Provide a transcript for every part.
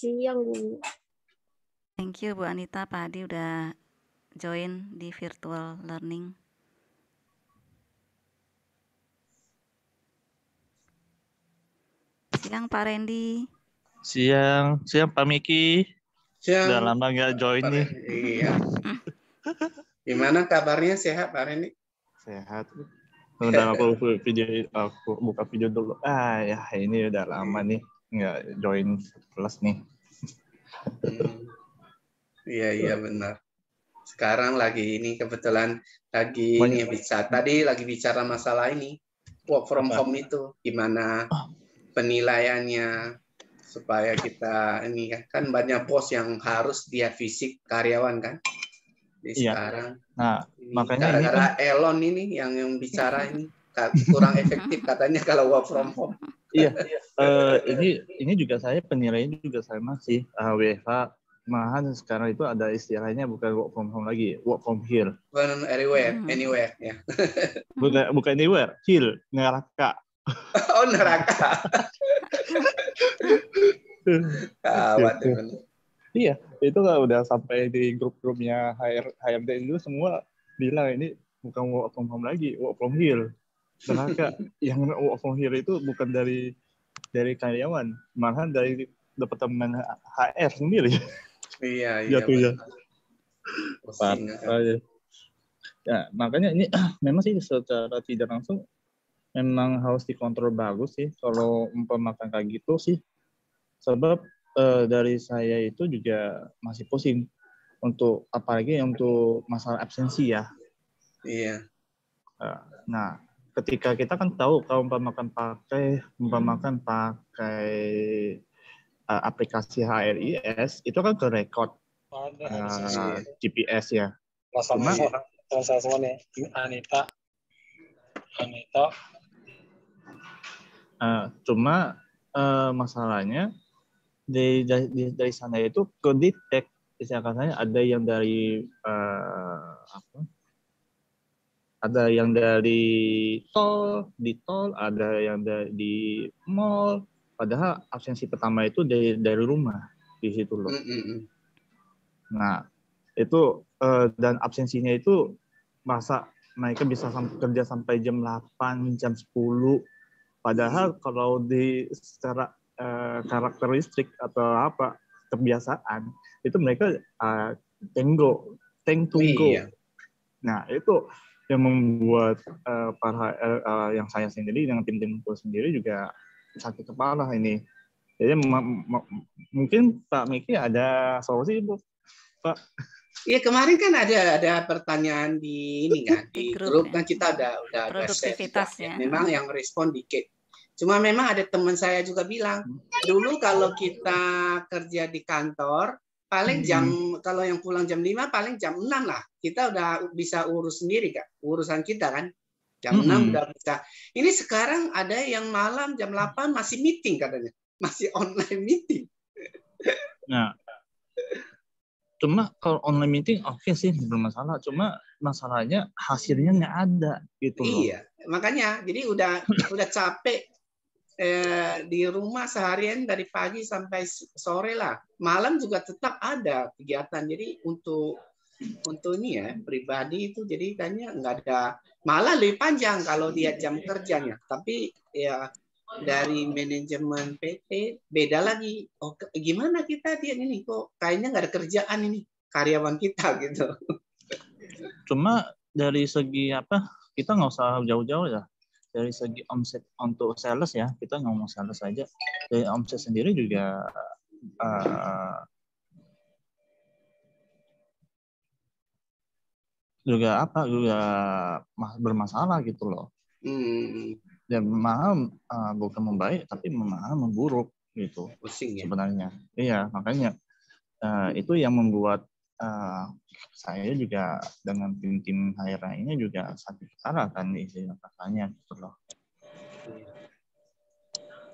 siang, Bu. Thank you Bu Anita, Pak Adi udah join di virtual learning. Siang Pak Randy. Siang Pak Miki. Siang. Udah lama nggak join nih. Iya. Gimana kabarnya, sehat Pak Randy? Sehat. Udah aku buka video dulu. Ya ini udah lama nih nggak join kelas nih. Iya benar. Sekarang lagi ini kebetulan lagi ini tadi lagi bicara masalah ini work from home itu gimana penilaiannya supaya kita ini kan banyak bos yang harus dia fisik karyawan kan. Sekarang. Nah, makanya gara-gara Elon ini yang bicara ini kurang efektif katanya kalau work from home. Iya. Ini juga saya penilaiannya juga sama sih WFH. Malahan sekarang itu ada istilahnya bukan work from home lagi, work from here. Anywhere ya. Bukan anywhere, hill, neraka. Oh, neraka. Kawat benar. Iya, itu nggak udah sampai di grup-grupnya HRD itu semua bilang ini bukan work from home lagi, work from here. Neraka. Yang work from here itu bukan dari karyawan, malahan dari departemen HR sendiri. Iya. Jatuhnya. Ya, makanya ini memang sih secara tidak langsung memang harus dikontrol bagus sih kalau umpamakan kayak gitu sih. Sebab dari saya itu juga masih pusing untuk apalagi untuk masalah absensi ya. Iya. Nah, ketika kita kan tahu kalau umpamakan pakai aplikasi HRIS itu kan ke record GPS ya. Sama semua nih Anita. Cuma masalahnya dari sana itu ke detect katanya ada yang dari ada yang dari tol, ada yang di mall. Padahal absensi pertama itu dari rumah di situ loh. Nah itu dan absensinya itu masa mereka bisa kerja sampai jam 8, jam 10. Padahal kalau secara karakteristik atau kebiasaan itu mereka tunggu. Iya. Nah itu yang membuat para yang saya sendiri dengan tim-timku sendiri juga sakit kepala ini. Jadi mungkin Pak Miki ada solusi Bu, Pak? Iya kemarin kan ada pertanyaan di ini kan di grup kan kita udah produktivitas ya. Memang yang respon dikit. Cuma memang ada teman saya juga bilang dulu kalau kita kerja di kantor paling kalau yang pulang jam 5 paling jam 6 lah kita udah bisa urus sendiri Kak. Urusan kita kan jam 6 udah bisa. Ini sekarang ada yang malam jam 8 masih meeting katanya. Masih online meeting. Nah, cuma kalau online meeting oke sih bermasalah. Cuma masalahnya hasilnya nggak ada gitu loh. Iya, makanya jadi udah capek di rumah seharian dari pagi sampai sore lah. Malam juga tetap ada kegiatan. Jadi untuk ini ya pribadi itu jadi kayaknya nggak ada, malah lebih panjang kalau dia jam kerjanya. Tapi ya dari manajemen PT beda lagi. Oh gimana kita dia ini kok kayaknya nggak ada kerjaan ini karyawan kita gitu. Cuma dari segi kita nggak usah jauh-jauh ya. Dari segi omset untuk sales ya, kita ngomong sales saja. Dari omset sendiri juga juga bermasalah gitu loh. Dan mahal bukan membaik tapi mahal memburuk gitu. Pusing ya. Sebenarnya. Iya, makanya itu yang membuat saya juga dengan tim-tim HR lainnya juga sakit kepala kan istilah katanya gitu loh.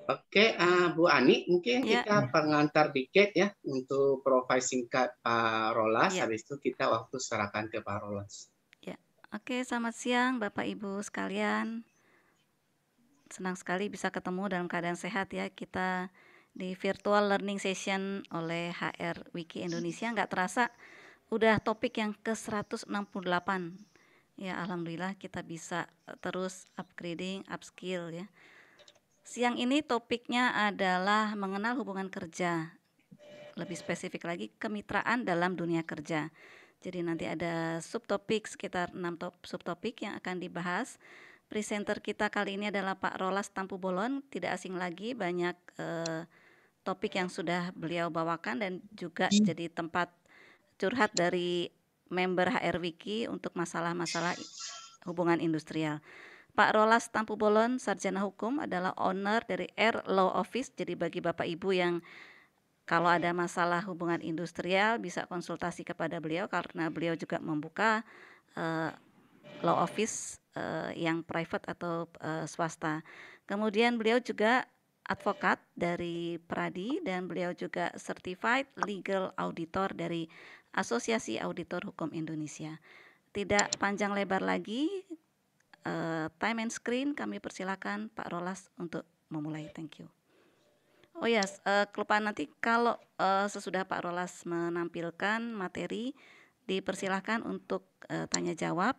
Oke, Bu Ani, mungkin kita pengantar dikit ya untuk profil singkat Pak Rolas. Habis itu kita waktu serahkan ke Pak Rolas. Ya, oke. Selamat siang Bapak Ibu sekalian. Senang sekali bisa ketemu dalam keadaan sehat ya. Kita di virtual learning session oleh HR Wiki Indonesia. Nggak terasa udah topik yang ke-168. Ya, alhamdulillah kita bisa terus upgrading, upskill ya. Siang ini topiknya adalah mengenal hubungan kerja. Lebih spesifik lagi, kemitraan dalam dunia kerja. Jadi nanti ada subtopik, sekitar 6 subtopik yang akan dibahas. Presenter kita kali ini adalah Pak Rolas Tampu Bolon. Tidak asing lagi, banyak topik yang sudah beliau bawakan dan juga jadi tempat curhat dari member HR Wiki untuk masalah-masalah hubungan industrial. Pak Rolas Tampu Bolon, sarjana hukum, adalah owner dari Air Law Office. Jadi bagi Bapak Ibu yang kalau ada masalah hubungan industrial bisa konsultasi kepada beliau karena beliau juga membuka law office yang private atau swasta. Kemudian beliau juga advokat dari Pradi dan beliau juga certified legal auditor dari Asosiasi Auditor Hukum Indonesia. Tidak panjang lebar lagi, time and screen kami persilakan Pak Rolas untuk memulai. Thank you. Oh ya, kelupaan nanti kalau sesudah Pak Rolas menampilkan materi, dipersilahkan untuk tanya jawab.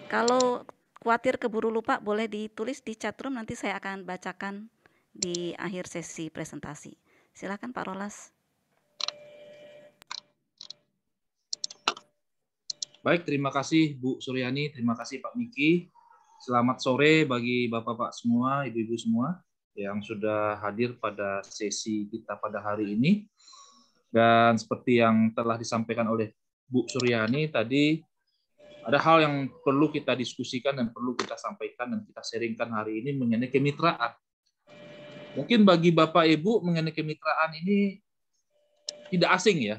Kalau khawatir keburu lupa, boleh ditulis di chat room, nanti saya akan bacakan di akhir sesi presentasi. Silakan Pak Rolas. Baik, terima kasih Bu Suryani, terima kasih Pak Miki. Selamat sore bagi Bapak-Bapak semua, Ibu-Ibu semua yang sudah hadir pada sesi kita pada hari ini. Dan seperti yang telah disampaikan oleh Bu Suryani tadi, ada hal yang perlu kita diskusikan dan perlu kita sampaikan dan kita sharingkan hari ini mengenai kemitraan. Mungkin bagi Bapak Ibu mengenai kemitraan ini tidak asing ya.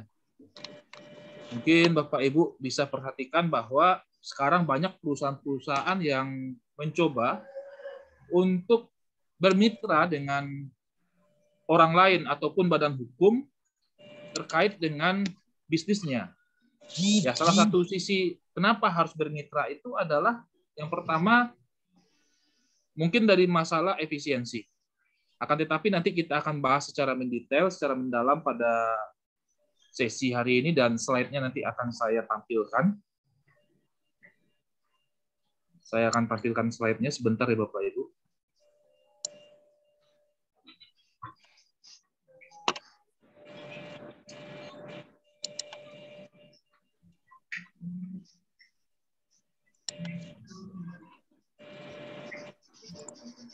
Mungkin Bapak Ibu bisa perhatikan bahwa sekarang banyak perusahaan-perusahaan yang mencoba untuk bermitra dengan orang lain ataupun badan hukum terkait dengan bisnisnya. Ya, salah satu sisi kenapa harus bermitra itu adalah yang pertama mungkin dari masalah efisiensi. Akan tetapi nanti kita akan bahas secara mendetail, secara mendalam pada sesi hari ini dan slide-nya nanti akan saya tampilkan. Saya akan tampilkan slide-nya sebentar ya Bapak Ibu.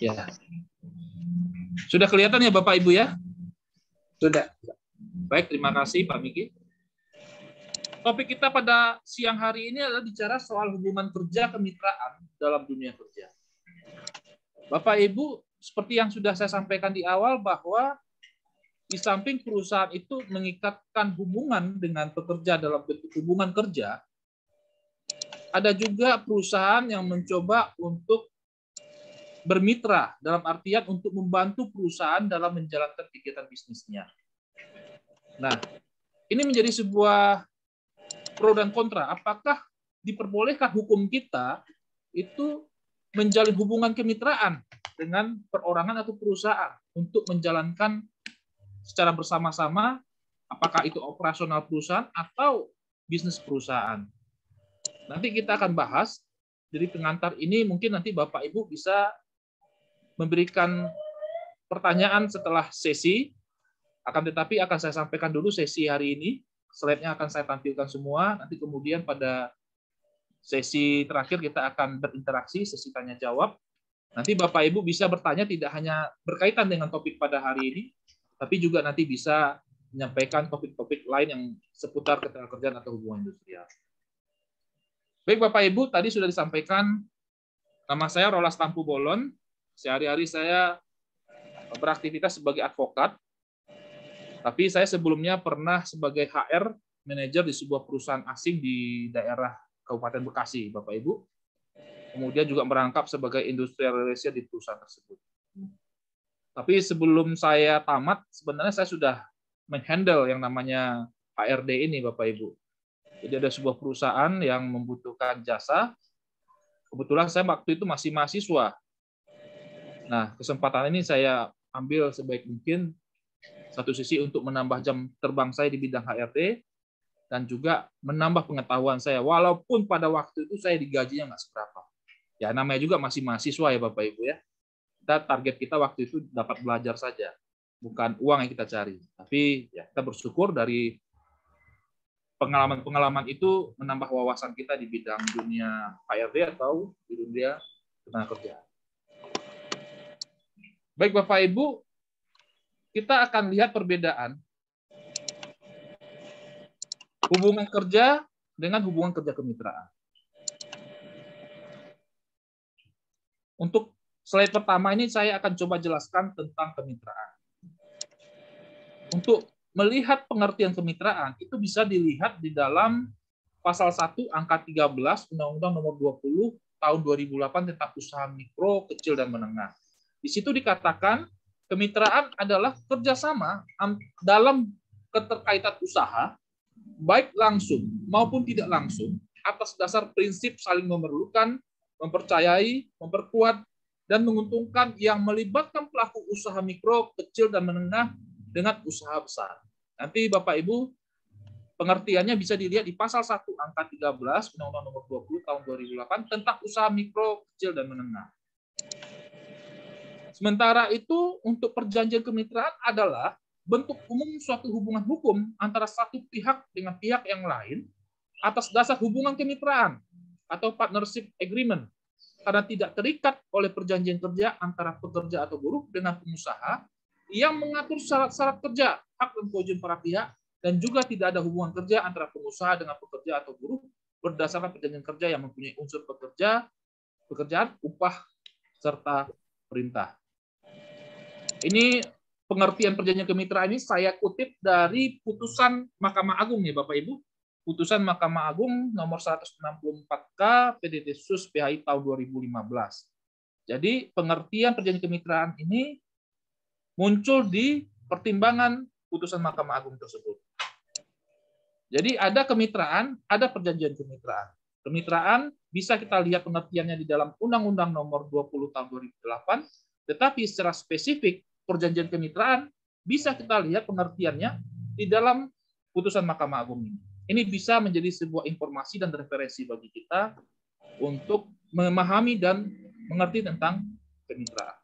Ya. Sudah kelihatan ya Bapak Ibu ya? Sudah. Baik, terima kasih Pak Miki. Topik kita pada siang hari ini adalah bicara soal hubungan kerja kemitraan dalam dunia kerja. Bapak Ibu, seperti yang sudah saya sampaikan di awal bahwa di samping perusahaan itu mengikatkan hubungan dengan pekerja dalam bentuk hubungan kerja, ada juga perusahaan yang mencoba untuk bermitra dalam artian untuk membantu perusahaan dalam menjalankan kegiatan bisnisnya. Nah, ini menjadi sebuah pro dan kontra. Apakah diperbolehkan hukum kita itu menjalin hubungan kemitraan dengan perorangan atau perusahaan untuk menjalankan secara bersama-sama, apakah itu operasional perusahaan atau bisnis perusahaan. Nanti kita akan bahas. Jadi pengantar ini mungkin nanti Bapak Ibu bisa memberikan pertanyaan setelah sesi, akan tetapi akan saya sampaikan dulu sesi hari ini, slide-nya akan saya tampilkan semua, nanti kemudian pada sesi terakhir kita akan berinteraksi, sesi tanya-jawab, nanti Bapak Ibu bisa bertanya tidak hanya berkaitan dengan topik pada hari ini, tapi juga nanti bisa menyampaikan topik-topik lain yang seputar ketenagakerjaan atau hubungan industrial. Baik Bapak Ibu, tadi sudah disampaikan, nama saya Rolas Tampu Bolon. Sehari-hari saya beraktivitas sebagai advokat, tapi saya sebelumnya pernah sebagai HR manajer di sebuah perusahaan asing di daerah Kabupaten Bekasi, Bapak Ibu. Kemudian juga merangkap sebagai industrial relation di perusahaan tersebut. Tapi sebelum saya tamat, sebenarnya saya sudah menghandle yang namanya HRD ini, Bapak Ibu. Jadi ada sebuah perusahaan yang membutuhkan jasa. Kebetulan saya waktu itu masih mahasiswa. Nah, kesempatan ini saya ambil sebaik mungkin Satu sisi untuk menambah jam terbang saya di bidang HRD, dan juga menambah pengetahuan saya. Walaupun pada waktu itu saya digajinya nggak seberapa. Ya namanya juga masih mahasiswa ya Bapak Ibu ya. Target kita waktu itu dapat belajar saja, bukan uang yang kita cari. Tapi ya kita bersyukur dari pengalaman-pengalaman itu menambah wawasan kita di bidang dunia HRD atau di dunia tenaga kerja. Baik Bapak Ibu, kita akan lihat perbedaan hubungan kerja dengan hubungan kerja kemitraan. Untuk slide pertama ini saya akan coba jelaskan tentang kemitraan. Untuk melihat pengertian kemitraan itu bisa dilihat di dalam pasal 1 angka 13 Undang-Undang Nomor 20 tahun 2008 tentang usaha mikro, kecil dan menengah. Di situ dikatakan kemitraan adalah kerjasama dalam keterkaitan usaha baik langsung maupun tidak langsung atas dasar prinsip saling memerlukan, mempercayai, memperkuat, dan menguntungkan yang melibatkan pelaku usaha mikro, kecil, dan menengah dengan usaha besar. Nanti Bapak Ibu pengertiannya bisa dilihat di pasal 1 angka 13 Undang-Undang Nomor 20 tahun 2008 tentang usaha mikro, kecil, dan menengah. Sementara itu untuk perjanjian kemitraan adalah bentuk umum suatu hubungan hukum antara satu pihak dengan pihak yang lain atas dasar hubungan kemitraan atau partnership agreement karena tidak terikat oleh perjanjian kerja antara pekerja atau buruh dengan pengusaha yang mengatur syarat-syarat kerja, hak dan kewajiban para pihak, dan juga tidak ada hubungan kerja antara pengusaha dengan pekerja atau buruh berdasarkan perjanjian kerja yang mempunyai unsur pekerjaan, upah, serta perintah. Ini pengertian perjanjian kemitraan ini saya kutip dari putusan Mahkamah Agung ya Bapak Ibu. Putusan Mahkamah Agung nomor 164K PDT Sus PHI tahun 2015. Jadi pengertian perjanjian kemitraan ini muncul di pertimbangan putusan Mahkamah Agung tersebut. Jadi ada kemitraan, ada perjanjian kemitraan. Kemitraan bisa kita lihat pengertiannya di dalam Undang-Undang Nomor 20 tahun 2008, tetapi secara spesifik perjanjian kemitraan bisa kita lihat pengertiannya di dalam putusan Mahkamah Agung ini. Ini bisa menjadi sebuah informasi dan referensi bagi kita untuk memahami dan mengerti tentang kemitraan.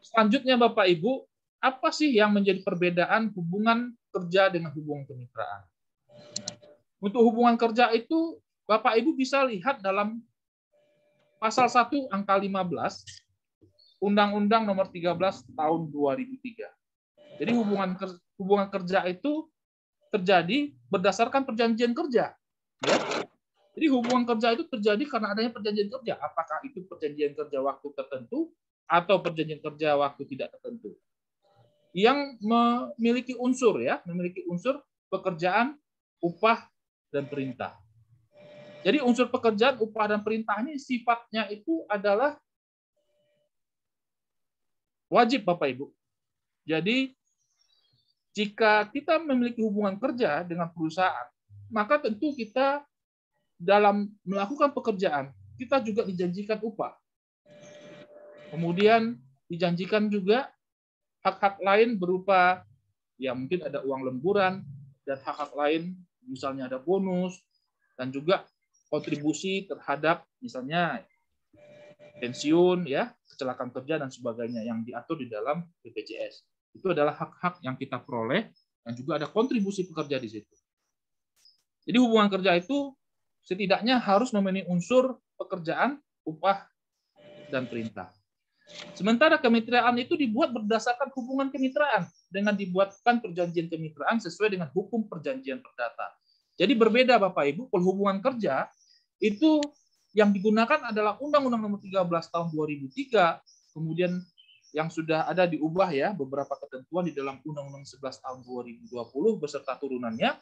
Selanjutnya Bapak Ibu, apa sih yang menjadi perbedaan hubungan kerja dengan hubungan kemitraan? Untuk hubungan kerja itu Bapak Ibu bisa lihat dalam pasal 1 angka 15 Undang-Undang Nomor 13 tahun 2003. Jadi hubungan kerja itu terjadi berdasarkan perjanjian kerja. Ya. Jadi hubungan kerja itu terjadi karena adanya perjanjian kerja. Apakah itu perjanjian kerja waktu tertentu atau perjanjian kerja waktu tidak tertentu. Yang memiliki unsur pekerjaan, upah, dan perintah. Jadi unsur pekerjaan, upah, dan perintah ini sifatnya itu adalah wajib Bapak Ibu. Jadi jika kita memiliki hubungan kerja dengan perusahaan, maka tentu kita dalam melakukan pekerjaan, kita juga dijanjikan upah. Kemudian dijanjikan juga hak-hak lain berupa, ya mungkin ada uang lemburan, dan hak-hak lain, misalnya ada bonus, dan juga kontribusi terhadap misalnya pensiun, ya, kecelakaan kerja dan sebagainya yang diatur di dalam BPJS. Itu adalah hak-hak yang kita peroleh dan juga ada kontribusi pekerja di situ. Jadi hubungan kerja itu setidaknya harus memenuhi unsur pekerjaan, upah, dan perintah. Sementara kemitraan itu dibuat berdasarkan hubungan kemitraan dengan dibuatkan perjanjian kemitraan sesuai dengan hukum perjanjian perdata. Jadi berbeda Bapak Ibu, hubungan kerja itu yang digunakan adalah Undang-Undang Nomor 13 tahun 2003, kemudian yang sudah ada diubah ya beberapa ketentuan di dalam Undang-Undang 11 tahun 2020 beserta turunannya.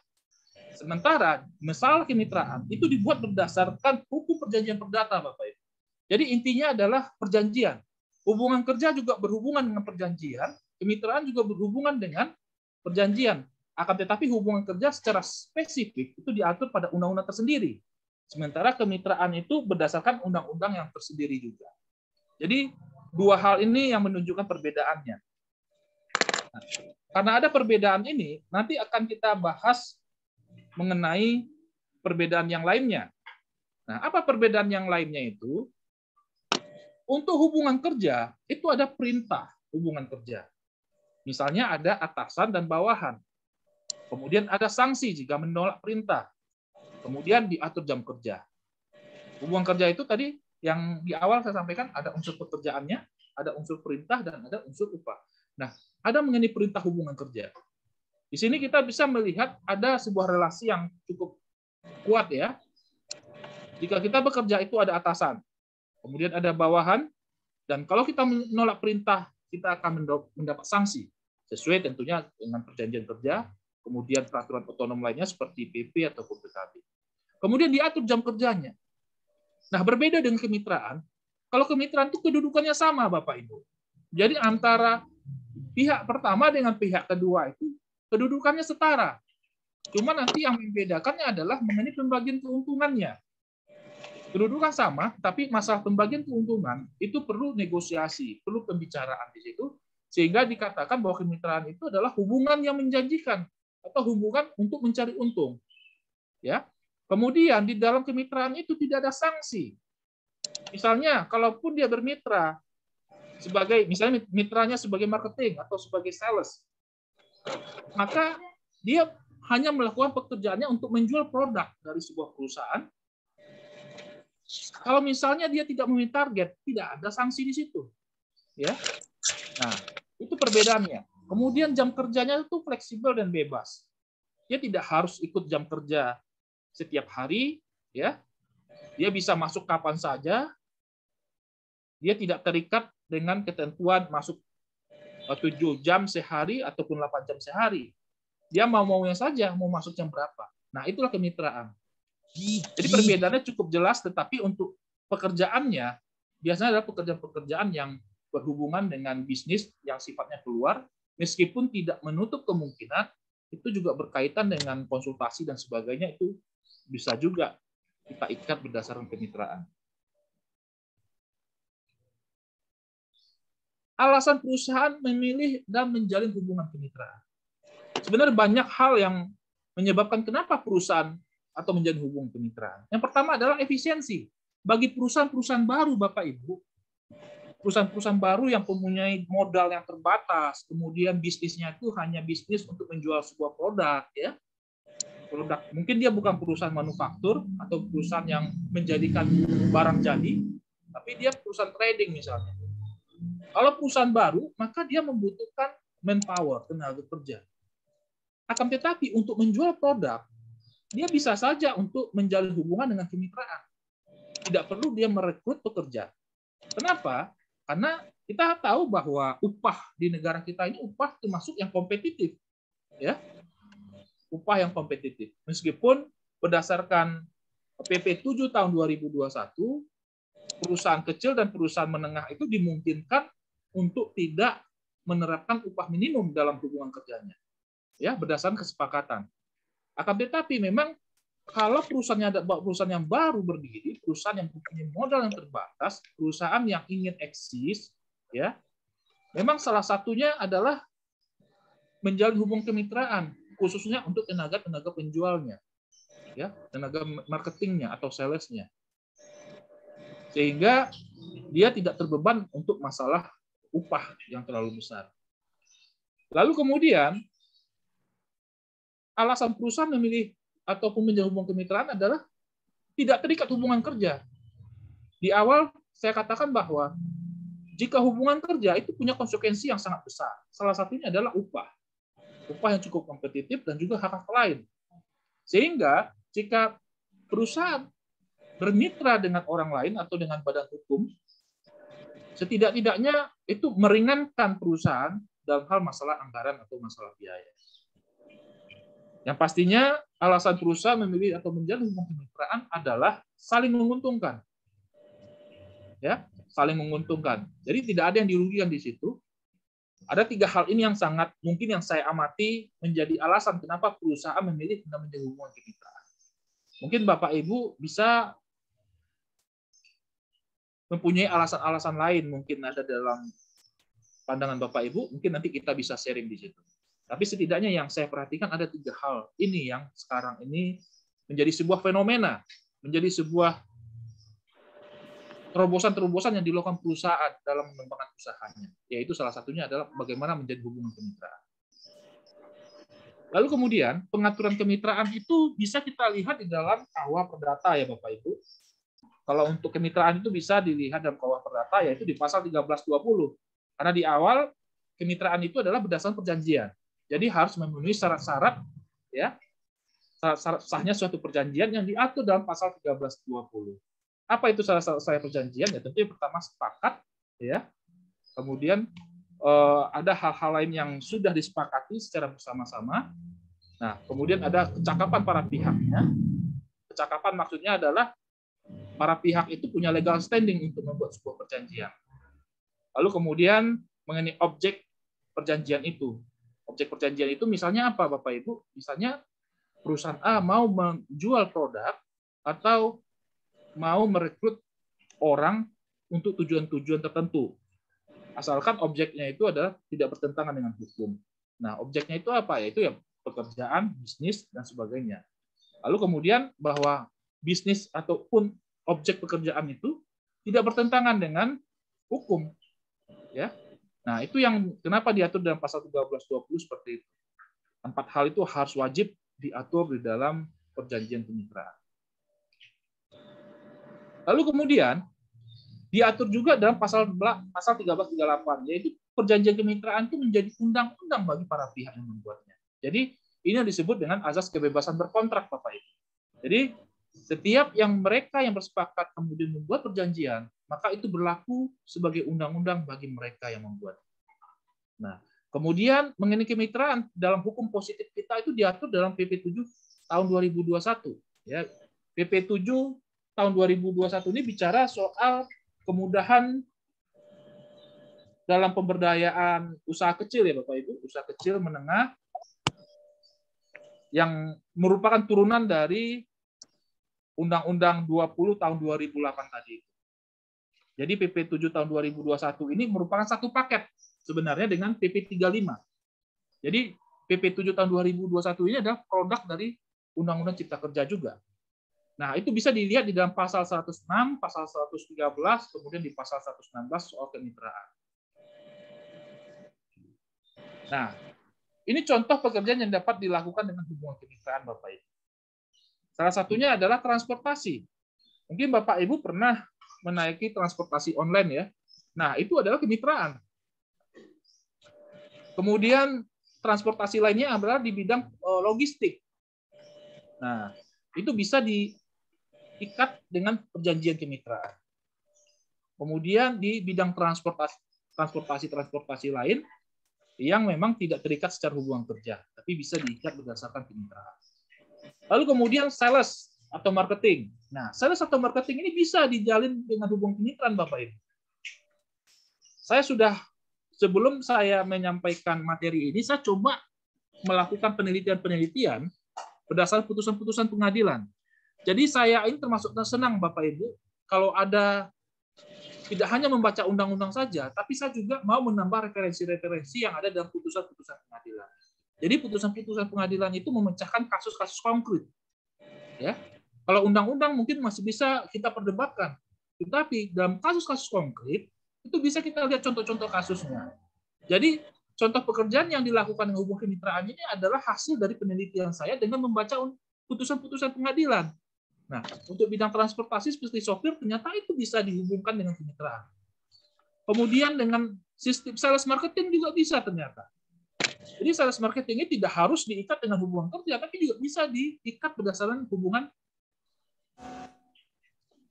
Sementara masalah kemitraan itu dibuat berdasarkan hukum perjanjian perdata Bapak Ibu. Jadi intinya adalah perjanjian. Hubungan kerja juga berhubungan dengan perjanjian, kemitraan juga berhubungan dengan perjanjian. Akan tetapi hubungan kerja secara spesifik itu diatur pada undang-undang tersendiri. Sementara kemitraan itu berdasarkan undang-undang yang tersendiri juga. Jadi dua hal ini yang menunjukkan perbedaannya. Karena ada perbedaan ini, nanti akan kita bahas mengenai perbedaan yang lainnya. Nah, apa perbedaan yang lainnya itu? Untuk hubungan kerja, itu ada perintah hubungan kerja. Misalnya ada atasan dan bawahan. Kemudian ada sanksi jika menolak perintah. Kemudian diatur jam kerja. Hubungan kerja itu tadi yang di awal saya sampaikan, ada unsur pekerjaannya, ada unsur perintah, dan ada unsur upah. Nah, ada mengenai perintah hubungan kerja. Di sini kita bisa melihat ada sebuah relasi yang cukup kuat ya. Jika kita bekerja itu ada atasan, kemudian ada bawahan, dan kalau kita menolak perintah, kita akan mendapat sanksi sesuai tentunya dengan perjanjian kerja, kemudian peraturan otonom lainnya seperti PP ataupun PKB. Kemudian diatur jam kerjanya. Nah, berbeda dengan kemitraan. Kalau kemitraan itu kedudukannya sama, Bapak Ibu. Jadi antara pihak pertama dengan pihak kedua itu kedudukannya setara. Cuma nanti yang membedakannya adalah mengenai pembagian keuntungannya. Kedudukan sama, tapi masalah pembagian keuntungan itu perlu negosiasi, perlu pembicaraan di situ, sehingga dikatakan bahwa kemitraan itu adalah hubungan yang menjanjikan atau hubungan untuk mencari untung. Ya. Kemudian di dalam kemitraan itu tidak ada sanksi. Misalnya, kalaupun dia bermitra sebagai misalnya mitranya sebagai marketing atau sebagai sales, maka dia hanya melakukan pekerjaannya untuk menjual produk dari sebuah perusahaan. Kalau misalnya dia tidak memenuhi target, tidak ada sanksi di situ. Ya. Nah, itu perbedaannya. Kemudian jam kerjanya itu fleksibel dan bebas. Dia tidak harus ikut jam kerja setiap hari, ya. Dia bisa masuk kapan saja. Dia tidak terikat dengan ketentuan masuk 7 jam sehari ataupun 8 jam sehari. Dia mau-maunya saja, mau masuk jam berapa. Nah, itulah kemitraan. Jadi perbedaannya cukup jelas, tetapi untuk pekerjaannya biasanya adalah pekerjaan-pekerjaan yang berhubungan dengan bisnis yang sifatnya keluar, meskipun tidak menutup kemungkinan itu juga berkaitan dengan konsultasi dan sebagainya, itu bisa juga kita ikat berdasarkan kemitraan. Alasan perusahaan memilih dan menjalin hubungan kemitraan. Sebenarnya banyak hal yang menyebabkan kenapa perusahaan atau menjalin hubungan kemitraan. Yang pertama adalah efisiensi. Bagi perusahaan-perusahaan baru, Bapak Ibu, perusahaan-perusahaan baru yang mempunyai modal yang terbatas, kemudian bisnisnya itu hanya bisnis untuk menjual sebuah produk, ya. Produk, mungkin dia bukan perusahaan manufaktur atau perusahaan yang menjadikan barang jadi, tapi dia perusahaan trading misalnya. Kalau perusahaan baru, maka dia membutuhkan manpower, tenaga kerja. Akan tetapi untuk menjual produk, dia bisa saja untuk menjalin hubungan dengan kemitraan. Tidak perlu dia merekrut pekerja. Kenapa? Karena kita tahu bahwa upah di negara kita ini upah termasuk yang kompetitif. Ya. Upah yang kompetitif. Meskipun berdasarkan PP 7 tahun 2021, perusahaan kecil dan perusahaan menengah itu dimungkinkan untuk tidak menerapkan upah minimum dalam hubungan kerjanya. Ya, berdasarkan kesepakatan. Akan tetapi memang kalau perusahaannya ada perusahaan yang baru berdiri, perusahaan yang mempunyai modal yang terbatas, perusahaan yang ingin eksis, ya, memang salah satunya adalah menjalin hubungan kemitraan, khususnya untuk tenaga-tenaga penjualnya, ya, tenaga marketingnya atau salesnya, sehingga dia tidak terbeban untuk masalah upah yang terlalu besar. Lalu kemudian alasan perusahaan memilih ataupun menjalin hubungan kemitraan adalah tidak terikat hubungan kerja. Di awal saya katakan bahwa jika hubungan kerja itu punya konsekuensi yang sangat besar. Salah satunya adalah upah. Upah yang cukup kompetitif dan juga hak-hak lain. Sehingga jika perusahaan bermitra dengan orang lain atau dengan badan hukum, setidak-tidaknya itu meringankan perusahaan dalam hal masalah anggaran atau masalah biaya. Yang pastinya alasan perusahaan memilih atau menjalin hubungan kemitraan adalah saling menguntungkan. Ya, saling menguntungkan. Jadi tidak ada yang dirugikan di situ. Ada 3 hal ini yang sangat mungkin yang saya amati menjadi alasan kenapa perusahaan memilih dan menjalin hubungan kemitraan. Mungkin Bapak Ibu bisa mempunyai alasan-alasan lain, mungkin ada dalam pandangan Bapak Ibu, mungkin nanti kita bisa sharing di situ. Tapi setidaknya yang saya perhatikan ada 3 hal ini yang sekarang ini menjadi sebuah fenomena, menjadi sebuah terobosan-terobosan yang dilakukan perusahaan dalam mengembangkan usahanya. Yaitu salah satunya adalah bagaimana menjadi hubungan kemitraan. Lalu kemudian pengaturan kemitraan itu bisa kita lihat di dalam KUH Perdata ya Bapak Ibu. Kalau untuk kemitraan itu bisa dilihat dalam KUH Perdata yaitu di pasal 1320. Karena di awal kemitraan itu adalah berdasarkan perjanjian. Jadi harus memenuhi syarat-syarat ya. Syarat sahnya suatu perjanjian yang diatur dalam pasal 1320. Apa itu syarat-syarat perjanjian? Ya tentu yang pertama sepakat ya. Kemudian ada hal-hal lain yang sudah disepakati secara bersama-sama. Nah, kemudian ada kecakapan para pihaknya. Kecakapan maksudnya adalah para pihak itu punya legal standing untuk membuat sebuah perjanjian. Lalu kemudian mengenai objek perjanjian itu. Objek perjanjian itu misalnya apa, Bapak Ibu? Misalnya perusahaan A mau menjual produk atau mau merekrut orang untuk tujuan-tujuan tertentu. Asalkan objeknya itu adalah tidak bertentangan dengan hukum. Nah, objeknya itu apa? Yaitu ya pekerjaan, bisnis, dan sebagainya. Lalu kemudian bahwa bisnis ataupun objek pekerjaan itu tidak bertentangan dengan hukum. Ya. Nah, itu yang kenapa diatur dalam pasal 1320 seperti itu. 4 hal itu harus wajib diatur di dalam perjanjian kemitraan. Lalu kemudian diatur juga dalam pasal 1338, yaitu perjanjian kemitraan itu menjadi undang-undang bagi para pihak yang membuatnya. Jadi ini yang disebut dengan azas kebebasan berkontrak, Bapak Ibu. Jadi setiap yang mereka yang bersepakat kemudian membuat perjanjian, maka itu berlaku sebagai undang-undang bagi mereka yang membuat. Nah, kemudian mengenai kemitraan dalam hukum positif kita itu diatur dalam PP 7 tahun 2021. Ya, PP 7 tahun 2021 ini bicara soal kemudahan dalam pemberdayaan usaha kecil ya Bapak Ibu, usaha kecil menengah yang merupakan turunan dari Undang-Undang 20 tahun 2008 tadi. Jadi PP 7 tahun 2021 ini merupakan satu paket sebenarnya dengan PP 35. Jadi PP 7 tahun 2021 ini adalah produk dari Undang-Undang Cipta Kerja juga. Nah, itu bisa dilihat di dalam pasal 106, pasal 113, kemudian di pasal 116 soal kemitraan. Nah, ini contoh pekerjaan yang dapat dilakukan dengan hubungan kemitraan, Bapak Ibu. Salah satunya adalah transportasi. Mungkin Bapak Ibu pernah menaiki transportasi online ya. Nah, itu adalah kemitraan. Kemudian transportasi lainnya adalah di bidang logistik. Nah, itu bisa diikat dengan perjanjian kemitraan. Kemudian di bidang transportasi lain yang memang tidak terikat secara hubungan kerja, tapi bisa diikat berdasarkan kemitraan. Lalu kemudian sales atau marketing. Nah, sales atau marketing ini bisa dijalin dengan hubungan kemitraan, Bapak Ibu. Sebelum saya menyampaikan materi ini, saya coba melakukan penelitian-penelitian berdasarkan putusan-putusan pengadilan. Jadi saya ini termasuk senang, Bapak Ibu, kalau ada tidak hanya membaca undang-undang saja, tapi saya juga mau menambah referensi-referensi yang ada dalam putusan-putusan pengadilan. Jadi putusan-putusan pengadilan itu memecahkan kasus-kasus konkret. Ya, kalau undang-undang mungkin masih bisa kita perdebatkan, tetapi dalam kasus-kasus konkret itu bisa kita lihat contoh-contoh kasusnya. Jadi contoh pekerjaan yang dilakukan dengan hubungan kemitraan ini adalah hasil dari penelitian saya dengan membaca putusan-putusan pengadilan. Nah, untuk bidang transportasi seperti sopir ternyata itu bisa dihubungkan dengan kemitraan. Kemudian dengan sistem sales marketing juga bisa ternyata. Jadi sales marketing ini tidak harus diikat dengan hubungan kerja, tapi juga bisa diikat berdasarkan hubungan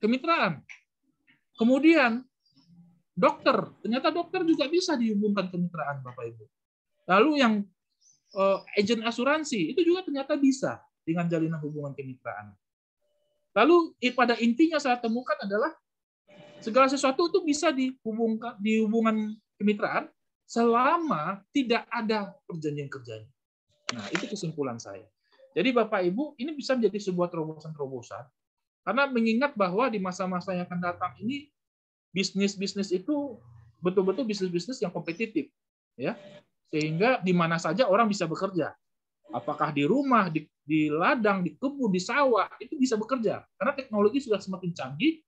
kemitraan. Kemudian dokter, ternyata dokter juga bisa dihubungkan kemitraan, Bapak Ibu. Lalu yang agen asuransi itu juga ternyata bisa dengan jalinan hubungan kemitraan. Lalu pada intinya saya temukan adalah segala sesuatu itu bisa dihubungkan di hubungan kemitraan selama tidak ada perjanjian kerjanya. Nah, itu kesimpulan saya. Jadi Bapak Ibu, ini bisa menjadi sebuah terobosan-terobosan karena mengingat bahwa di masa-masa yang akan datang ini bisnis-bisnis itu betul-betul bisnis-bisnis yang kompetitif, ya, sehingga di mana saja orang bisa bekerja, apakah di rumah, di ladang, di kebun, di sawah, itu bisa bekerja karena teknologi sudah semakin canggih,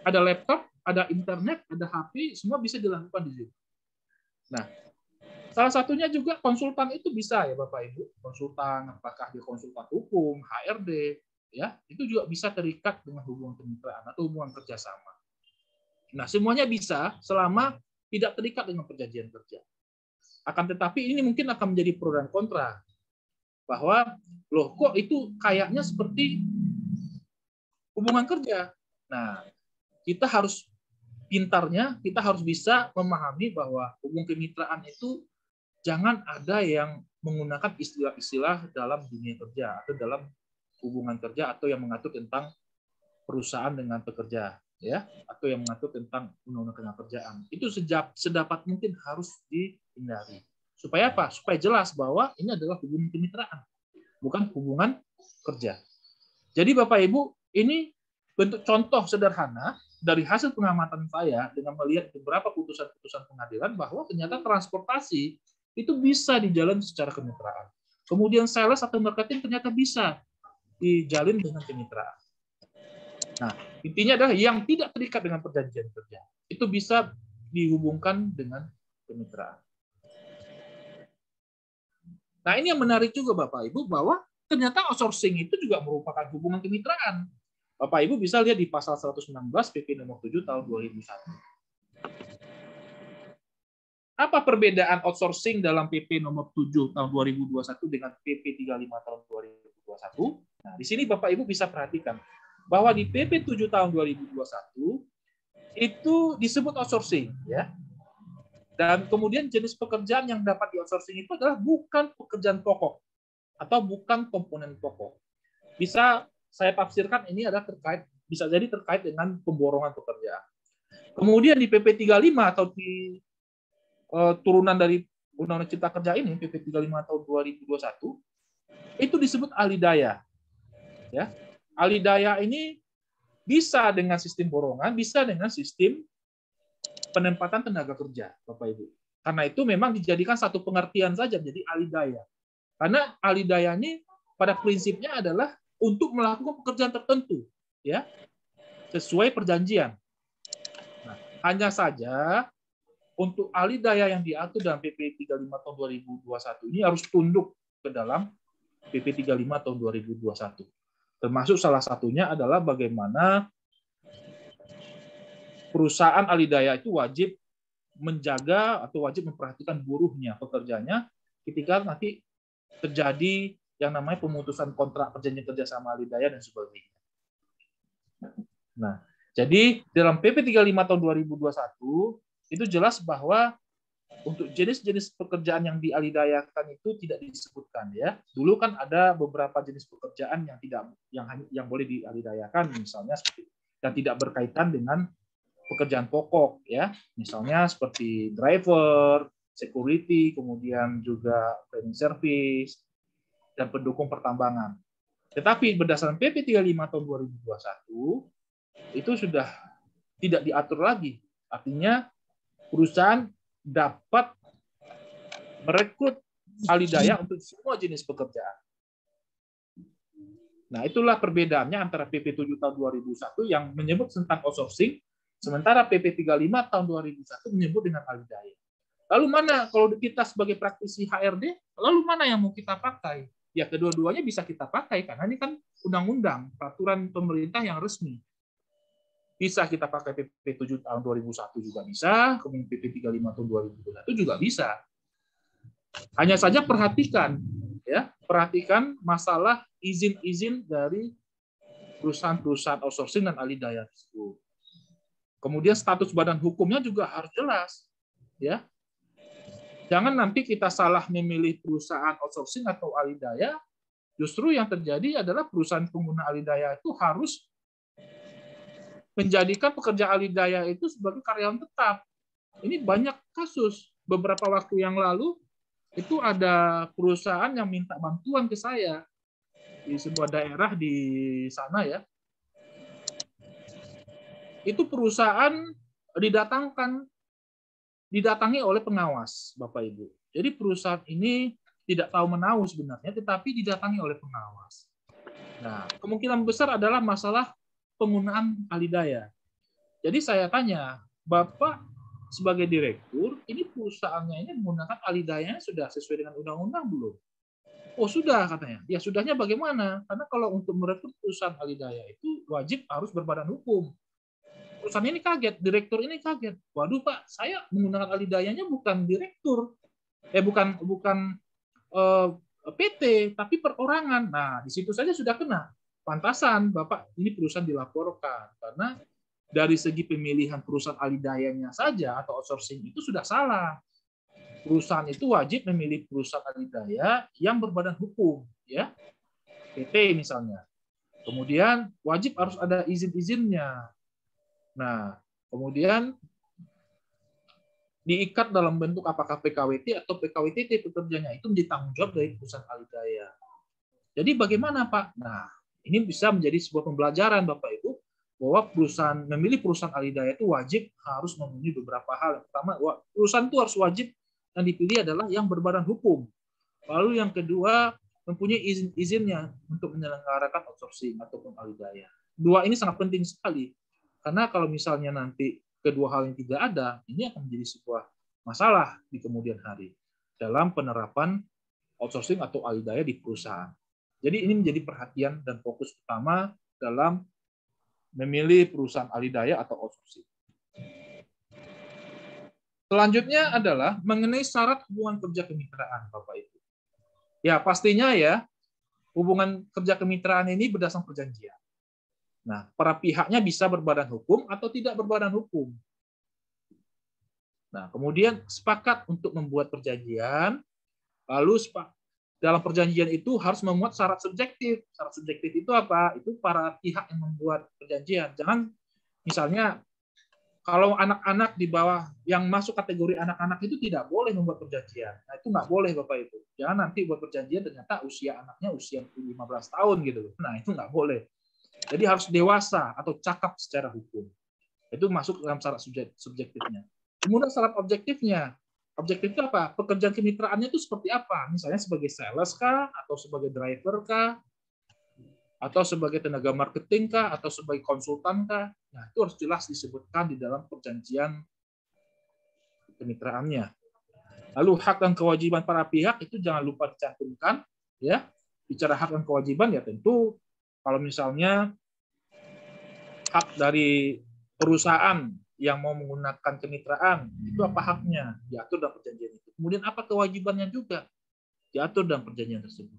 ada laptop, ada internet, ada HP, semua bisa dilakukan di situ. Nah, salah satunya juga konsultan itu bisa ya Bapak Ibu, konsultan, apakah dia konsultan hukum, HRD, ya, itu juga bisa terikat dengan hubungan kemitraan atau hubungan kerjasama. Nah, semuanya bisa selama tidak terikat dengan perjanjian kerja. Akan tetapi ini mungkin akan menjadi pro dan kontra. Bahwa, loh kok itu kayaknya seperti hubungan kerja. Nah, kita harus pintarnya, kita harus bisa memahami bahwa hubungan kemitraan itu jangan ada yang menggunakan istilah-istilah dalam dunia kerja atau dalam hubungan kerja atau yang mengatur tentang perusahaan dengan pekerja, ya, atau yang mengatur tentang undang-undang ketenagakerjaan. Itu sedapat mungkin harus dihindari. Supaya apa? Supaya jelas bahwa ini adalah hubungan kemitraan, bukan hubungan kerja. Jadi Bapak Ibu, ini bentuk contoh sederhana dari hasil pengamatan saya dengan melihat beberapa putusan-putusan pengadilan bahwa ternyata transportasi itu bisa dijalin secara kemitraan. Kemudian sales atau marketing ternyata bisa dijalin dengan kemitraan. Nah, intinya adalah yang tidak terikat dengan perjanjian kerja itu bisa dihubungkan dengan kemitraan. Nah, ini yang menarik juga Bapak Ibu bahwa ternyata outsourcing itu juga merupakan hubungan kemitraan. Bapak Ibu bisa lihat di pasal 116 PP nomor 7 tahun 2001. Apa perbedaan outsourcing dalam PP nomor 7 tahun 2021 dengan PP 35 tahun 2021? Nah, di sini Bapak Ibu bisa perhatikan bahwa di PP 7 tahun 2021 itu disebut outsourcing, ya. Dan kemudian jenis pekerjaan yang dapat di outsourcing itu adalah bukan pekerjaan pokok atau bukan komponen pokok. Bisa saya tafsirkan ini adalah bisa jadi terkait dengan pemborongan pekerjaan. Kemudian di PP 35 atau di turunan dari Undang-Undang Cipta Kerja ini, PP 35 tahun 2021, itu disebut ahli daya. Ya. Ahli daya ini bisa dengan sistem borongan, bisa dengan sistem penempatan tenaga kerja, Bapak Ibu. Karena itu memang dijadikan satu pengertian saja menjadi ahli daya. Karena ahli daya ini pada prinsipnya adalah untuk melakukan pekerjaan tertentu, ya, sesuai perjanjian. Nah, hanya saja untuk ahli daya yang diatur dalam PP 35 tahun 2021 ini harus tunduk ke dalam PP 35 tahun 2021. Termasuk salah satunya adalah bagaimana perusahaan ahli daya itu wajib menjaga atau wajib memperhatikan buruhnya, pekerjanya, ketika nanti terjadi yang namanya pemutusan kontrak perjanjian kerja sama ahli daya dan sebagainya. Nah, jadi dalam PP 35 tahun 2021 itu jelas bahwa untuk jenis-jenis pekerjaan yang dialidayakan itu tidak disebutkan, ya. Dulu kan ada beberapa jenis pekerjaan yang boleh dialidayakan, misalnya seperti yang tidak berkaitan dengan pekerjaan pokok, ya. Misalnya seperti driver, security, kemudian juga cleaning service dan pendukung pertambangan. Tetapi berdasarkan PP 35 tahun 2021 itu sudah tidak diatur lagi. Artinya perusahaan dapat merekrut ahli daya untuk semua jenis pekerjaan. Nah, itulah perbedaannya antara PP 7 tahun 2001 yang menyebut tentang outsourcing, sementara PP 35 tahun 2001 menyebut dengan ahli daya. Lalu mana kalau kita sebagai praktisi HRD, lalu mana yang mau kita pakai? Ya, kedua-duanya bisa kita pakai karena ini kan undang-undang, peraturan pemerintah yang resmi. Bisa kita pakai PP 7 tahun 2001 juga bisa, kemudian PP 35 tahun 2021 juga bisa. Hanya saja perhatikan masalah izin-izin dari perusahaan-perusahaan outsourcing dan ahli daya tersebut. Kemudian status badan hukumnya juga harus jelas, ya. Jangan nanti kita salah memilih perusahaan outsourcing atau ahli daya, justru yang terjadi adalah perusahaan pengguna ahli daya itu harus menjadikan pekerja ahli daya itu sebagai karyawan tetap. Ini banyak kasus. Beberapa waktu yang lalu, itu ada perusahaan yang minta bantuan ke saya di sebuah daerah di sana, ya. Itu perusahaan didatangkan didatangi oleh pengawas, Bapak Ibu. Jadi perusahaan ini tidak tahu menahu sebenarnya, tetapi didatangi oleh pengawas. Nah, kemungkinan besar adalah masalah penggunaan alidaya. Jadi saya tanya, Bapak sebagai direktur, ini perusahaannya ini menggunakan alidayanya sudah sesuai dengan undang-undang belum? Oh sudah katanya. Ya sudahnya bagaimana? Karena kalau untuk merekrut perusahaan alidaya itu wajib harus berbadan hukum. Perusahaan ini kaget, direktur ini kaget. Waduh Pak, saya menggunakan alidayanya bukan direktur, bukan PT, tapi perorangan. Nah di situ saja sudah kena. Pantasan Bapak ini perusahaan dilaporkan karena dari segi pemilihan perusahaan alidayanya saja atau outsourcing itu sudah salah. Perusahaan itu wajib memilih perusahaan alidaya yang berbadan hukum, ya, PT misalnya. Kemudian wajib harus ada izin-izinnya. Nah, kemudian diikat dalam bentuk apakah PKWT atau PKWTT pekerjanya itu menjadi tanggung jawab dari perusahaan alidaya. Jadi bagaimana Pak? Nah, ini bisa menjadi sebuah pembelajaran Bapak Ibu bahwa memilih perusahaan alidaya itu wajib harus memenuhi beberapa hal. Yang pertama, perusahaan itu harus wajib yang dipilih adalah yang berbadan hukum. Lalu yang kedua, mempunyai izin-izinnya untuk menyelenggarakan outsourcing ataupun alidaya. Dua ini sangat penting sekali. Karena kalau misalnya nanti kedua hal yang tidak ada, ini akan menjadi sebuah masalah di kemudian hari dalam penerapan outsourcing atau alidaya di perusahaan. Jadi ini menjadi perhatian dan fokus utama dalam memilih perusahaan alidaya atau outsourcing. Selanjutnya adalah mengenai syarat hubungan kerja kemitraan, Bapak Ibu. Ya, pastinya ya, hubungan kerja kemitraan ini berdasarkan perjanjian. Nah, para pihaknya bisa berbadan hukum atau tidak berbadan hukum. Nah, kemudian sepakat untuk membuat perjanjian, lalu dalam perjanjian itu harus memuat syarat subjektif. Syarat subjektif itu apa? Itu para pihak yang membuat perjanjian. Jangan misalnya kalau anak-anak di bawah yang masuk kategori anak-anak itu tidak boleh membuat perjanjian. Nah, itu nggak boleh Bapak Ibu. Jangan nanti buat perjanjian ternyata usia anaknya usia 15 tahun gitu. Nah, itu nggak boleh. Jadi harus dewasa atau cakap secara hukum. Itu masuk dalam syarat subjektifnya. Kemudian syarat objektifnya. Objektif itu apa? Pekerjaan kemitraannya itu seperti apa? Misalnya sebagai sales kah? Atau sebagai driver kah? Atau sebagai tenaga marketing kah? Atau sebagai konsultan kah? Nah, itu harus jelas disebutkan di dalam perjanjian kemitraannya. Lalu hak dan kewajiban para pihak itu jangan lupa dicantumkan. Ya, bicara hak dan kewajiban ya tentu kalau misalnya hak dari perusahaan yang mau menggunakan kemitraan, itu apa haknya? Diatur dalam perjanjian itu. Kemudian apa kewajibannya juga? Diatur dalam perjanjian tersebut.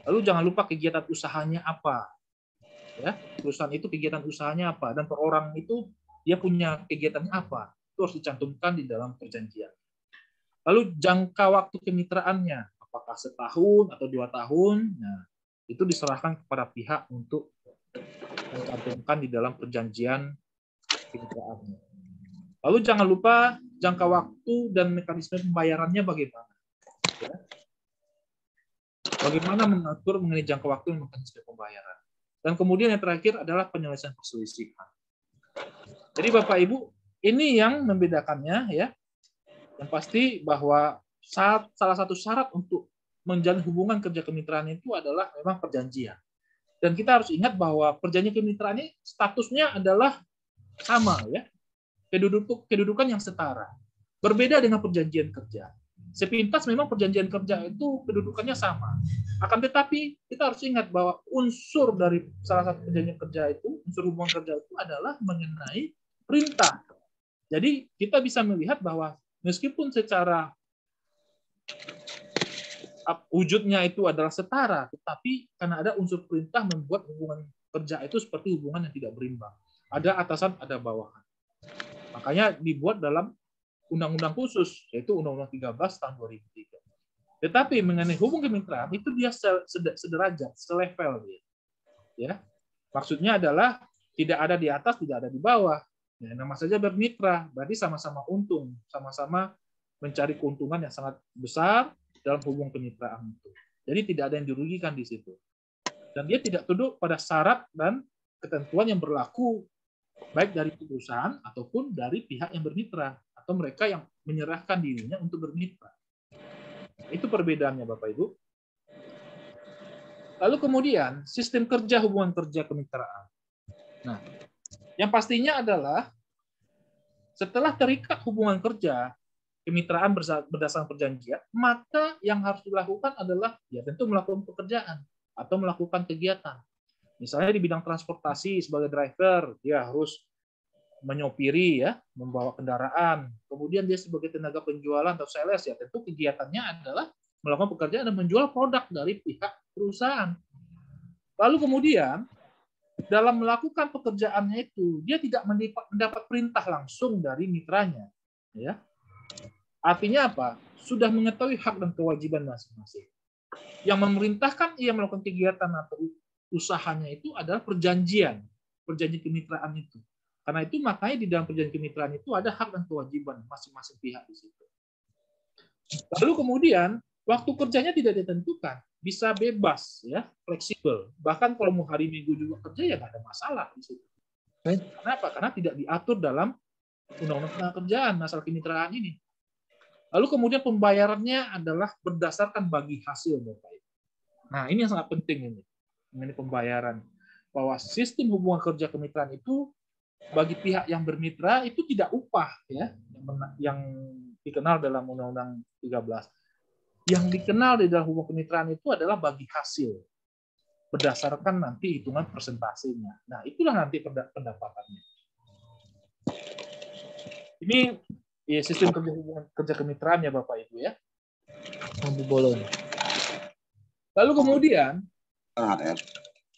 Lalu jangan lupa kegiatan usahanya apa. Ya, perusahaan itu kegiatan usahanya apa, dan per orang itu dia punya kegiatannya apa. Itu harus dicantumkan di dalam perjanjian. Lalu jangka waktu kemitraannya, apakah setahun atau 2 tahun? Nah, itu diserahkan kepada pihak untuk mencantumkan di dalam perjanjian kemitraannya. Lalu jangan lupa jangka waktu dan mekanisme pembayarannya bagaimana. Ya. Bagaimana mengatur mengenai jangka waktu dan mekanisme pembayaran. Dan kemudian yang terakhir adalah penyelesaian perselisihan. Jadi Bapak Ibu, ini yang membedakannya ya. Yang pasti bahwa salah satu syarat untuk menjalin hubungan kerja kemitraan itu adalah memang perjanjian. Dan kita harus ingat bahwa perjanjian kemitraan ini statusnya adalah sama ya. Kedudukan yang setara. Berbeda dengan perjanjian kerja. Sepintas memang perjanjian kerja itu kedudukannya sama. Akan tetapi kita harus ingat bahwa unsur dari salah satu perjanjian kerja itu, unsur hubungan kerja itu adalah mengenai perintah. Jadi kita bisa melihat bahwa meskipun secara wujudnya itu adalah setara, tetapi karena ada unsur perintah membuat hubungan kerja itu seperti hubungan yang tidak berimbang. Ada atasan, ada bawahan. Makanya dibuat dalam undang-undang khusus, yaitu Undang-Undang 13 tahun 2003. Tetapi mengenai hubungan kemitraan itu dia sederajat, selevel dia. Ya. Maksudnya adalah tidak ada di atas, tidak ada di bawah. Ya, nama saja bermitra, berarti sama-sama untung, sama-sama mencari keuntungan yang sangat besar dalam hubungan kemitraan itu. Jadi tidak ada yang dirugikan di situ. Dan dia tidak tunduk pada syarat dan ketentuan yang berlaku baik dari perusahaan ataupun dari pihak yang bermitra atau mereka yang menyerahkan dirinya untuk bermitra. Itu perbedaannya Bapak Ibu. Lalu kemudian sistem kerja hubungan kerja kemitraan. Nah, yang pastinya adalah setelah terikat hubungan kerja kemitraan berdasarkan perjanjian, maka yang harus dilakukan adalah ya tentu melakukan pekerjaan atau melakukan kegiatan. Misalnya di bidang transportasi sebagai driver, dia harus menyopiri ya, membawa kendaraan. Kemudian dia sebagai tenaga penjualan atau sales ya, tentu kegiatannya adalah melakukan pekerjaan dan menjual produk dari pihak perusahaan. Lalu kemudian dalam melakukan pekerjaannya itu dia tidak mendapat perintah langsung dari mitranya, ya. Artinya apa? Sudah mengetahui hak dan kewajiban masing-masing. Yang memerintahkan ia melakukan kegiatan atau usahanya itu adalah perjanjian kemitraan itu. Karena itu makanya di dalam perjanjian kemitraan itu ada hak dan kewajiban masing-masing pihak di situ. Lalu kemudian waktu kerjanya tidak ditentukan, bisa bebas ya, fleksibel. Bahkan kalau mau hari Minggu juga kerja ya nggak ada masalah di situ. Kenapa? Karena tidak diatur dalam Undang-Undang Ketenagakerjaan masalah kemitraan ini. Lalu kemudian pembayarannya adalah berdasarkan bagi hasil, Bapak Ibu. Nah, ini yang sangat penting ini mengenai pembayaran. Bahwa sistem hubungan kerja kemitraan itu bagi pihak yang bermitra itu tidak upah ya, yang dikenal dalam Undang-Undang 13. Yang dikenal di dalam hubungan kemitraan itu adalah bagi hasil berdasarkan nanti hitungan persentasenya. Nah, itulah nanti pendapatannya. Ini ya, sistem hubungan kerja kemitraan ya Bapak Ibu ya. Lalu kemudian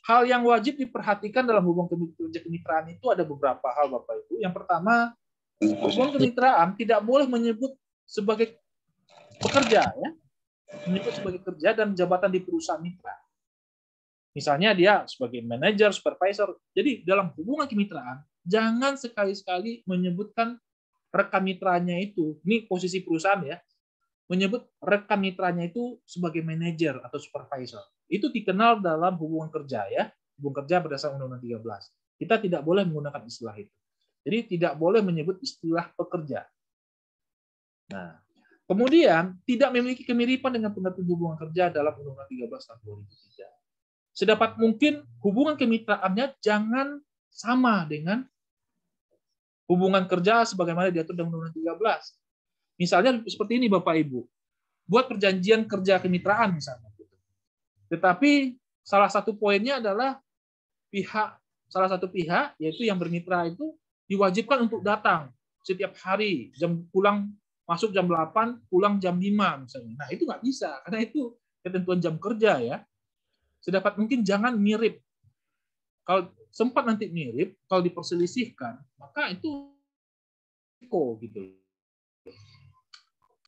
hal yang wajib diperhatikan dalam hubungan kerja kemitraan itu ada beberapa hal Bapak Ibu. Yang pertama, hubungan kemitraan tidak boleh menyebut sebagai pekerja ya. Menyebut sebagai kerja dan jabatan di perusahaan mitra. Misalnya dia sebagai manajer, supervisor. Jadi dalam hubungan kemitraan jangan sekali-sekali menyebutkan rekan mitranya itu, ini posisi perusahaan ya, menyebut rekan mitranya itu sebagai manajer atau supervisor. Itu dikenal dalam hubungan kerja ya, hubungan kerja berdasarkan Undang-Undang 13. Kita tidak boleh menggunakan istilah itu. Jadi tidak boleh menyebut istilah pekerja. Nah, kemudian tidak memiliki kemiripan dengan pengertian hubungan kerja dalam Undang-Undang 13 tahun 2003. Sedapat mungkin hubungan kemitraannya jangan sama dengan hubungan kerja sebagaimana diatur dalam Undang-Undang 13. Misalnya seperti ini Bapak Ibu, buat perjanjian kerja kemitraan misalnya. Tetapi salah satu poinnya adalah salah satu pihak yaitu yang bermitra itu diwajibkan untuk datang setiap hari, masuk jam 8, pulang jam 5 misalnya. Nah, itu nggak bisa karena itu ketentuan jam kerja ya. Sedapat mungkin jangan mirip. Kalau sempat nanti mirip, kalau diperselisihkan, maka itu risiko gitu.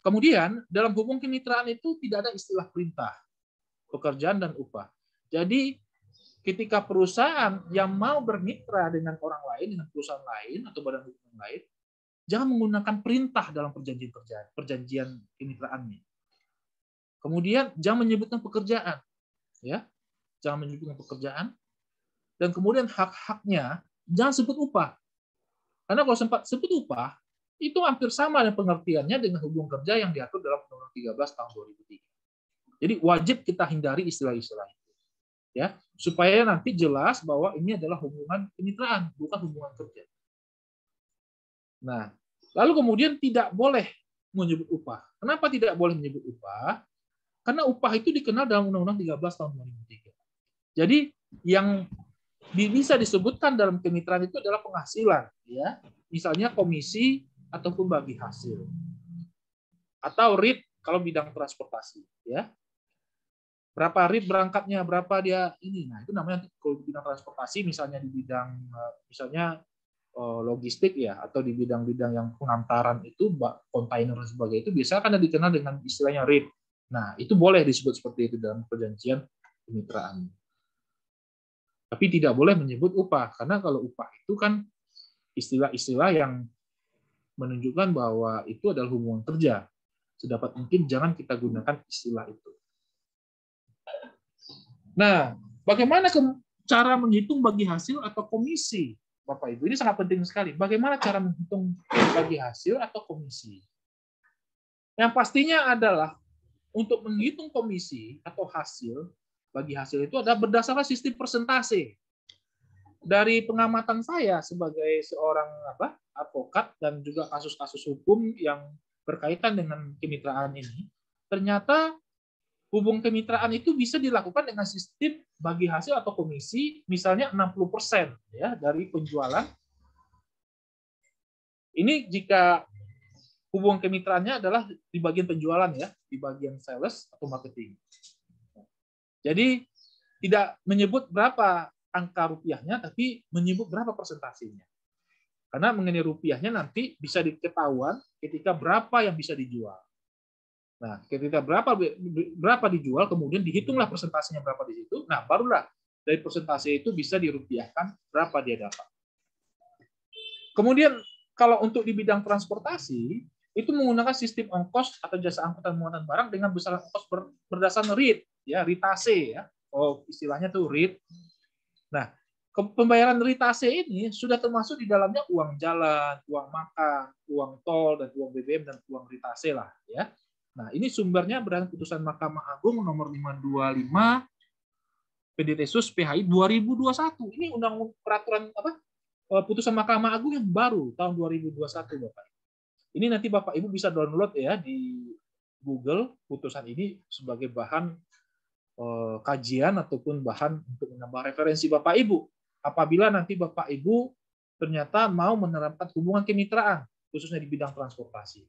Kemudian dalam hubungan kemitraan itu tidak ada istilah perintah, pekerjaan dan upah. Jadi ketika perusahaan yang mau bermitra dengan orang lain, dengan perusahaan lain atau badan hukum lain, jangan menggunakan perintah dalam perjanjian kemitraannya. Kemudian jangan menyebutkan pekerjaan, ya, jangan menyebutkan pekerjaan. Dan kemudian hak-haknya jangan sebut upah. Karena kalau sempat sebut upah, itu hampir sama dengan pengertiannya dengan hubungan kerja yang diatur dalam Undang-Undang 13 tahun 2003. Jadi wajib kita hindari istilah-istilah itu. Ya, supaya nanti jelas bahwa ini adalah hubungan kemitraan, bukan hubungan kerja. Nah, lalu kemudian tidak boleh menyebut upah. Kenapa tidak boleh menyebut upah? Karena upah itu dikenal dalam Undang-Undang 13 tahun 2003. Jadi yang bisa disebutkan dalam kemitraan itu adalah penghasilan, ya, misalnya komisi ataupun bagi hasil, atau RIT kalau bidang transportasi, ya, berapa RIT berangkatnya, berapa dia ini, nah itu namanya kalau bidang transportasi, misalnya di bidang misalnya logistik ya, atau di bidang-bidang yang pengantaran itu, kontainer dan sebagainya itu biasanya kan dikenal dengan istilahnya RIT. Nah itu boleh disebut seperti itu dalam perjanjian kemitraan. Tapi tidak boleh menyebut upah, karena kalau upah itu kan istilah-istilah yang menunjukkan bahwa itu adalah hubungan kerja. Sedapat mungkin jangan kita gunakan istilah itu. Nah, bagaimana cara menghitung bagi hasil atau komisi Bapak Ibu, ini sangat penting sekali. Bagaimana cara menghitung bagi hasil atau komisi? Yang pastinya adalah untuk menghitung komisi atau hasil, bagi hasil itu adalah berdasarkan sistem persentase. Dari pengamatan saya sebagai seorang advokat dan juga kasus-kasus hukum yang berkaitan dengan kemitraan ini, ternyata hubungan kemitraan itu bisa dilakukan dengan sistem bagi hasil atau komisi, misalnya 60% ya dari penjualan. Ini jika hubungan kemitraannya adalah di bagian penjualan ya, di bagian sales atau marketing. Jadi tidak menyebut berapa angka rupiahnya, tapi menyebut berapa persentasenya. Karena mengenai rupiahnya nanti bisa diketahuan ketika berapa yang bisa dijual. Nah, ketika berapa dijual, kemudian dihitunglah persentasenya berapa di situ. Nah, barulah dari persentase itu bisa dirupiahkan berapa dia dapat. Kemudian kalau untuk di bidang transportasi, itu menggunakan sistem ongkos atau jasa angkutan muatan barang dengan besaran ongkos berdasarkan RIT, ya, ritase ya. Oh, istilahnya tuh RIT. Nah, pembayaran ritase ini sudah termasuk di dalamnya uang jalan, uang makan, uang tol dan uang BBM dan uang ritase lah, ya. Nah, ini sumbernya berdasarkan putusan Mahkamah Agung nomor 525 PDTSUS PHI 2021. Ini undang peraturan putusan Mahkamah Agung yang baru tahun 2021, Bapak. Ini nanti Bapak Ibu bisa download ya di Google putusan ini sebagai bahan kajian ataupun bahan untuk menambah referensi Bapak Ibu. Apabila nanti Bapak Ibu ternyata mau menerapkan hubungan kemitraan, khususnya di bidang transportasi.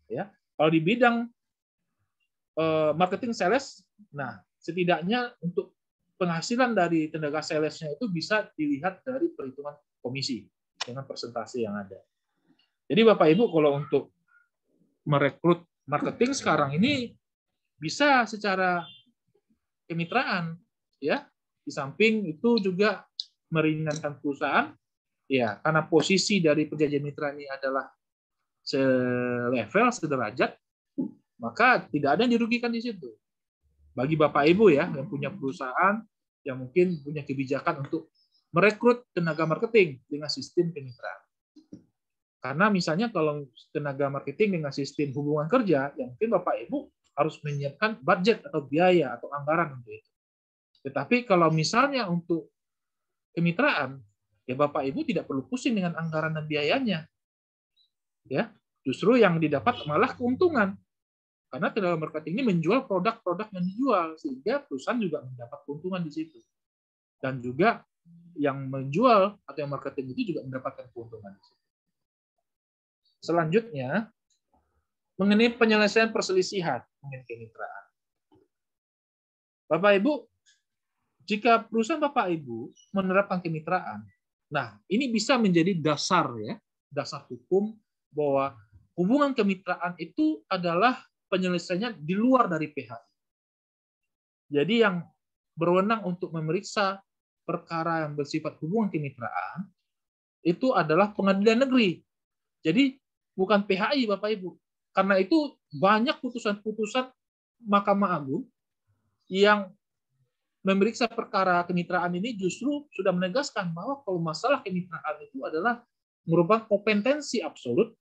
Ya, kalau di bidang marketing sales, nah setidaknya untuk penghasilan dari tenaga salesnya itu bisa dilihat dari perhitungan komisi dengan persentase yang ada. Jadi Bapak Ibu kalau untuk merekrut marketing sekarang ini bisa secara kemitraan, ya. Di samping itu juga meringankan perusahaan, ya, karena posisi dari perjanjian mitra ini adalah selevel, sederajat, maka tidak ada yang dirugikan di situ. Bagi Bapak Ibu ya yang punya perusahaan yang mungkin punya kebijakan untuk merekrut tenaga marketing dengan sistem kemitraan. Karena misalnya kalau tenaga marketing dengan sistem hubungan kerja, yang mungkin Bapak Ibu harus menyiapkan budget atau biaya atau anggaran untuk itu. Tetapi kalau misalnya untuk kemitraan, ya Bapak Ibu tidak perlu pusing dengan anggaran dan biayanya. Ya, justru yang didapat malah keuntungan. Karena tenaga marketing ini menjual produk-produk yang dijual, sehingga perusahaan juga mendapat keuntungan di situ. Dan juga yang menjual atau yang marketing itu juga mendapatkan keuntungan di situ. Selanjutnya, mengenai penyelesaian perselisihan mengenai kemitraan. Bapak Ibu, jika perusahaan Bapak Ibu menerapkan kemitraan, nah ini bisa menjadi dasar ya, dasar hukum bahwa hubungan kemitraan itu adalah penyelesaiannya di luar dari PHI. Jadi yang berwenang untuk memeriksa perkara yang bersifat hubungan kemitraan itu adalah pengadilan negeri. Jadi bukan PHI Bapak Ibu. Karena itu banyak putusan-putusan Mahkamah Agung yang memeriksa perkara kemitraan ini justru sudah menegaskan bahwa kalau masalah kemitraan itu adalah merupakan kompetensi absolut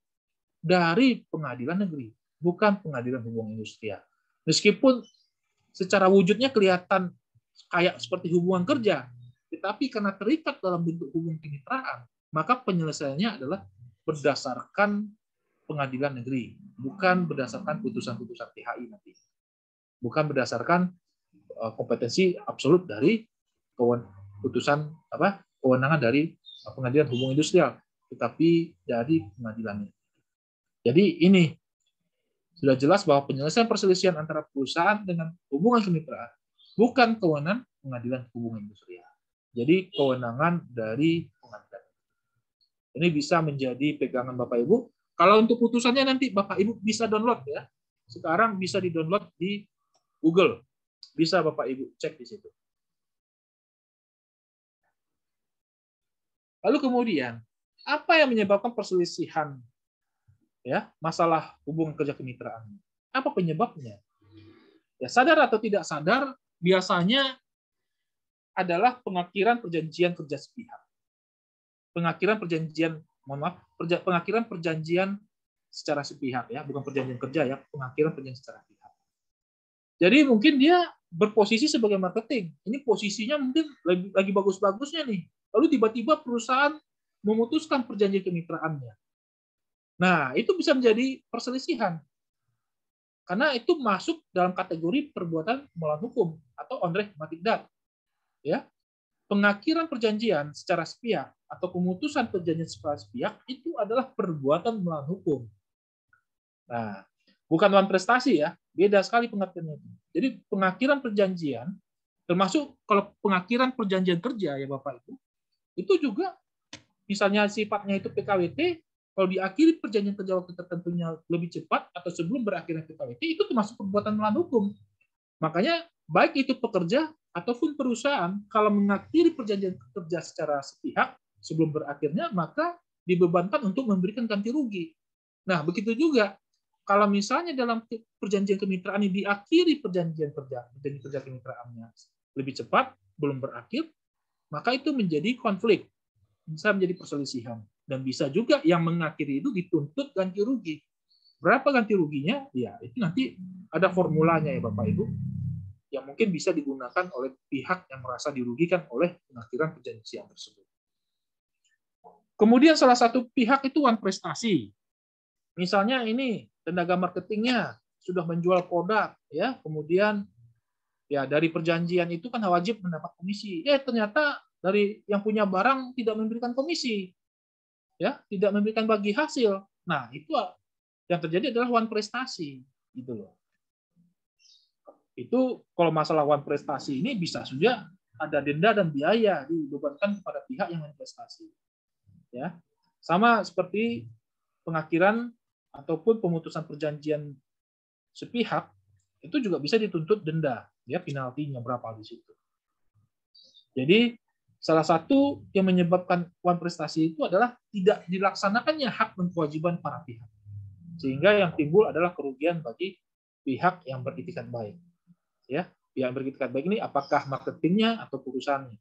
dari pengadilan negeri, bukan pengadilan hubungan industrial. Meskipun secara wujudnya kelihatan kayak seperti hubungan kerja, tetapi karena terikat dalam bentuk hubungan kemitraan, maka penyelesaiannya adalah berdasarkan pengadilan negeri, bukan berdasarkan putusan-putusan PHI nanti. Bukan berdasarkan kompetensi absolut dari kewenangan dari pengadilan hubungan industrial, tetapi dari pengadilannya. Jadi ini sudah jelas bahwa penyelesaian perselisihan antara perusahaan dengan hubungan kemitraan bukan kewenangan pengadilan hubungan industrial. Jadi kewenangan dari pengadilan. Ini bisa menjadi pegangan Bapak Ibu. Kalau untuk putusannya nanti Bapak Ibu bisa download ya. Sekarang bisa di-download di Google. Bisa Bapak Ibu cek di situ. Lalu kemudian, apa yang menyebabkan perselisihan ya, masalah hubungan kerja kemitraan? Apa penyebabnya? Ya, sadar atau tidak sadar, biasanya adalah pengakhiran perjanjian kerja sepihak. pengakhiran perjanjian, pengakhiran perjanjian secara sepihak ya, bukan perjanjian kerja ya, pengakhiran perjanjian secara sepihak. Jadi mungkin dia berposisi sebagai marketing. Ini posisinya mungkin lagi bagus-bagusnya nih. Lalu tiba-tiba perusahaan memutuskan perjanjian kemitraannya. Nah, itu bisa menjadi perselisihan. Karena itu masuk dalam kategori perbuatan melawan hukum atau onreh matidat. Ya. Pengakhiran perjanjian secara sepihak atau pemutusan perjanjian secara sepihak itu adalah perbuatan melawan hukum. Nah, bukan wan prestasi ya, beda sekali pengertiannya. Jadi pengakhiran perjanjian, termasuk kalau pengakhiran perjanjian kerja ya Bapak Ibu, itu juga misalnya sifatnya itu PKWT, kalau diakhiri perjanjian kerja waktu tertentunya lebih cepat atau sebelum berakhirnya PKWT, itu termasuk perbuatan melawan hukum. Makanya baik itu pekerja ataupun perusahaan, kalau mengakhiri perjanjian kerja secara sepihak sebelum berakhirnya, maka dibebankan untuk memberikan ganti rugi. Nah, begitu juga kalau misalnya dalam perjanjian kemitraan ini diakhiri perjanjian kerja kemitraannya lebih cepat, belum berakhir, maka itu menjadi konflik, bisa menjadi perselisihan. Dan bisa juga yang mengakhiri itu dituntut ganti rugi. Berapa ganti ruginya? Ya, itu nanti ada formulanya ya Bapak Ibu, yang mungkin bisa digunakan oleh pihak yang merasa dirugikan oleh pengakhiran perjanjian tersebut. Kemudian salah satu pihak itu wan prestasi. Misalnya ini tenaga marketingnya sudah menjual produk, ya, kemudian ya dari perjanjian itu kan wajib mendapat komisi. Ternyata dari yang punya barang tidak memberikan komisi, ya, tidak memberikan bagi hasil. Nah, itu yang terjadi adalah wan prestasi, gitu loh. Itu kalau masalah wan prestasi ini bisa saja ada denda dan biaya dibebankan kepada pihak yang investasi. Ya, sama seperti pengakhiran ataupun pemutusan perjanjian sepihak itu juga bisa dituntut denda, ya penaltinya berapa di situ. Jadi salah satu yang menyebabkan wan prestasi itu adalah tidak dilaksanakannya hak dan kewajiban para pihak, sehingga yang timbul adalah kerugian bagi pihak yang beritikat baik. Ya, yang beritikat baik ini apakah marketingnya atau perusahaannya.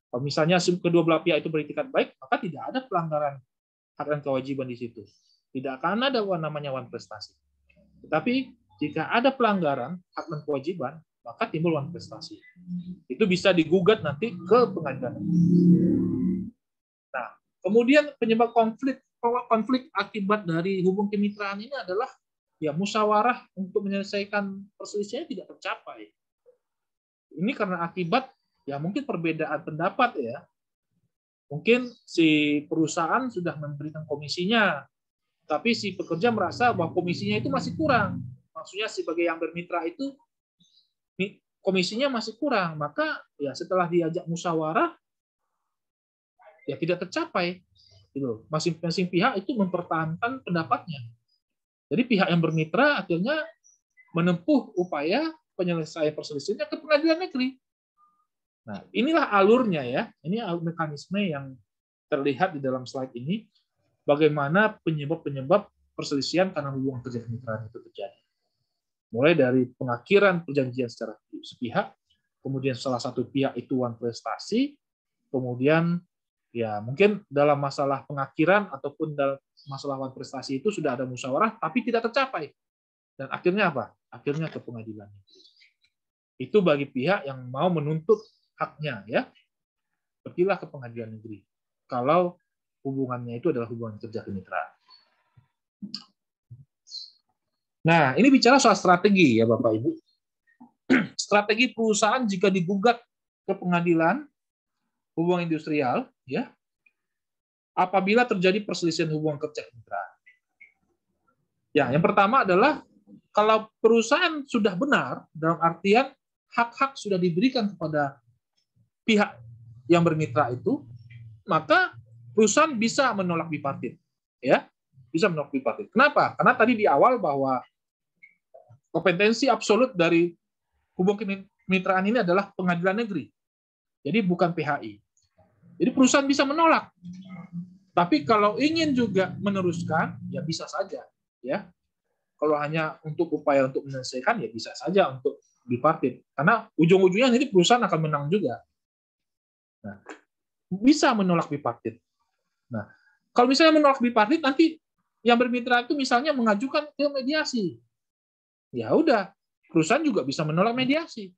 Kalau misalnya kedua belah pihak itu beritikat baik, maka tidak ada pelanggaran hak dan kewajiban di situ. Tidak akan ada namanya wan prestasi. Tetapi jika ada pelanggaran hak dan kewajiban, maka timbul wan prestasi. Itu bisa digugat nanti ke pengadilan. Nah, kemudian penyebab konflik akibat dari hubungan kemitraan ini adalah ya musyawarah untuk menyelesaikan perselisihan tidak tercapai. Ini karena akibat ya mungkin perbedaan pendapat ya. Mungkin si perusahaan sudah memberikan komisinya, tapi si pekerja merasa bahwa komisinya itu masih kurang. Maksudnya sebagai yang bermitra itu komisinya masih kurang, maka ya setelah diajak musyawarah ya tidak tercapai. Gitu. Masing-masing pihak itu mempertahankan pendapatnya. Jadi pihak yang bermitra akhirnya menempuh upaya penyelesaian perselisihannya ke pengadilan negeri. Nah, inilah alurnya ya. Ini mekanisme yang terlihat di dalam slide ini. Bagaimana penyebab-penyebab perselisihan karena hubungan kerja kemitraan itu terjadi. Mulai dari pengakhiran perjanjian secara sepihak, kemudian salah satu pihak itu wan prestasi, kemudian ya mungkin dalam masalah pengakhiran ataupun dalam masalah wan prestasi itu sudah ada musyawarah tapi tidak tercapai. Dan akhirnya apa? Akhirnya ke pengadilan negeri. Itu bagi pihak yang mau menuntut haknya ya. Pergilah ke pengadilan negeri. Kalau hubungannya itu adalah hubungan kerja kemitraan. Nah, ini bicara soal strategi ya Bapak Ibu. Strategi perusahaan jika digugat ke pengadilan hubungan industrial ya. Apabila terjadi perselisihan hubungan kerja kemitraan. Ya, yang pertama adalah kalau perusahaan sudah benar dalam artian hak-hak sudah diberikan kepada pihak yang bermitra itu, maka perusahaan bisa menolak bipartit. Ya, bisa menolak bipartit. Kenapa? Karena tadi di awal bahwa kompetensi absolut dari hubungan kemitraan ini adalah pengadilan negeri. Jadi bukan PHI. Jadi perusahaan bisa menolak. Tapi kalau ingin juga meneruskan, ya bisa saja. Ya, kalau hanya untuk upaya untuk menyelesaikan, ya bisa saja untuk bipartit. Karena ujung-ujungnya nanti perusahaan akan menang juga. Nah, bisa menolak bipartit. Nah, kalau misalnya menolak bipartit, nanti yang bermitra itu misalnya mengajukan ke mediasi. Ya udah, perusahaan juga bisa menolak mediasi.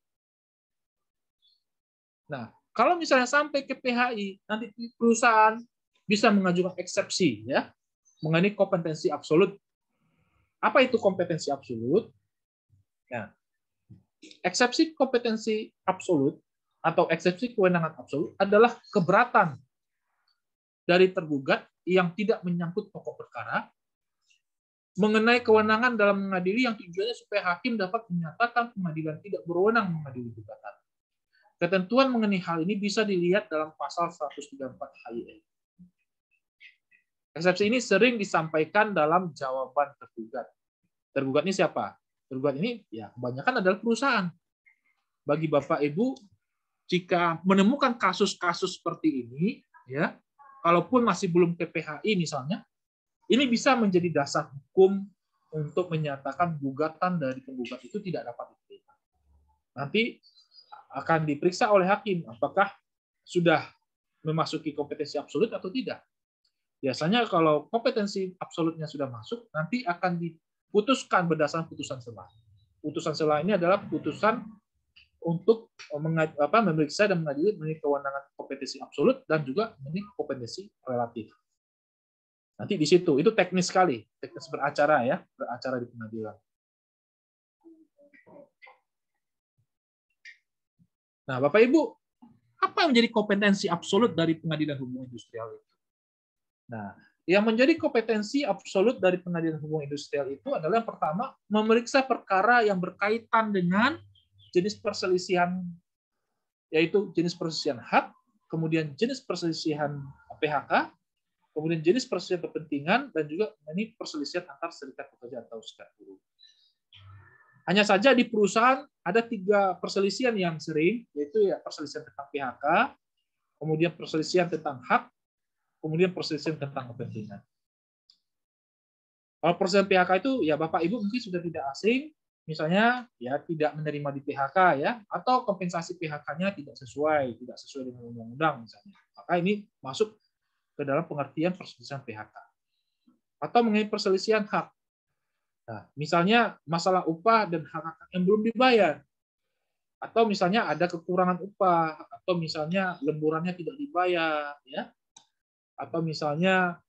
Nah, kalau misalnya sampai ke PHI, nanti perusahaan bisa mengajukan eksepsi, ya, mengenai kompetensi absolut. Apa itu kompetensi absolut? Nah, eksepsi kompetensi absolut atau eksepsi kewenangan absolut adalah keberatan dari tergugat yang tidak menyangkut pokok perkara mengenai kewenangan dalam mengadili yang tujuannya supaya hakim dapat menyatakan pengadilan tidak berwenang mengadili gugatan. Ketentuan mengenai hal ini bisa dilihat dalam pasal 134 HIE. Eksepsi ini sering disampaikan dalam jawaban tergugat. Tergugat ini siapa? Tergugat ini ya kebanyakan adalah perusahaan. Bagi Bapak Ibu, jika menemukan kasus-kasus seperti ini, ya, kalaupun masih belum ke PHI misalnya, ini bisa menjadi dasar hukum untuk menyatakan gugatan dari penggugat itu tidak dapat diterima. Nanti akan diperiksa oleh hakim apakah sudah memasuki kompetensi absolut atau tidak. Biasanya kalau kompetensi absolutnya sudah masuk, nanti akan diputuskan berdasarkan putusan selah. Putusan selah ini adalah putusan untuk memeriksa dan mengadili mengenai kewenangan kompetensi absolut dan juga mengenai kompetensi relatif. Nanti di situ, itu teknis sekali, teknis beracara ya, beracara di pengadilan. Nah, Bapak Ibu, apa yang menjadi kompetensi absolut dari pengadilan hubungan industrial itu? Nah, yang menjadi kompetensi absolut dari pengadilan hubungan industrial itu adalah yang pertama, memeriksa perkara yang berkaitan dengan jenis perselisihan, yaitu jenis perselisihan hak, kemudian jenis perselisihan PHK, kemudian jenis perselisihan kepentingan, dan juga ini perselisihan antar serikat pekerja atau serikat buruh. Hanya saja di perusahaan ada 3 perselisihan yang sering, yaitu ya perselisihan tentang PHK, kemudian perselisihan tentang hak, kemudian perselisihan tentang kepentingan. Kalau perselisihan PHK itu ya Bapak Ibu mungkin sudah tidak asing, misalnya ya tidak menerima di PHK ya, atau kompensasi PHK-nya tidak sesuai dengan undang-undang misalnya. Maka ini masuk ke dalam pengertian perselisihan PHK. Atau mengenai perselisihan hak. Nah, misalnya masalah upah dan hak yang belum dibayar. Atau misalnya ada kekurangan upah, atau misalnya lemburannya tidak dibayar, ya. Atau misalnya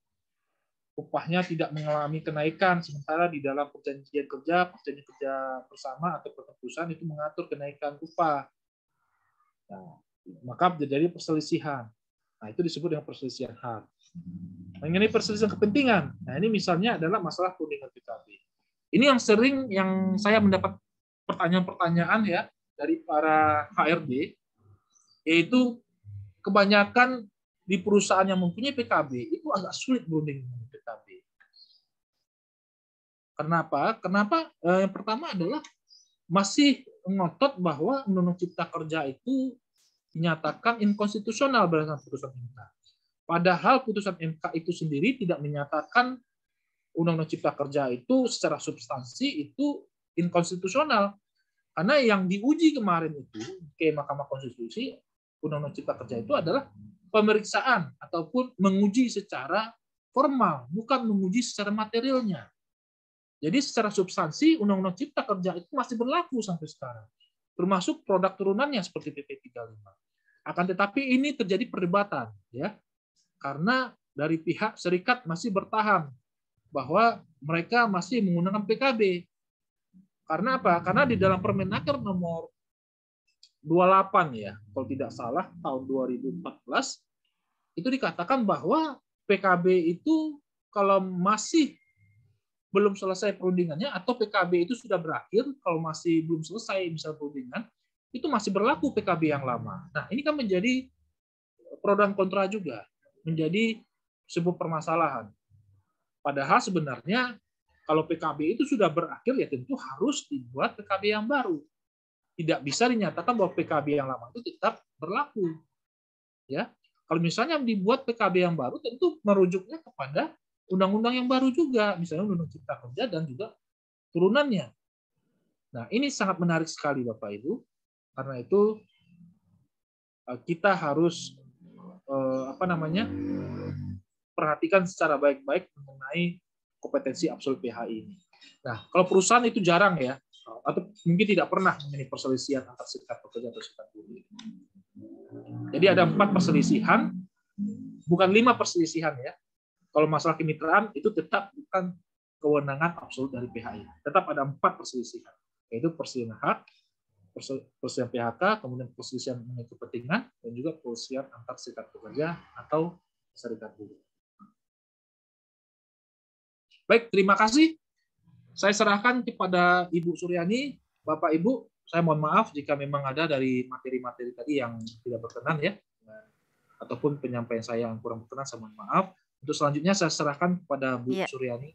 upahnya tidak mengalami kenaikan, sementara di dalam perjanjian kerja bersama atau perusahaan itu mengatur kenaikan upah. Nah, maka terjadi perselisihan. Nah, itu disebut dengan perselisihan hak. Mengenai perselisihan kepentingan. Nah, ini misalnya adalah masalah perundingan PKB. Ini yang sering yang saya mendapat pertanyaan-pertanyaan ya dari para HRD, yaitu kebanyakan di perusahaan yang mempunyai PKB itu agak sulit berunding dengan PKB. Kenapa? Yang pertama adalah masih ngotot bahwa Undang-Undang Cipta Kerja itu dinyatakan inkonstitusional berdasarkan putusan MK. Padahal putusan MK itu sendiri tidak menyatakan Undang-Undang Cipta Kerja itu secara substansi itu inkonstitusional. Karena yang diuji kemarin itu ke Mahkamah Konstitusi, Undang-Undang Cipta Kerja itu adalah pemeriksaan ataupun menguji secara formal, bukan menguji secara materialnya. Jadi secara substansi Undang-Undang Cipta Kerja itu masih berlaku sampai sekarang. Termasuk produk turunannya seperti PP 35. Akan tetapi ini terjadi perdebatan, ya, karena dari pihak serikat masih bertahan bahwa mereka masih menggunakan PKB. Karena apa? Karena di dalam Permenaker nomor 28 ya, kalau tidak salah tahun 2014 itu dikatakan bahwa PKB itu kalau masih belum selesai perundingannya atau PKB itu sudah berakhir, kalau masih belum selesai misal perundingan, itu masih berlaku PKB yang lama. Nah, ini kan menjadi pro dan kontra juga, menjadi sebuah permasalahan. Padahal sebenarnya kalau PKB itu sudah berakhir ya tentu harus dibuat PKB yang baru. Tidak bisa dinyatakan bahwa PKB yang lama itu tetap berlaku. Ya, kalau misalnya dibuat PKB yang baru tentu merujuknya kepada undang-undang yang baru juga, misalnya Undang-Undang Cipta Kerja dan juga turunannya. Nah, ini sangat menarik sekali Bapak Ibu. Karena itu kita harus perhatikan secara baik-baik mengenai kompetensi absolut PHI ini. Nah, kalau perusahaan itu jarang ya, atau mungkin tidak pernah mengenai perselisihan antar serikat pekerja atau serikat buruh. Jadi ada 4 perselisihan, bukan 5 perselisihan ya. Kalau masalah kemitraan itu tetap bukan kewenangan absolut dari PHI. Tetap ada 4 perselisihan, yaitu perselisihan hak, perselisihan PHK, kemudian perselisihan mengenai kepentingan, dan juga perselisihan antar serikat pekerja atau serikat buruh. Baik, terima kasih. Saya serahkan kepada Ibu Suryani. Bapak Ibu, saya mohon maaf jika memang ada dari materi-materi tadi yang tidak berkenan ya, ataupun penyampaian saya yang kurang berkenan, saya mohon maaf. Untuk selanjutnya saya serahkan kepada Bu Suryani.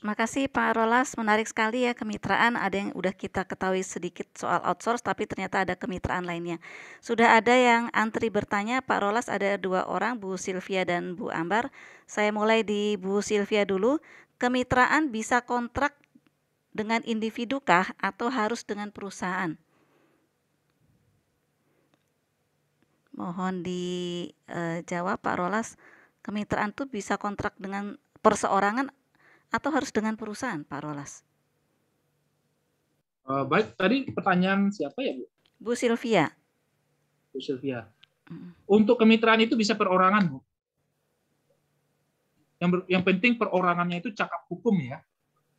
Makasih Pak Rolas, menarik sekali ya kemitraan. Ada yang udah kita ketahui sedikit soal outsource, tapi ternyata ada kemitraan lainnya. Sudah ada yang antri bertanya, Pak Rolas, ada 2 orang, Bu Sylvia dan Bu Ambar. Saya mulai di Bu Sylvia dulu. Kemitraan bisa kontrak dengan individu kah atau harus dengan perusahaan? Mohon dijawab Pak Rolas. Kemitraan itu bisa kontrak dengan perseorangan atau harus dengan perusahaan, Pak Rolas? Baik, tadi pertanyaan siapa ya, Bu? Bu Sylvia. Bu Sylvia. Untuk kemitraan itu bisa perorangan, Bu. Yang penting perorangannya itu cakap hukum ya,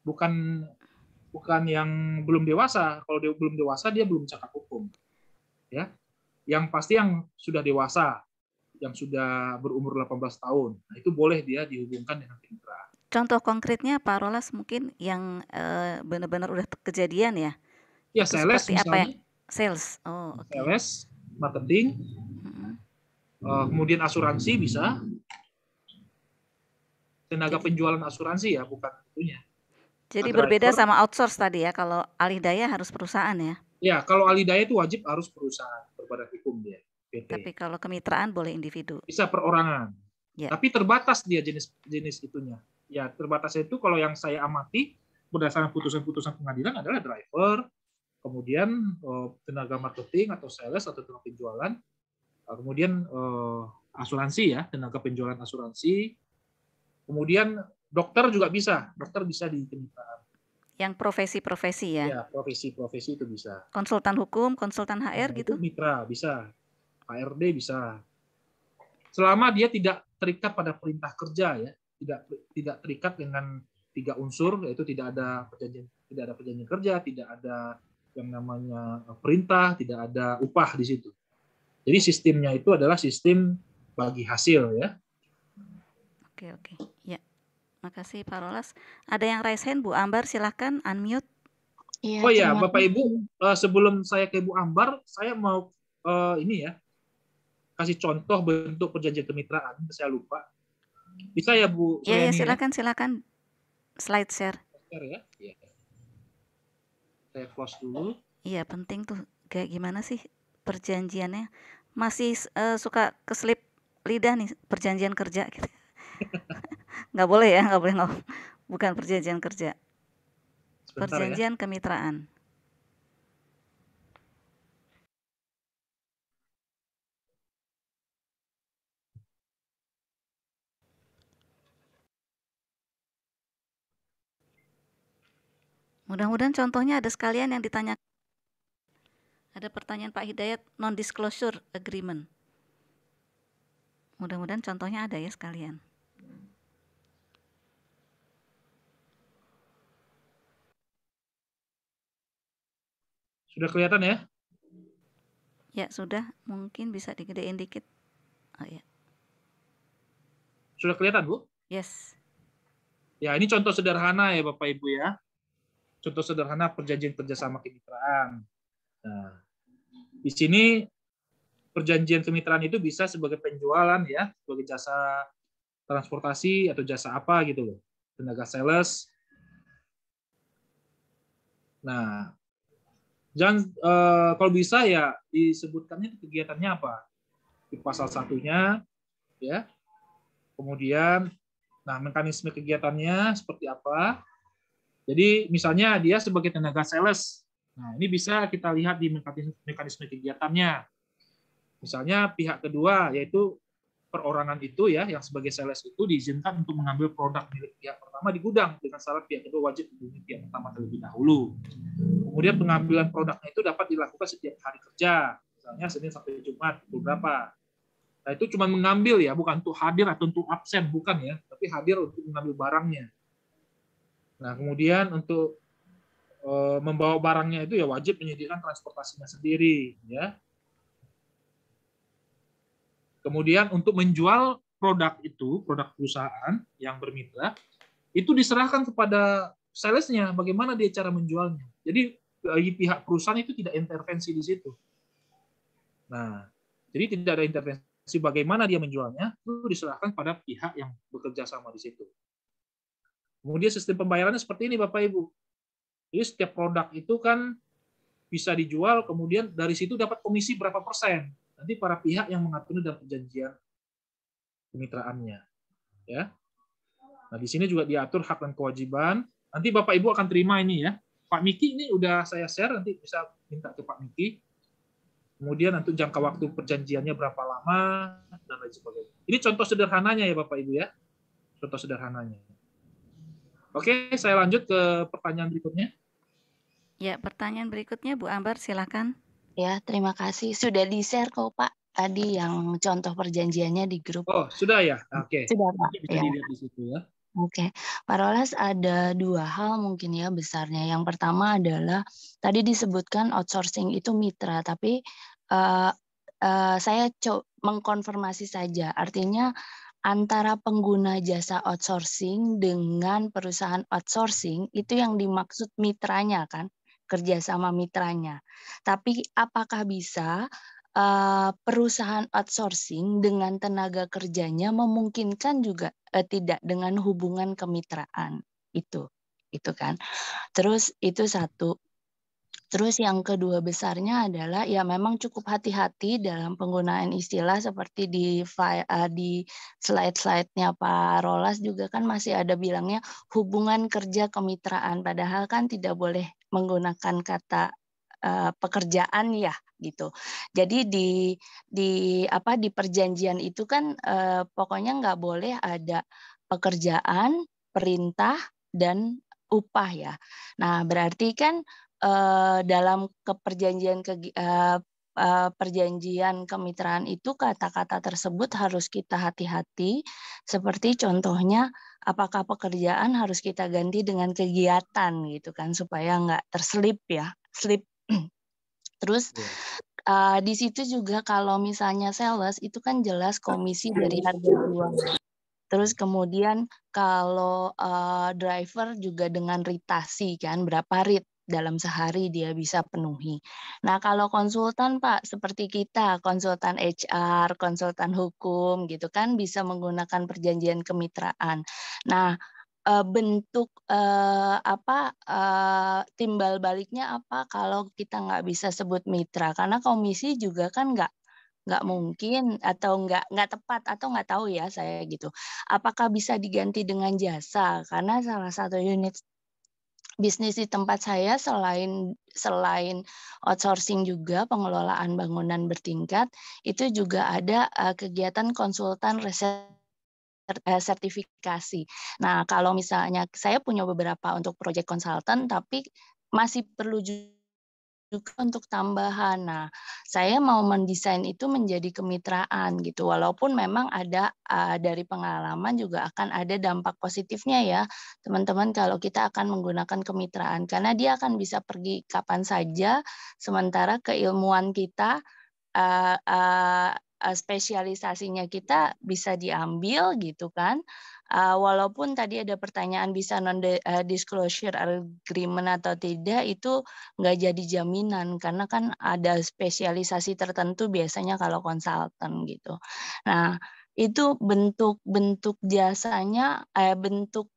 bukan yang belum dewasa. Kalau dia belum dewasa, dia belum cakap hukum. Ya, yang pasti yang sudah dewasa, yang sudah berumur 18 tahun, nah itu boleh dia dihubungkan dengan kemitraan. Contoh konkretnya Pak Rolas mungkin yang benar-benar udah kejadian ya? Ya, sales misalnya. Apa ya? Sales. Oh, oke. Sales, marketing, kemudian asuransi bisa. Tenaga penjualan asuransi ya, bukan itunya. Jadi berbeda sama outsource tadi ya, kalau alih daya harus perusahaan ya? Ya, kalau alih daya itu wajib harus perusahaan, berbadan hukum dia, PT. Tapi kalau kemitraan boleh individu? Bisa perorangan. Ya. Tapi terbatas dia jenis itunya. Ya, terbatasnya itu kalau yang saya amati berdasarkan putusan-putusan pengadilan adalah driver, kemudian tenaga marketing atau sales atau tenaga penjualan, kemudian asuransi ya, tenaga penjualan asuransi, kemudian dokter juga bisa, dokter bisa di kemitraan. Yang profesi-profesi ya? Ya, profesi-profesi itu bisa. Konsultan hukum, konsultan HR gitu? Mitra bisa, HRD bisa. Selama dia tidak terikat pada perintah kerja ya, tidak terikat dengan 3 unsur, yaitu tidak ada perjanjian kerja, tidak ada yang namanya perintah, tidak ada upah di situ. Jadi sistemnya itu adalah sistem bagi hasil ya. Oke. Ya. Makasih Pak Rolas. Ada yang raise hand, Bu Ambar, silahkan unmute. Ya, oh ya, Bapak Ibu, sebelum saya ke Bu Ambar, saya mau ini ya, kasih contoh bentuk perjanjian kemitraan, saya lupa. Bisa ya Bu? Ya, silakan. Slide share. Ya. Saya close dulu. Iya, penting tuh. Kayak gimana sih perjanjiannya? Masih suka keselip lidah nih perjanjian kerja gitu. Nggak boleh ya, bukan perjanjian kerja. Sebentar perjanjian ya. Kemitraan. Mudah-mudahan contohnya ada sekalian yang ditanya. Ada pertanyaan Pak Hidayat, non-disclosure agreement. Mudah-mudahan contohnya ada ya sekalian. Sudah kelihatan ya? Ya, sudah. Mungkin bisa digedein dikit. Oh ya. Sudah kelihatan, Bu? Yes. Ya, ini contoh sederhana ya Bapak Ibu ya. Contoh sederhana perjanjian kerjasama kemitraan. Nah, di sini perjanjian kemitraan itu bisa sebagai penjualan ya, sebagai jasa transportasi atau jasa apa gitu loh, tenaga sales. Nah, jangan kalau bisa ya disebutkannya kegiatannya apa di pasal 1-nya ya. Kemudian, nah mekanisme kegiatannya seperti apa. Jadi misalnya dia sebagai tenaga sales, nah ini bisa kita lihat di mekanisme kegiatannya. Misalnya pihak kedua yaitu perorangan itu ya, yang sebagai sales itu diizinkan untuk mengambil produk milik pihak pertama di gudang dengan syarat pihak kedua wajib menghubungi pihak pertama terlebih dahulu. Kemudian pengambilan produknya itu dapat dilakukan setiap hari kerja, misalnya Senin sampai Jumat pukul berapa. Nah, itu cuma mengambil ya, bukan untuk hadir atau untuk absen, bukan ya, tapi hadir untuk mengambil barangnya. Nah, kemudian untuk membawa barangnya itu ya wajib menyediakan transportasinya sendiri ya. Kemudian untuk menjual produk itu, produk perusahaan yang bermitra, itu diserahkan kepada salesnya bagaimana dia cara menjualnya. Jadi bagi pihak perusahaan itu tidak intervensi di situ. Nah, jadi tidak ada intervensi bagaimana dia menjualnya, itu diserahkan pada pihak yang bekerja sama di situ. Kemudian sistem pembayarannya seperti ini Bapak Ibu. Jadi setiap produk itu kan bisa dijual, kemudian dari situ dapat komisi berapa persen. Nanti para pihak yang mengaturnya dalam perjanjian kemitraannya. Ya. Nah, di sini juga diatur hak dan kewajiban. Nanti Bapak Ibu akan terima ini ya. Pak Miki ini udah saya share, nanti bisa minta ke Pak Miki. Kemudian untuk jangka waktu perjanjiannya berapa lama, dan lain sebagainya. Ini contoh sederhananya ya Bapak Ibu ya. Contoh sederhananya. Oke, saya lanjut ke pertanyaan berikutnya. Ya, pertanyaan berikutnya Bu Ambar, silakan. Ya, terima kasih. Sudah di-share kok Pak, tadi yang contoh perjanjiannya di grup. Oh, sudah ya? Oke. Sudah Pak. Bisa Ya. dilihat di situ ya. Oke, Pak Rolas, ada 2 hal mungkin ya besarnya. Yang pertama adalah tadi disebutkan outsourcing itu mitra, tapi saya mengkonfirmasi saja. Artinya antara pengguna jasa outsourcing dengan perusahaan outsourcing itu yang dimaksud mitranya kan, kerjasama mitranya. Tapi apakah bisa perusahaan outsourcing dengan tenaga kerjanya memungkinkan juga tidak dengan hubungan kemitraan itu kan. Terus itu satu. Terus yang kedua besarnya adalah ya memang cukup hati-hati dalam penggunaan istilah seperti di slide-slide-nya Pak Rolas juga kan masih ada bilangnya hubungan kerja kemitraan, padahal kan tidak boleh menggunakan kata pekerjaan ya gitu. Jadi di perjanjian itu kan pokoknya nggak boleh ada pekerjaan, perintah dan upah ya. Nah, berarti kan dalam perjanjian kemitraan itu kata-kata tersebut harus kita hati-hati, seperti contohnya apakah pekerjaan harus kita ganti dengan kegiatan gitu kan supaya nggak terselip ya, slip. Terus di situ juga kalau misalnya sales itu kan jelas komisi dari harga jual. Terus kemudian kalau driver juga dengan ritasi kan, berapa rit dalam sehari dia bisa penuhi. Nah kalau konsultan Pak, seperti kita, konsultan HR, konsultan hukum gitu kan bisa menggunakan perjanjian kemitraan. Nah bentuk timbal baliknya apa kalau kita nggak bisa sebut mitra, karena komisi juga kan nggak mungkin atau nggak tepat atau nggak tahu ya saya gitu. Apakah bisa diganti dengan jasa? Karena salah satu unit bisnis di tempat saya selain outsourcing juga pengelolaan bangunan bertingkat itu juga ada kegiatan konsultan sertifikasi. Nah kalau misalnya saya punya beberapa untuk proyek konsultan tapi masih perlu juga untuk tambahan. Nah, saya mau mendesain itu menjadi kemitraan gitu. Walaupun memang ada dari pengalaman juga akan ada dampak positifnya ya, teman-teman kalau kita akan menggunakan kemitraan karena dia akan bisa pergi kapan saja sementara keilmuan kita spesialisasinya kita bisa diambil gitu kan. Walaupun tadi ada pertanyaan bisa non-disclosure agreement atau tidak, itu nggak jadi jaminan karena kan ada spesialisasi tertentu biasanya kalau konsultan gitu. Nah itu bentuk jasanya, bentuk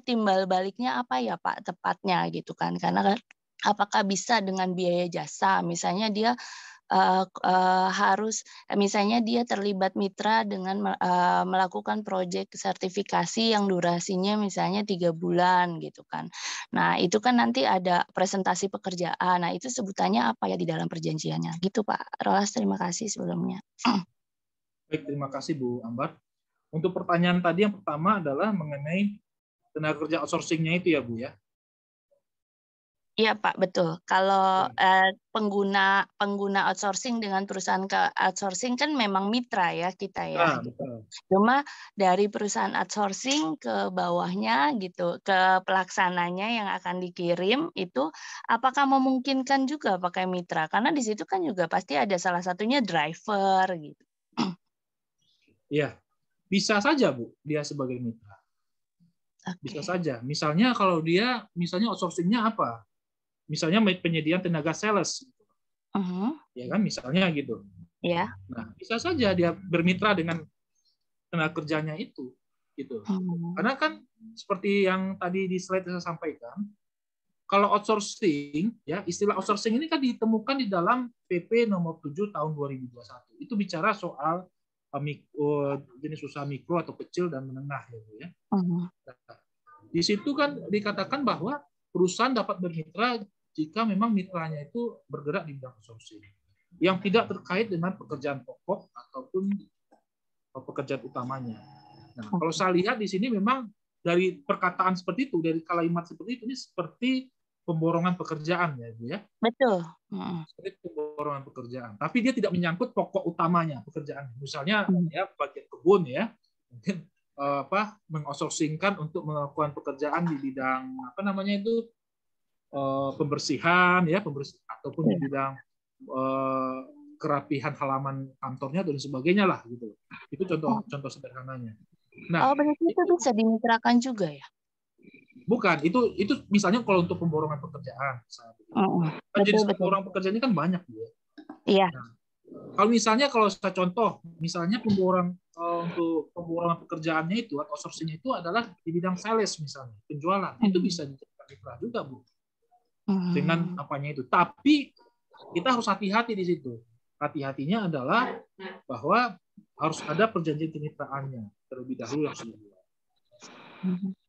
timbal baliknya apa ya Pak tepatnya gitu kan? Karena apakah bisa dengan biaya jasa, misalnya dia harus misalnya dia terlibat mitra dengan melakukan proyek sertifikasi yang durasinya misalnya 3 bulan gitu kan. Nah itu kan nanti ada presentasi pekerjaan. Nah itu sebutannya apa ya di dalam perjanjiannya gitu Pak Rolas. Terima kasih sebelumnya. Baik, terima kasih Bu Ambar. Untuk pertanyaan tadi yang pertama adalah mengenai tenaga kerja outsourcing-nya itu ya Bu ya. Iya Pak, betul. Kalau pengguna outsourcing dengan perusahaan ke outsourcing kan memang mitra ya kita ya. Nah, betul. Cuma dari perusahaan outsourcing ke bawahnya gitu, ke pelaksananya yang akan dikirim itu apakah memungkinkan juga pakai mitra? Karena di situ kan juga pasti ada salah satunya driver gitu. Iya, bisa saja Bu, dia sebagai mitra. Bisa saja. Misalnya kalau dia, misalnya outsourcing-nya apa? Misalnya penyediaan tenaga sales, ya kan? Misalnya gitu. Ya. Nah, bisa saja dia bermitra dengan tenaga kerjanya itu, gitu. Karena kan seperti yang tadi di slide saya sampaikan, kalau outsourcing, ya istilah outsourcing ini kan ditemukan di dalam PP nomor 7 tahun 2021. Itu bicara soal jenis usaha mikro atau kecil dan menengah, ya. Di situ kan dikatakan bahwa perusahaan dapat bermitra jika memang mitranya itu bergerak di bidang outsourcing yang tidak terkait dengan pekerjaan pokok ataupun pekerjaan utamanya. Nah, kalau saya lihat di sini memang dari perkataan seperti itu, dari kalimat seperti itu, ini seperti pemborongan pekerjaan ya, Bu ya. Betul. Seperti pemborongan pekerjaan. Tapi dia tidak menyangkut pokok utamanya pekerjaan. Misalnya ya bagian kebun ya, mungkin mengoutsourcingkan untuk melakukan pekerjaan di bidang apa namanya itu pembersihan ya, ataupun di bidang kerapihan halaman kantornya dan sebagainya lah gitu. Itu contoh sederhananya. Nah, berarti itu bisa dimitrakan juga ya? Bukan, itu misalnya kalau untuk pemborongan pekerjaan. Jenis pemborongan pekerjaan ini kan banyak ya. Iya. Nah, kalau misalnya saya contoh, misalnya untuk pemborongan pekerjaannya itu atau outsourcing itu adalah di bidang sales misalnya, penjualan. Itu bisa dijadikan mitra juga, Bu. Dengan apanya itu. Tapi kita harus hati-hati di situ. Hati-hatinya adalah bahwa harus ada perjanjian kemitraannya terlebih dahulu yang sudah dibuat.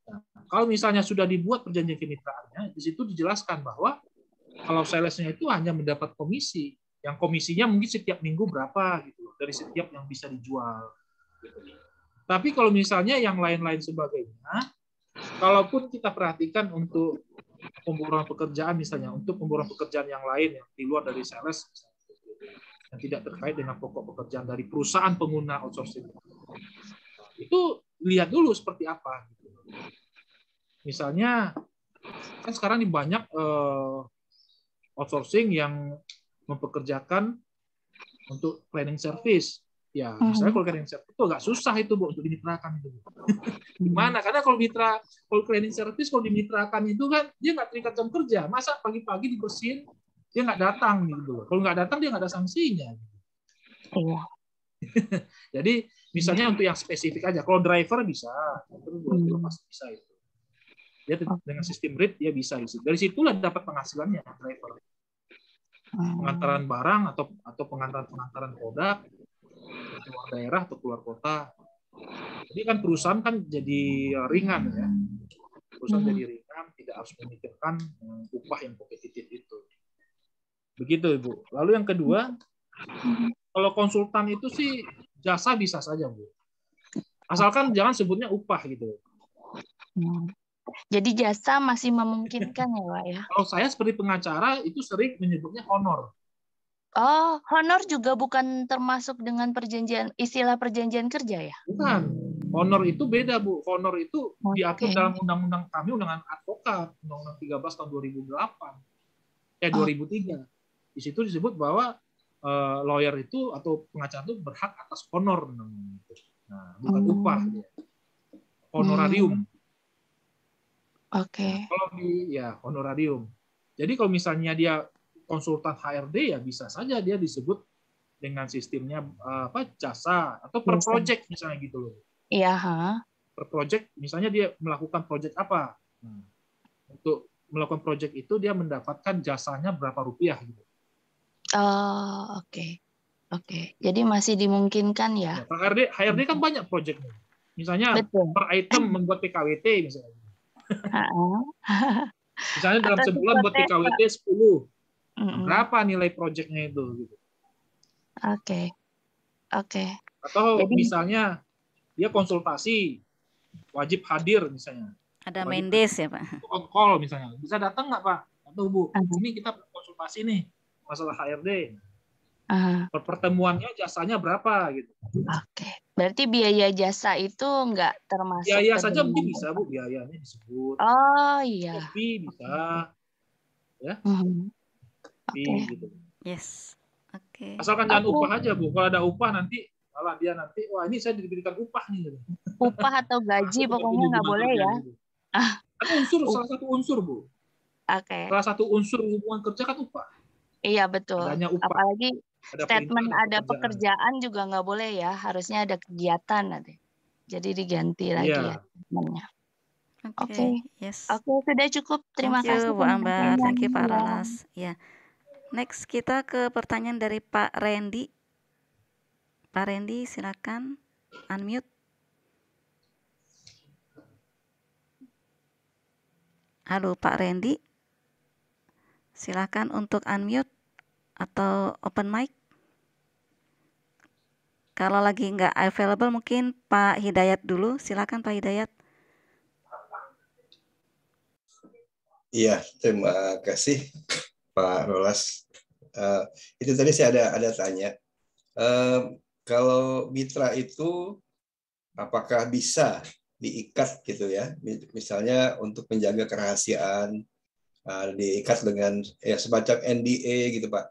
Nah, kalau misalnya sudah dibuat perjanjian kemitraannya, di situ dijelaskan bahwa kalau salesnya itu hanya mendapat komisi, yang komisinya mungkin setiap minggu berapa gitu dari setiap yang bisa dijual. Tapi kalau misalnya yang lain-lain sebagainya, kalaupun kita perhatikan untuk pemborongan pekerjaan misalnya, untuk pemborongan pekerjaan yang lain yang di luar dari sales, yang tidak terkait dengan pokok pekerjaan dari perusahaan pengguna outsourcing, itu lihat dulu seperti apa. Misalnya, kan sekarang ini banyak outsourcing yang mempekerjakan untuk cleaning service. Ya, misalnya kalau cleaning service itu agak susah itu Bu untuk dimitrakan itu. Gimana? Karena kalau cleaning service kalau dimitrakan itu kan dia nggak terikat jam kerja. Masa pagi-pagi dibersihin dia nggak datang gitu. Kalau nggak datang dia nggak ada sanksinya. Iya. Jadi misalnya untuk yang spesifik aja. Kalau driver bisa, terus pasti bisa itu. Dia dengan sistem rate dia bisa isi. Dari situlah dapat penghasilannya driver. Pengantaran barang atau pengantaran produk keluar daerah atau keluar kota. Jadi kan perusahaan kan jadi ringan ya. Perusahaan jadi ringan, tidak harus memikirkan upah yang kompetitif itu. Begitu Ibu. Lalu yang kedua, kalau konsultan itu sih jasa bisa saja Bu. Asalkan jangan sebutnya upah gitu. Jadi jasa masih memungkinkan ya Pak ya? Kalau saya seperti pengacara itu sering menyebutnya honor. Oh, honor juga bukan termasuk dengan istilah perjanjian kerja ya? Bukan. Honor itu beda, Bu. Honor itu diatur dalam undang-undang kami, Undangan Advokat, Undang-Undang 13 tahun 2003. Di situ disebut bahwa lawyer itu atau pengacara itu berhak atas honor. Nah, bukan upah. Honorarium. Oke. Kalau honorarium. Jadi kalau misalnya dia konsultan HRD ya bisa saja dia disebut dengan sistemnya jasa atau per project misalnya gitu loh. Iya, Per project misalnya dia melakukan project apa. Untuk melakukan project itu dia mendapatkan jasanya berapa rupiah gitu. Oh, oke. Jadi masih dimungkinkan ya. HRD kan banyak projectnya. Misalnya per item membuat PKWT misalnya. Misalnya dalam sebulan buat PKWT 10. Berapa nilai proyeknya itu gitu. Oke. Atau Jadi misalnya dia konsultasi, wajib hadir misalnya. Ada Wajib Mendes ya Pak. on call misalnya. Bisa datang nggak Pak? Atau Bu, Aha. ini kita konsultasi nih masalah HRD. aha, Pertemuannya jasanya berapa gitu. oke. Berarti biaya jasa itu nggak termasuk Biaya ke saja dalam. mungkin bisa Bu, biayanya disebut. Oh iya. Kopi bisa, Mhm. kopi Oke. gitu. Yes. Oke. Asalkan jangan Aku upah aja Bu. Kalau ada upah nanti malah dia nanti, wah ini saya diberikan upah nih. Gitu. upah atau gaji Itu pokoknya nggak hubungan boleh kerja ya. gitu. Kan unsur, salah satu unsur Bu. Oke. Salah satu unsur hubungan kerja kan upah. Iya betul. Adanya upah. Apalagi Ada statement perintah, ada pekerjaan juga nggak boleh ya. Harusnya ada kegiatan nanti. Jadi diganti lagi ya Iya. statementnya. Oke. Oke. Yes. Oke, sudah cukup. Terima Thank kasih you Bu Ambar, thank you Pak penjelasannya. Rolas. Ya. Next kita ke pertanyaan dari Pak Randy. Pak Randy silakan unmute. Halo Pak Randy. Silakan untuk unmute atau open mic. Kalau lagi nggak available mungkin Pak Hidayat dulu. Silakan Pak Hidayat. Iya, terima kasih Pak Rolas. Itu tadi saya ada tanya. Kalau mitra itu apakah bisa diikat gitu ya? Misalnya untuk menjaga kerahasiaan, diikat dengan ya semacam NDA gitu Pak.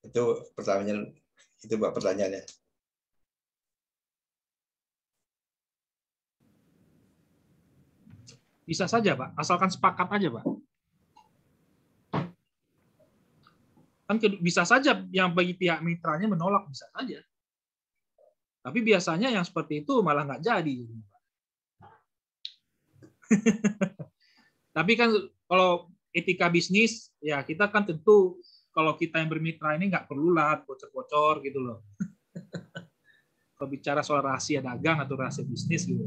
Itu pertanyaannya. Bisa saja Pak, asalkan sepakat aja Pak. Kan bisa saja yang bagi pihak mitranya menolak, bisa saja. Tapi biasanya yang seperti itu malah nggak jadi. Tapi kan kalau etika bisnis, ya kita kan tentu kalau kita yang bermitra ini nggak perlulah bocor-bocor gitu loh. Kalau bicara soal rahasia dagang atau rahasia bisnis gitu.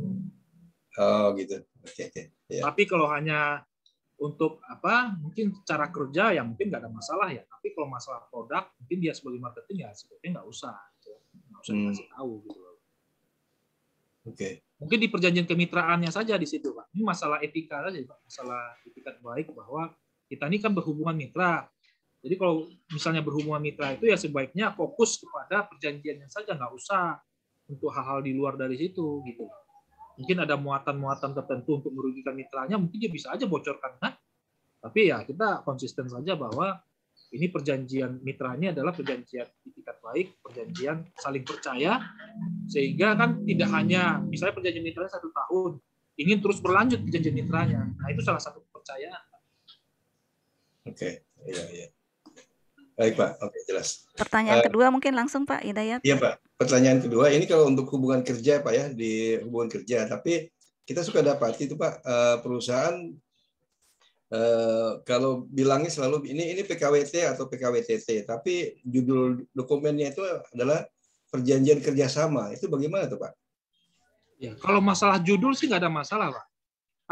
Oh gitu. Oke. Ya. Tapi kalau hanya untuk mungkin cara kerja ya mungkin nggak ada masalah ya. Tapi kalau masalah produk mungkin dia sebagai marketing ya sebetulnya nggak usah dikasih tahu gitu loh. Oke. Mungkin di perjanjian kemitraannya saja di situ Pak. Ini masalah etika saja Pak, masalah etikat baik bahwa kita ini kan berhubungan mitra. Jadi kalau misalnya berhubungan mitra itu ya sebaiknya fokus kepada perjanjiannya saja, nggak usah untuk hal-hal di luar dari situ gitu. Mungkin ada muatan-muatan tertentu untuk merugikan mitranya, mungkin dia bisa aja bocorkan kan. Tapi ya kita konsisten saja bahwa ini perjanjian mitra ini adalah perjanjian etikat baik, perjanjian saling percaya, sehingga kan tidak hanya misalnya perjanjian mitranya 1 tahun, ingin terus berlanjut perjanjian mitranya. Nah itu salah satu kepercayaan. Oke, iya. Baik Pak, oke jelas. Pertanyaan kedua mungkin langsung Pak Hidayat. Iya Pak, pertanyaan kedua ini kalau untuk hubungan kerja Pak ya, di hubungan kerja, tapi kita suka dapat itu Pak, perusahaan kalau bilangnya selalu ini PKWT atau PKWTT, tapi judul dokumennya itu adalah perjanjian kerjasama. Itu bagaimana tuh Pak? Ya, kalau masalah judul sih nggak ada masalah Pak.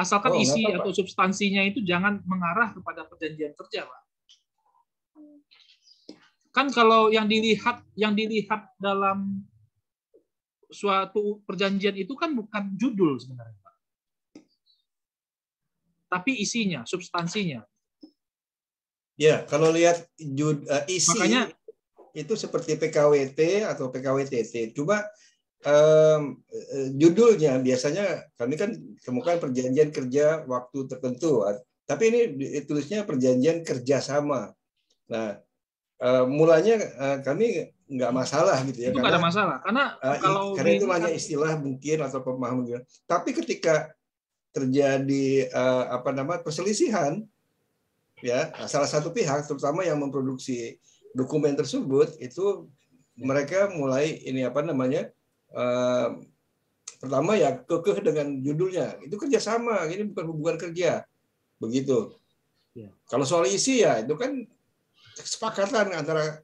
Asalkan isi apa-apa. atau substansinya itu jangan mengarah kepada perjanjian kerja Pak. Kan kalau yang dilihat dalam suatu perjanjian itu kan bukan judul sebenarnya Pak. Tapi isinya, substansinya. Ya, kalau lihat isi Makanya itu seperti PKWT atau PKWTT. Cuma judulnya biasanya kami kan temukan perjanjian kerja waktu tertentu. Tapi ini ditulisnya perjanjian kerjasama. Nah, mulanya kami nggak masalah gitu ya. Itu nggak ada masalah. Karena karena itu hanya istilah mungkin atau pemahaman. Tapi ketika terjadi perselisihan, ya salah satu pihak terutama yang memproduksi dokumen tersebut itu mereka mulai pertama ya kekeh dengan judulnya itu kerjasama, ini bukan hubungan kerja begitu. Ya. Kalau soal isi ya itu kan kesepakatan antara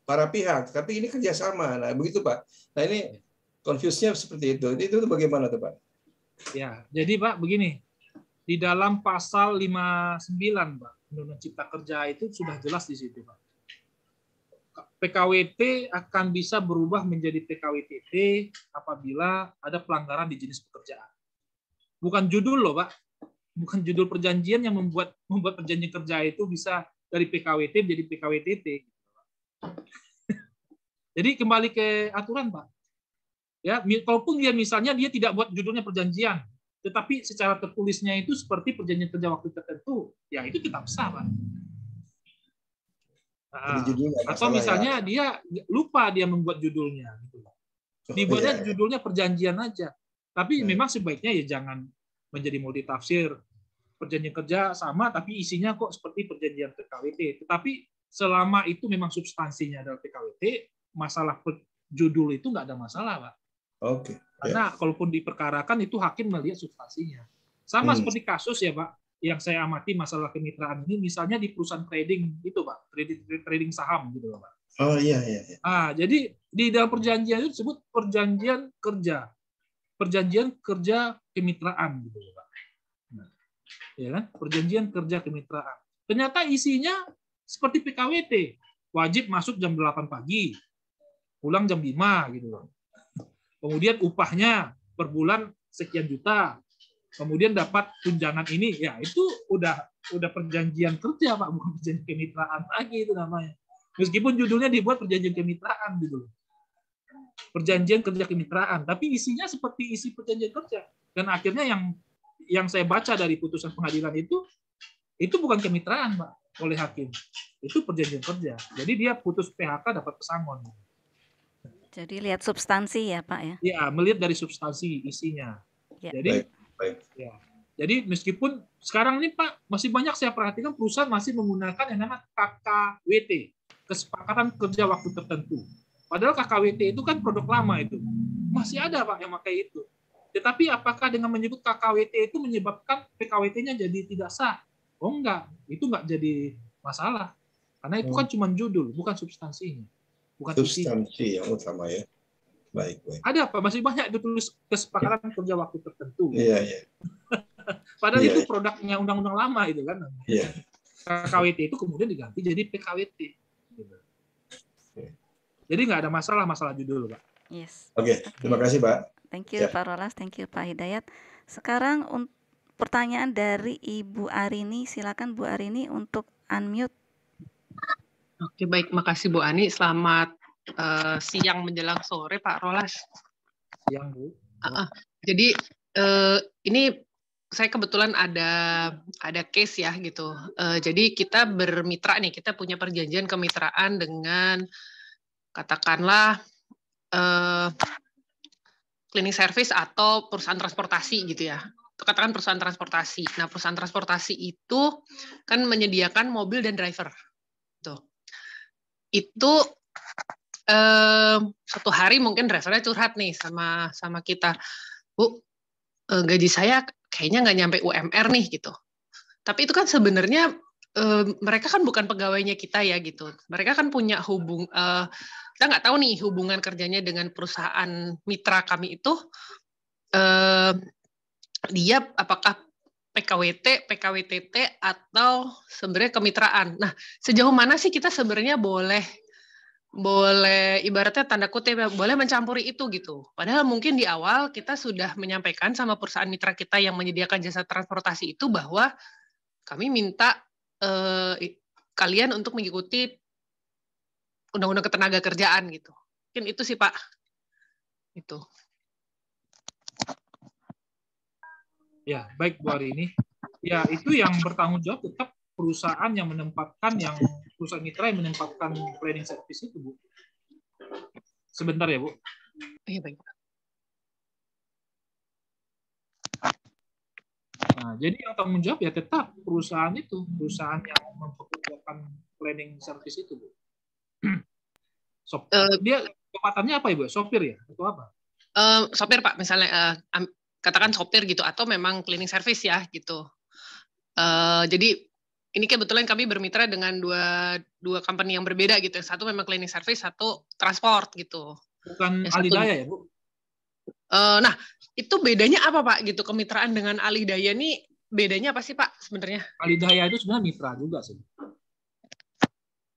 para pihak, tapi ini kerjasama. Nah begitu Pak. Nah ini confuse-nya seperti itu. Itu bagaimana tuh Pak? Ya, jadi Pak begini, di dalam pasal 59 Pak, Undang-Undang Cipta Kerja itu sudah jelas di situ Pak. PKWT akan bisa berubah menjadi PKWTT apabila ada pelanggaran di jenis pekerjaan. Bukan judul loh, Pak. Bukan judul perjanjian yang membuat perjanjian kerja itu bisa dari PKWT menjadi PKWTT. Jadi kembali ke aturan, Pak. Ya, kalaupun dia misalnya dia tidak buat judulnya perjanjian, tetapi secara tertulisnya itu seperti perjanjian kerja waktu tertentu, ya itu tetap sah, Pak. Nah, atau misalnya dia lupa dia membuat judulnya, gitu. Dibuatnya judulnya perjanjian aja, tapi memang sebaiknya ya jangan menjadi multitafsir. Perjanjian kerja sama, tapi isinya kok seperti perjanjian PKWT. Tetapi selama itu memang substansinya adalah PKWT, masalah judul itu nggak ada masalah, Pak. Oke. Karena kalaupun diperkarakan itu hakim melihat substansinya. Sama seperti kasus ya, Pak, yang saya amati masalah kemitraan ini, misalnya di perusahaan trading itu, Pak, trading saham gitu, Pak. Oh iya. Jadi di dalam perjanjian itu disebut perjanjian kerja kemitraan gitu, Pak. Nah, ya kan? Perjanjian kerja kemitraan. Ternyata isinya seperti PKWT, wajib masuk jam 8 pagi, pulang jam 5 gitu, Pak. Kemudian upahnya per bulan sekian juta. Kemudian dapat tunjangan ini, ya itu udah perjanjian kerja, Pak, bukan perjanjian kemitraan lagi itu namanya. Meskipun judulnya dibuat perjanjian kemitraan gitu. Perjanjian kerja kemitraan, tapi isinya seperti isi perjanjian kerja. Dan akhirnya yang saya baca dari putusan pengadilan itu bukan kemitraan, Pak, oleh hakim. Itu perjanjian kerja. Jadi dia putus PHK dapat pesangon. Jadi lihat substansi ya, Pak ya. Ya, melihat dari substansi isinya. Ya. Jadi ya. Jadi meskipun sekarang ini, Pak, masih banyak saya perhatikan perusahaan masih menggunakan yang namanya KKWT, kesepakatan kerja waktu tertentu. Padahal KKWT itu kan produk lama itu. Masih ada, Pak, yang pakai itu. Tetapi apakah dengan menyebut KKWT itu menyebabkan PKWT-nya jadi tidak sah? Oh enggak, itu enggak jadi masalah. Karena itu kan cuma judul, bukan substansinya. Bukan substansi yang utama ya. Baik. Ada, Pak, masih banyak ditulis kesepakatan kerja waktu tertentu. Iya. Padahal itu produknya undang-undang lama itu kan. Iya. KKWT itu kemudian diganti jadi PKWT. Jadi nggak ada masalah judul, Pak. Yes. Oke, terima kasih, Pak. Thank you, Pak Rolas. Thank you, Pak Hidayat. Sekarang pertanyaan dari Ibu Arini. Silakan Bu Arini untuk unmute. Oke, baik. Makasih Bu Ani. Selamat siang menjelang sore, Pak Rolas. Siang, Bu. Jadi ini saya kebetulan ada case ya gitu. Jadi kita bermitra nih, kita punya perjanjian kemitraan dengan katakanlah cleaning service atau perusahaan transportasi gitu ya. Katakan perusahaan transportasi. Nah, perusahaan transportasi itu kan menyediakan mobil dan driver. Tuh. Itu satu hari mungkin drivernya curhat nih sama kita, Bu, gaji saya kayaknya nggak nyampe UMR nih gitu. Tapi itu kan sebenarnya mereka kan bukan pegawainya kita ya gitu. Mereka kan punya kita nggak tahu nih hubungan kerjanya dengan perusahaan mitra kami itu dia apakah PKWT, PKWTT atau sebenarnya kemitraan. Nah, sejauh mana sih kita sebenarnya boleh ibaratnya tanda kutip boleh mencampuri itu gitu. Padahal mungkin di awal kita sudah menyampaikan sama perusahaan mitra kita yang menyediakan jasa transportasi itu bahwa kami minta kalian untuk mengikuti undang-undang ketenaga kerjaan gitu. Mungkin itu sih, Pak. Itu. Ya, baik Bu Arini. Ya, itu yang bertanggung jawab tetap perusahaan yang menempatkan, perusahaan mitra yang menempatkan cleaning service itu, Bu. Sebentar ya, Bu. Iya, baik. Nah, jadi yang tanggung jawab ya tetap perusahaan itu, perusahaan yang mempekerjakan cleaning service itu, Bu. Dia kepatannya apa, Ibu? Sopir ya? Atau apa? Sopir, Pak. Misalnya katakan sopir gitu, atau memang cleaning service ya gitu. Jadi ini kebetulan kami bermitra dengan dua company yang berbeda gitu. Satu memang cleaning service, satu transport gitu. Bukan Alidaya ya, Bu? Nah, itu bedanya apa, Pak? Gitu, kemitraan dengan Alidaya ini bedanya apa sih, Pak, sebenarnya? Alidaya itu sebenarnya mitra juga sih.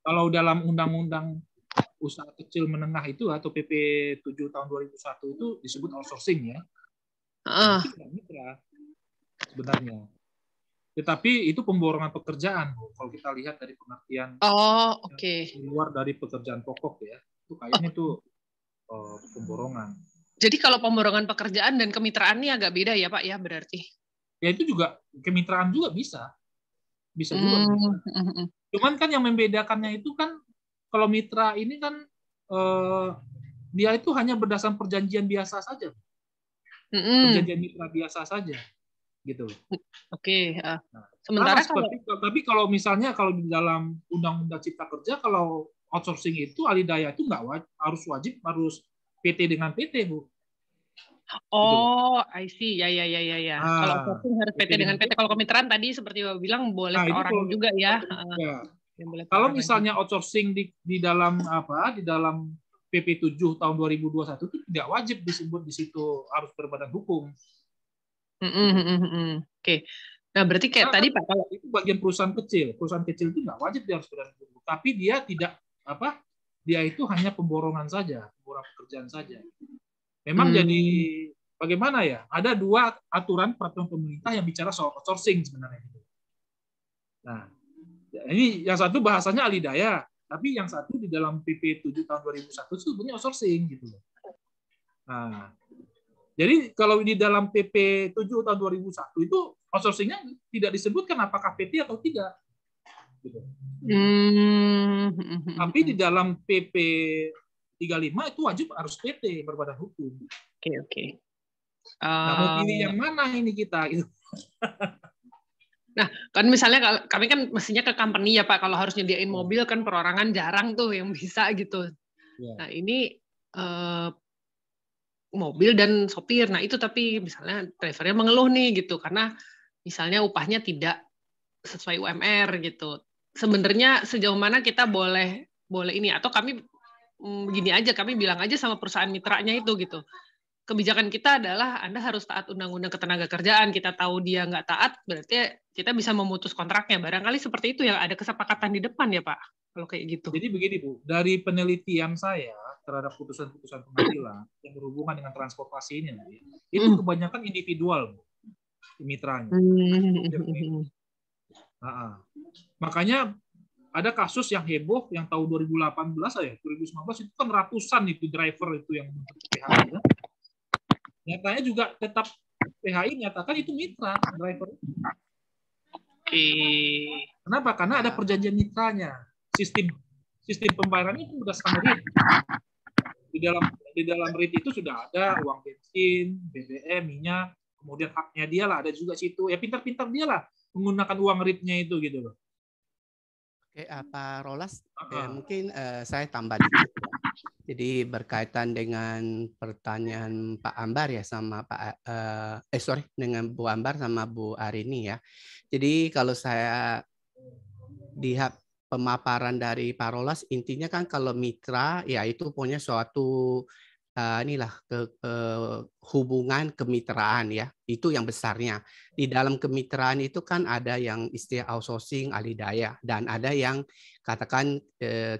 Kalau dalam undang-undang usaha kecil menengah itu atau PP 7 tahun 2001 itu disebut outsourcing ya. Itu tidak mitra sebenarnya. Tetapi itu pemborongan pekerjaan, Bu. Kalau kita lihat dari pengertian luar dari pekerjaan pokok ya, itu kayaknya itu pemborongan. Jadi kalau pemborongan pekerjaan dan kemitraan ini agak beda ya Pak ya berarti? Ya itu juga kemitraan juga bisa juga. Cuman kan yang membedakannya itu kan kalau mitra ini kan dia itu hanya berdasarkan perjanjian biasa saja, perjanjian mitra biasa saja, gitu. Oke. Sementara tapi kalau misalnya kalau di dalam Undang-Undang Cipta Kerja kalau outsourcing itu alidaya itu nggak harus PT dengan PT, Bu. Oh, I see. Ya. Kalau outsourcing harus PT dengan PT. Kalau kemitraan tadi seperti Bapak bilang boleh perorangan juga ya. Kalau misalnya outsourcing di dalam PP 7 tahun 2021 itu tidak wajib disebut di situ harus berbadan hukum. Oke. Nah, berarti kayak tadi Pak, kalau itu bagian perusahaan kecil itu nggak wajib dia harus berbadan hukum. Tapi dia tidak dia itu hanya pemborongan saja, pemborongan pekerjaan saja. Memang jadi bagaimana ya? Ada dua aturan peraturan pemerintah yang bicara soal outsourcing sebenarnya. Nah, ini yang satu bahasanya alidaya, tapi yang satu di dalam PP 7 tahun 2001 itu sebenarnya outsourcing gitu. Nah, jadi kalau di dalam PP 7 tahun 2001 itu outsourcingnya tidak disebutkan apakah PT atau tidak. Gitu. Tapi di dalam PP 35 itu wajib harus PT berbadan hukum. Oke. Nah, mau pilih yang mana ini kita? Gitu. Nah, kan misalnya kami kan mestinya ke company ya Pak, kalau harus nyediain mobil kan perorangan jarang tuh yang bisa gitu. Nah, ini mobil dan sopir. Nah, itu tapi misalnya drivernya mengeluh nih gitu karena misalnya upahnya tidak sesuai UMR gitu. Sebenarnya sejauh mana kita boleh ini atau kami gini aja, kami bilang aja sama perusahaan mitranya itu gitu. Kebijakan kita adalah Anda harus taat Undang-Undang Ketenagakerjaan. Kita tahu dia nggak taat, berarti kita bisa memutus kontraknya. Barangkali seperti itu yang ada kesepakatan di depan ya Pak, kalau kayak gitu. Jadi begini Bu, dari penelitian saya terhadap putusan-putusan pengadilan yang berhubungan dengan transportasi ini, itu kebanyakan individual, Bu, mitranya. Makanya ada kasus yang heboh yang tahun 2018 2019 itu kan ratusan itu driver itu yang PHI. Nyatanya juga tetap PHI nyatakan itu mitra driver. Kenapa? Karena ada perjanjian mitranya. Sistem pembayarannya itu berdasarkan RIT. Di dalam RIT itu sudah ada uang bensin, BBM, minyak, kemudian haknya dia lah ada juga situ. Ya pintar-pintar dia lah menggunakan uang RIT-nya itu gitu loh. Oke, Pak Rolas, mungkin saya tambah dikit. Jadi berkaitan dengan pertanyaan Pak Ambar ya sama dengan Bu Ambar sama Bu Arini ya. Jadi kalau saya lihat pemaparan dari Pak Rolas, intinya kan kalau mitra ya itu punya suatu hubungan kemitraan ya, itu yang besarnya. Di dalam kemitraan itu kan ada yang istilah outsourcing, alidaya, dan ada yang katakan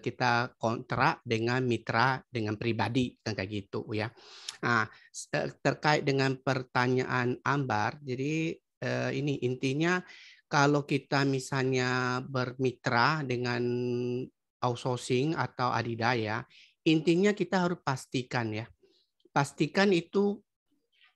kita kontrak dengan mitra dengan pribadi kan kayak gitu ya. Nah, terkait dengan pertanyaan Ambar, jadi ini intinya kalau kita misalnya bermitra dengan outsourcing atau alidaya, intinya kita harus pastikan ya. Pastikan itu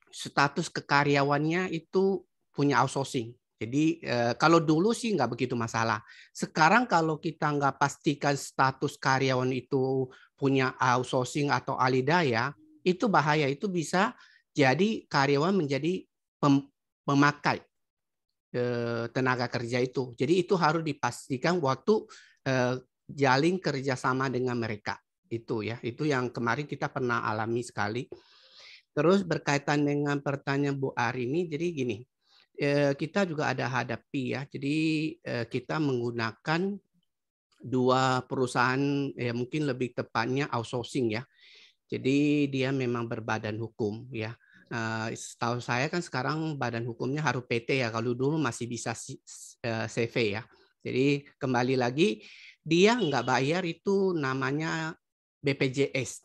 status kekaryawannya itu punya outsourcing. Jadi kalau dulu sih nggak begitu masalah. Sekarang kalau kita nggak pastikan status karyawan itu punya outsourcing atau alidaya, itu bahaya. Itu bisa jadi karyawan menjadi pemakai tenaga kerja itu. Jadi itu harus dipastikan waktu jalin kerjasama dengan mereka. Itu ya, itu yang kemarin kita pernah alami sekali. Terus berkaitan dengan pertanyaan Bu Arini, jadi gini, kita juga ada hadapi ya. Jadi kita menggunakan dua perusahaan, ya mungkin lebih tepatnya outsourcing ya. Jadi dia memang berbadan hukum ya. Setahu saya kan sekarang badan hukumnya harus PT ya. Kalau dulu masih bisa CV ya. Jadi kembali lagi dia nggak bayar itu namanya BPJS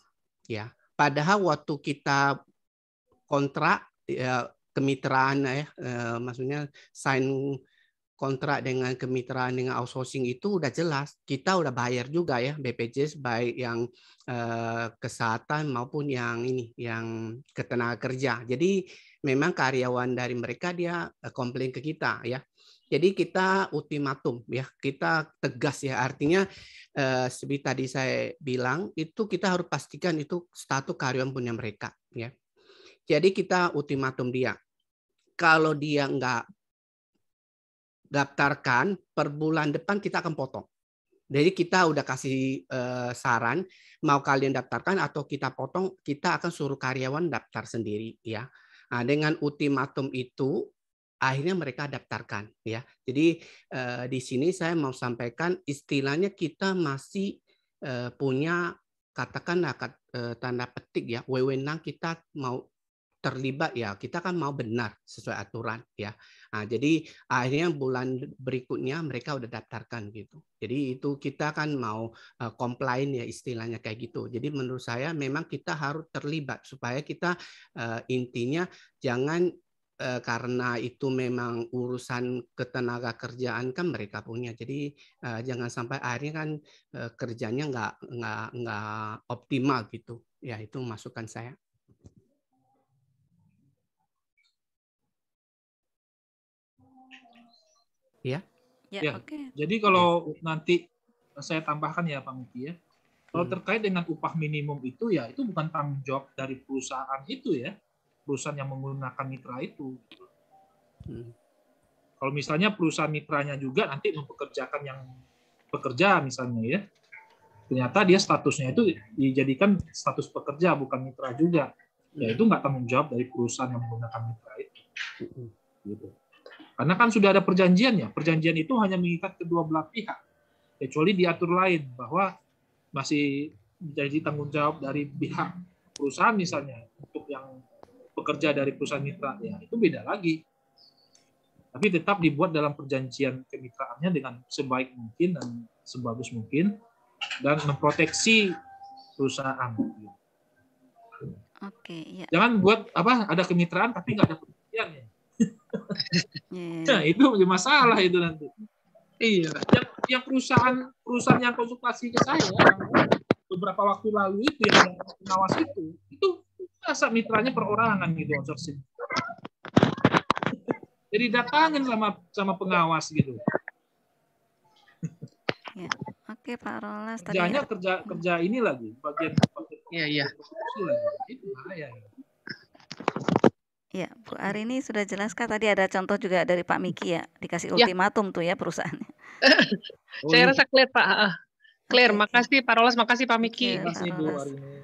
ya. Padahal waktu kita kontrak ya, kemitraan maksudnya sign kontrak dengan kemitraan dengan outsourcing itu udah jelas, kita udah bayar juga ya BPJS, baik yang kesehatan maupun yang yang ketenaga kerja. Jadi memang karyawan dari mereka dia komplain ke kita ya. Jadi kita ultimatum ya, kita tegas ya, artinya seperti tadi saya bilang itu kita harus pastikan itu status karyawan punya mereka ya. Jadi kita ultimatum dia, kalau dia nggak daftarkan per bulan depan kita akan potong. Jadi kita udah kasih saran mau kalian daftarkan atau kita potong, kita akan suruh karyawan daftar sendiri ya. Nah, dengan ultimatum itu akhirnya mereka daftarkan ya. Jadi di sini saya mau sampaikan istilahnya kita masih punya katakanlah tanda petik ya, wewenang kita mau terlibat ya, kita kan mau benar sesuai aturan ya. Nah, jadi akhirnya bulan berikutnya mereka udah daftarkan gitu. Jadi itu kita kan mau komplain ya istilahnya kayak gitu. Jadi menurut saya memang kita harus terlibat supaya kita intinya jangan karena itu memang urusan ketenaga kerjaan kan mereka punya. Jadi jangan sampai akhirnya kan kerjanya nggak optimal gitu. Ya itu masukan saya. Ya. Ya. Oke. Jadi kalau nanti saya tambahkan ya Pak Miki ya. Kalau terkait dengan upah minimum itu ya itu bukan tanggung jawab dari perusahaan itu ya. Perusahaan yang menggunakan mitra itu. Kalau misalnya perusahaan mitranya juga nanti mempekerjakan yang pekerja misalnya ya. Ternyata dia statusnya itu dijadikan status pekerja bukan mitra juga. Ya itu nggak tanggung jawab dari perusahaan yang menggunakan mitra itu. Gitu. Karena kan sudah ada perjanjian ya. Perjanjian itu hanya mengikat kedua belah pihak. Kecuali diatur lain bahwa masih menjadi tanggung jawab dari pihak perusahaan misalnya untuk yang bekerja dari perusahaan mitra ya itu beda lagi. Tapi tetap dibuat dalam perjanjian kemitraannya dengan sebaik mungkin dan sebagus mungkin dan memproteksi perusahaan. Oke, ya. Jangan buat ada kemitraan tapi nggak ada perjanjian ya. Nah, itu masalah itu nanti. Iya. Yang perusahaan yang konsultasi ke saya beberapa waktu lalu itu yang pengawas itu masa mitranya perorangan gitu outsourcing. Jadi datangin sama pengawas gitu. Ya. Oke Pak Rolas. Kerjanya kerja ini lagi bagian. Iya. Itu bahaya. Ya, Bu Arini sudah jelaskan tadi ada contoh juga dari Pak Miki ya, dikasih ultimatum tuh ya perusahaannya. Saya rasa clear Pak. Clear, makasih Pak Rolas, makasih Pak Miki. Terima kasih Bu Arini.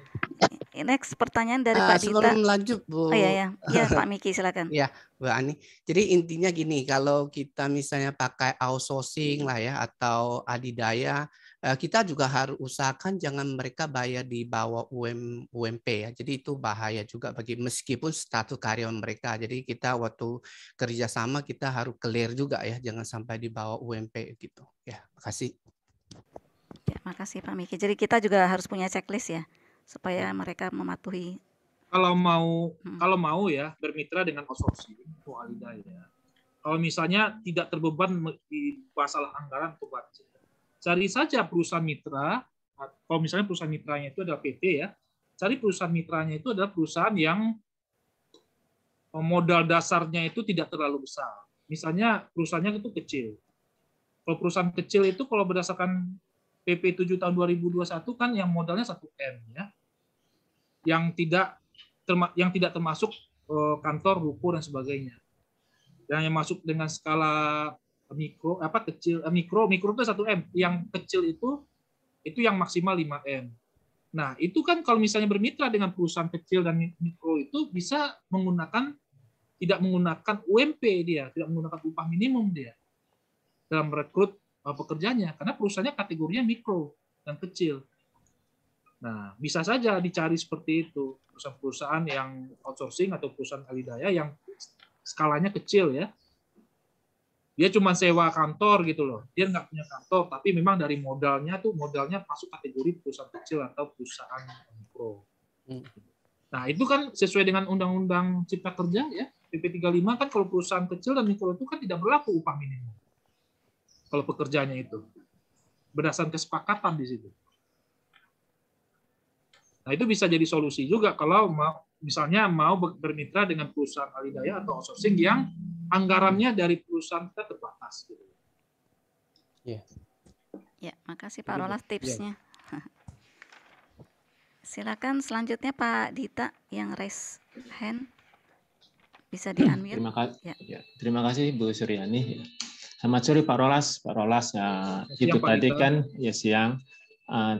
Next pertanyaan dari Pak Dita. Sebelum lanjut Bu. Oh iya Pak Miki silakan. Ya, Bu Ani. Jadi intinya gini, kalau kita misalnya pakai outsourcing lah ya atau adidaya, kita juga harus usahakan jangan mereka bayar di bawah UMP ya. Jadi itu bahaya juga meskipun status karyawan mereka. Jadi kita waktu kerjasama kita harus clear juga ya, jangan sampai di bawah UMP gitu. Ya, makasih. Ya, makasih Pak Miki. Jadi kita juga harus punya checklist ya supaya mereka mematuhi. Kalau mau ya bermitra dengan outsourcing atau alidaya. Kalau misalnya tidak terbeban di masalah anggaran atau budget, cari saja perusahaan mitra. Kalau misalnya perusahaan mitranya itu adalah PT ya, cari perusahaan mitranya itu adalah perusahaan yang modal dasarnya itu tidak terlalu besar. Misalnya perusahaannya itu kecil. Kalau perusahaan kecil itu kalau berdasarkan PP 7 tahun 2021 kan yang modalnya 1M ya. Yang tidak termasuk kantor, ruko dan sebagainya. Dan yang masuk dengan skala mikro kecil mikro itu 1M, yang kecil itu yang maksimal 5M. Nah, itu kan kalau misalnya bermitra dengan perusahaan kecil dan mikro itu bisa tidak menggunakan UMP dia, tidak menggunakan upah minimum dia dalam merekrut pekerjanya karena perusahaannya kategorinya mikro dan kecil. Nah, bisa saja dicari seperti itu, perusahaan-perusahaan yang outsourcing atau perusahaan alidaya yang skalanya kecil ya. Dia cuma sewa kantor gitu loh. Dia nggak punya kantor, tapi memang dari modalnya masuk kategori perusahaan kecil atau perusahaan mikro. Nah, itu kan sesuai dengan Undang-Undang Cipta Kerja ya, PP 35 kan kalau perusahaan kecil dan mikro itu kan tidak berlaku upah minimum. Kalau pekerjaannya itu. Berdasarkan kesepakatan di situ. Nah, itu bisa jadi solusi juga kalau misalnya mau bermitra dengan perusahaan alidaya atau outsourcing yang anggarannya dari perusahaan kita terbatas. Ya, makasih Pak Rolas tipsnya. Silakan selanjutnya Pak Dita yang raise hand. Bisa di-unmute. Terima kasih Bu Suryani. Selamat sore Pak Rolas. Pak Rolas, itu Pak tadi Dita. kan ya siang.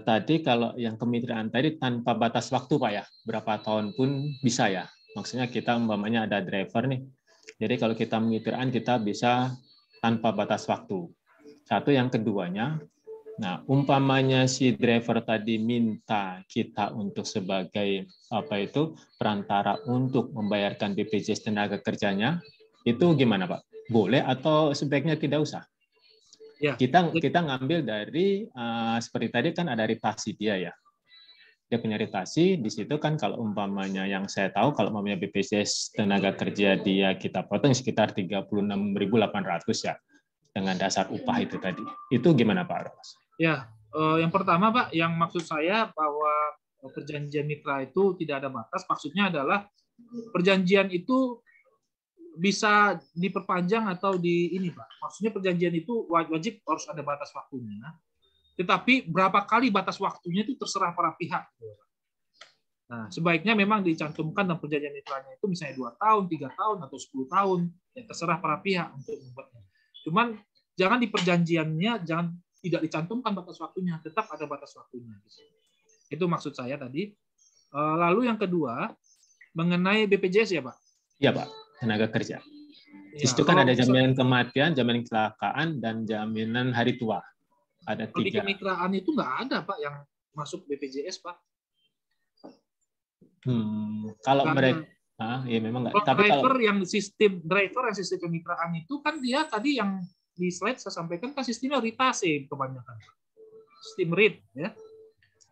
Tadi kalau yang kemitraan tadi tanpa batas waktu Pak ya, berapa tahun pun bisa ya. Maksudnya kita umpamanya ada driver nih. Jadi kalau kita kemitraan kita bisa tanpa batas waktu. Satu, yang keduanya, nah umpamanya si driver tadi minta kita untuk sebagai perantara untuk membayarkan BPJS tenaga kerjanya, itu gimana Pak? Boleh atau sebaiknya tidak usah? Ya. Kita ngambil dari seperti tadi kan ada ritasi dia ya. Dia punya ritasi di situ kan, kalau umpamanya yang saya tahu kalau umpamanya BPJS tenaga kerja dia kita potong sekitar 36.800 ya dengan dasar upah itu tadi. Itu gimana Pak Rolas? Ya, yang pertama Pak, yang maksud saya bahwa perjanjian mitra itu tidak ada batas, maksudnya adalah perjanjian itu bisa diperpanjang atau ini Pak. Maksudnya perjanjian itu wajib harus ada batas waktunya. Tetapi berapa kali batas waktunya itu terserah para pihak. Nah, sebaiknya memang dicantumkan dalam perjanjian mitranya itu misalnya 2 tahun, 3 tahun, atau 10 tahun. Ya, terserah para pihak untuk membuatnya. Cuman jangan di perjanjiannya tidak dicantumkan batas waktunya, tetap ada batas waktunya. Itu maksud saya tadi. Lalu yang kedua, mengenai BPJS ya Pak? Iya Pak, tenaga kerja. Di Ya, situ kan ada jaminan kematian, jaminan kecelakaan, dan jaminan hari tua. Ada 3. Di kemitraan itu nggak ada Pak yang masuk BPJS Pak. Kalau mereka, ya memang nggak. Tapi driver yang sistem kemitraan itu kan dia tadi yang di slide saya sampaikan kan sistemnya ritase kebanyakan, sistem RIT ya.